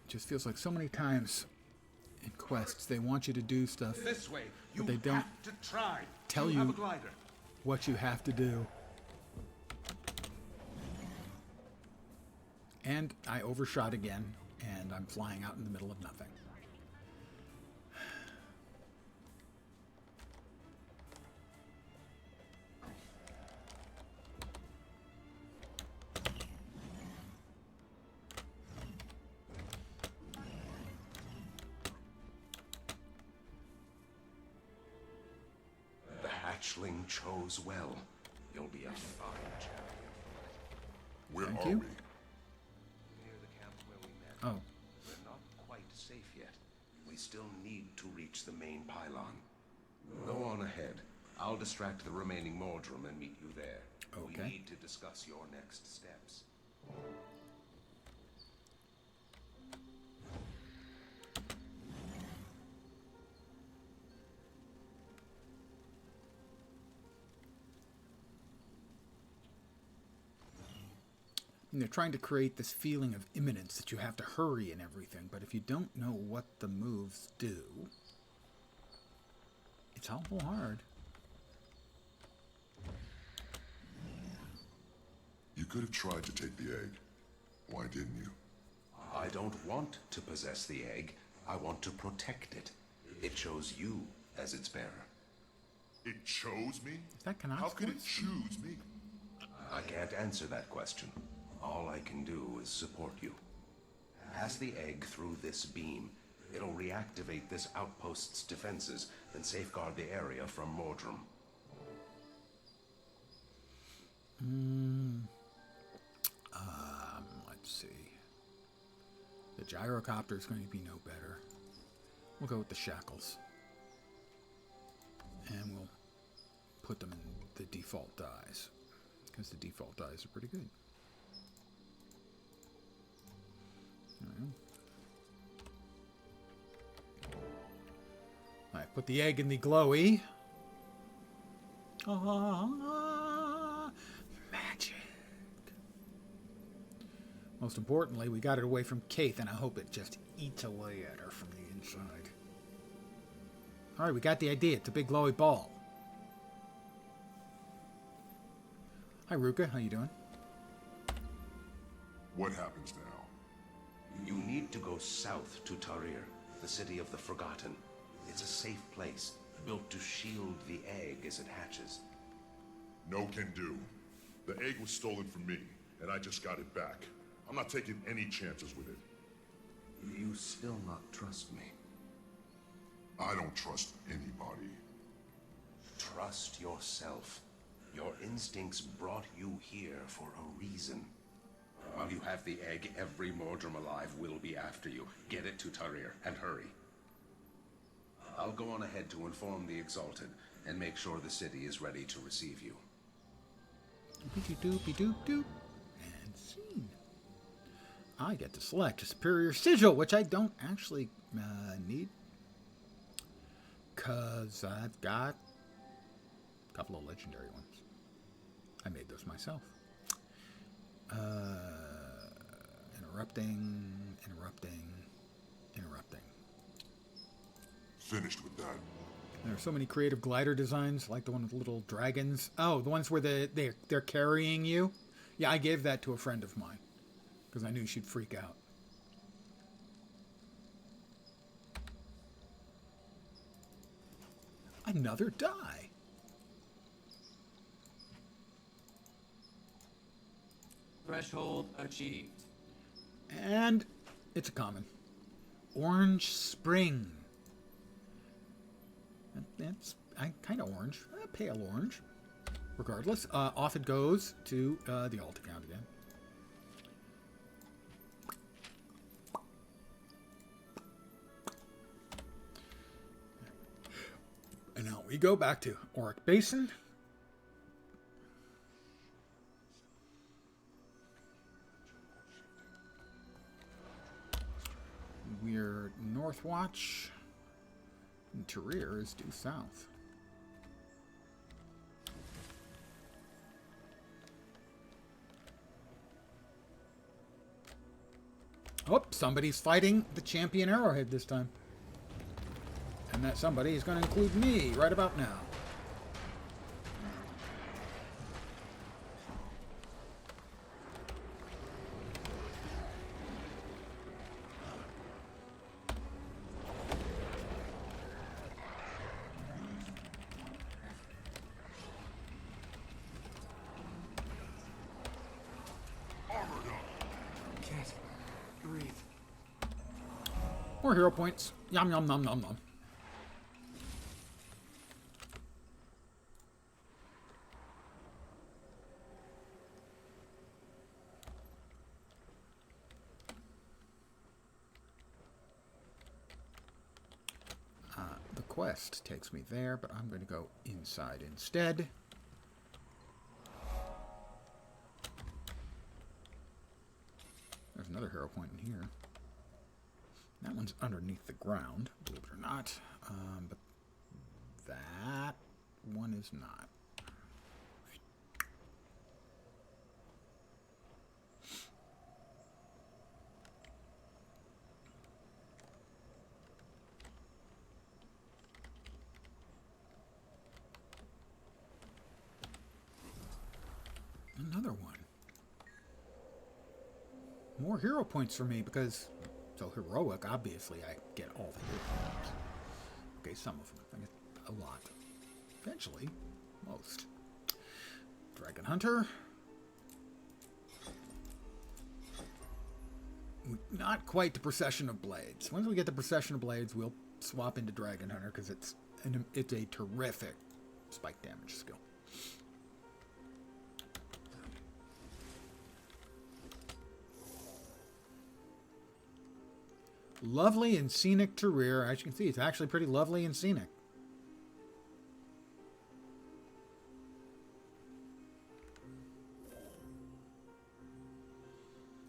Just feels like so many times in quests they want you to do stuff, This way. but they don't have to try. tell have you a glider. what you have to do. And I overshot again, and I'm flying out in the middle of nothing. The hatchling chose well. You'll be a fine champion. Where Thank are you. we? Near the camp where we met. Oh. We're not quite safe yet. We still need to reach the main pylon. Go on ahead. I'll distract the remaining Mordrum and meet you there. Okay. We need to discuss your next steps. And they're trying to create this feeling of imminence that you have to hurry and everything, but if you don't know what the moves do, it's awful hard. You could have tried to take the egg. Why didn't you? I don't want to possess the egg. I want to protect it. It chose you as its bearer. It chose me? Is that Kanat's How could it voice? choose me? I can't answer that question. All I can do is support you. Pass the egg through this beam. It'll reactivate this outpost's defenses and safeguard the area from Mordrum. Let's see. The gyrocopter is going to be no better. We'll go with the shackles. And we'll put them in the default dies, because the default dies are pretty good. Alright, put the egg in the glowy. Magic. Most importantly, we got it away from Kaith, and I hope it just eats away at her from the inside. Alright, we got the idea. It's a big glowy ball. Hi, Ruka. How you doing? What happens now? You need to go south to Tarir, the city of the Forgotten. It's a safe place, built to shield the egg as it hatches. No can do. The egg was stolen from me, and I just got it back. I'm not taking any chances with it. You still not trust me? I don't trust anybody. Trust yourself. Your instincts brought you here for a reason. While you have the egg, every Mordrum alive will be after you. Get it to Tarir, and hurry. I'll go on ahead to inform the Exalted, and make sure the city is ready to receive you. Doopy-doopy-doop-doop. And scene. I get to select a superior sigil, which I don't actually need, because I've got a couple of legendary ones. I made those myself. Interrupting. Finished with that. There are so many creative glider designs, like the one with little dragons. Oh, the ones where they're carrying you? Yeah, I gave that to a friend of mine, because I knew she'd freak out. Another die. Threshold achieved. And it's a common. Orange Spring. That's kind of orange. Pale orange. Regardless, off it goes to the alt account again. And now we go back to Auric Basin. We're Northwatch. And Tarir is due south. Oh, somebody's fighting the champion Arrowhead this time. And that somebody is going to include me right about now. Can't breathe. More hero points. Yum, yum, nom, nom, nom. The quest takes me there, but I'm going to go inside instead. There's another hero point in here. That one's underneath the ground, believe it or not. But that one is not. Another one. More hero points for me because so heroic, obviously I get all the hero points. Okay, some of them. I get a lot. Eventually, most. Dragon Hunter. Not quite the Procession of Blades. Once we get the Procession of Blades, we'll swap into Dragon Hunter because it's a terrific spike damage skill. Lovely and scenic Tarir. As you can see, it's actually pretty lovely and scenic.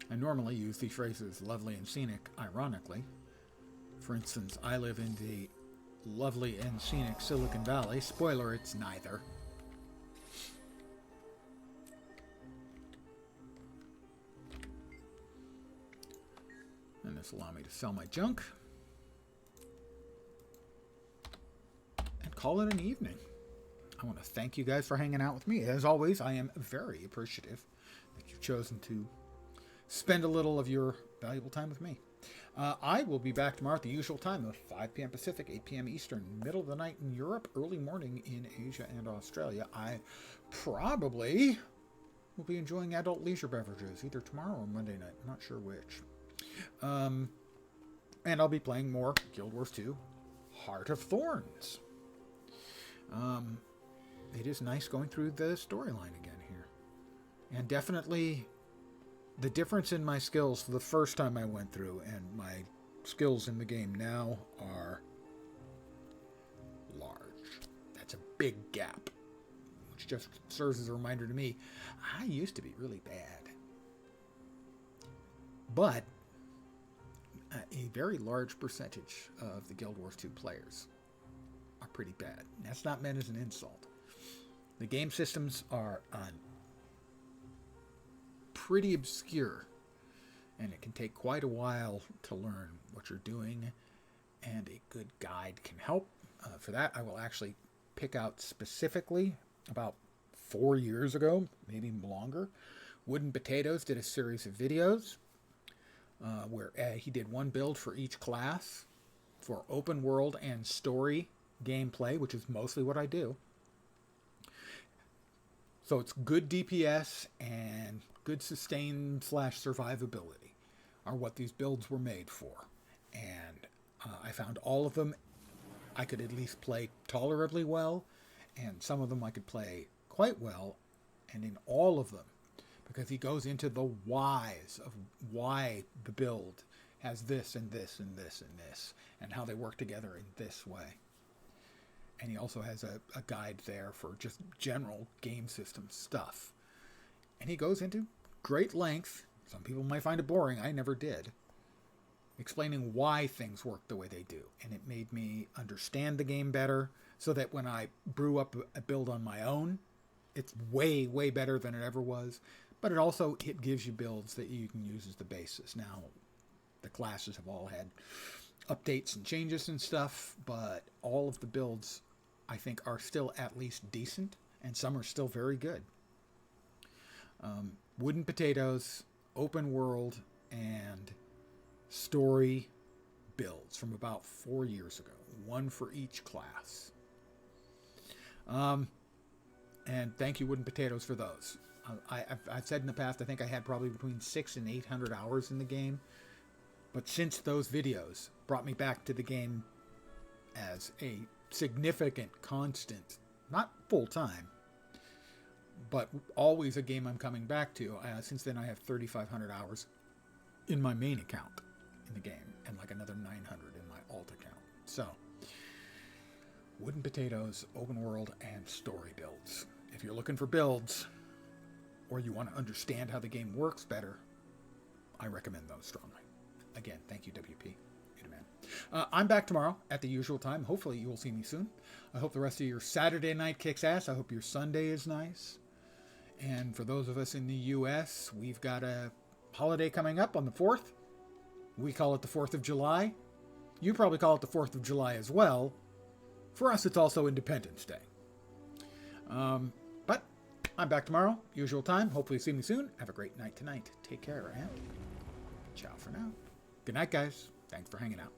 I normally use the phrases lovely and scenic ironically. For instance, I live in the lovely and scenic Silicon Valley. Spoiler, it's neither. And this will allow me to sell my junk. And call it an evening. I want to thank you guys for hanging out with me. As always, I am very appreciative that you've chosen to spend a little of your valuable time with me. I will be back tomorrow at the usual time of 5 p.m. Pacific, 8 p.m. Eastern, middle of the night in Europe, early morning in Asia and Australia. I probably will be enjoying adult leisure beverages either tomorrow or Monday night. I'm not sure which. And I'll be playing more Guild Wars 2 Heart of Thorns. It is nice going through the storyline again here. And definitely the difference in my skills the first time I went through and my skills in the game now are large. That's a big gap, which just serves as a reminder to me, I used to be really bad. But a very large percentage of the Guild Wars 2 players are pretty bad. That's not meant as an insult. The game systems are pretty obscure, and it can take quite a while to learn what you're doing, and a good guide can help. For that, I will actually pick out specifically about 4 years ago, maybe longer. Wooden Potatoes did a series of videos where he did one build for each class for open world and story gameplay, which is mostly what I do. So it's good DPS and good sustain / survivability are what these builds were made for. And I found all of them I could at least play tolerably well, and some of them I could play quite well, and in all of them, because he goes into the whys of why the build has this and this and this and this, and how they work together in this way. And he also has a guide there for just general game system stuff. And he goes into great length, some people might find it boring, I never did, explaining why things work the way they do. And it made me understand the game better, so that when I brew up a build on my own, it's way, way better than it ever was. But it gives you builds that you can use as the basis. Now, the classes have all had updates and changes and stuff, but all of the builds, I think, are still at least decent, and some are still very good. Wooden Potatoes, open world, and story builds from about 4 years ago. One for each class. And thank you, Wooden Potatoes, for those. I've said in the past, I think I had probably between 600 and 800 hours in the game. But since those videos brought me back to the game as a significant constant, not full-time, but always a game I'm coming back to, since then I have 3,500 hours in my main account in the game, and like another 900 in my alt account. So, Wooden Potatoes, open world, and story builds. If you're looking for builds, or you want to understand how the game works better, I recommend those strongly. Again, thank you, WP. You're the man. I'm back tomorrow at the usual time. Hopefully you will see me soon. I hope the rest of your Saturday night kicks ass. I hope your Sunday is nice. And for those of us in the U.S., we've got a holiday coming up on the 4th. We call it the 4th of July. You probably call it the 4th of July as well. For us, it's also Independence Day. But I'm back tomorrow, usual time. Hopefully see me soon. Have a great night tonight. Take care, and ciao for now. Good night, guys. Thanks for hanging out.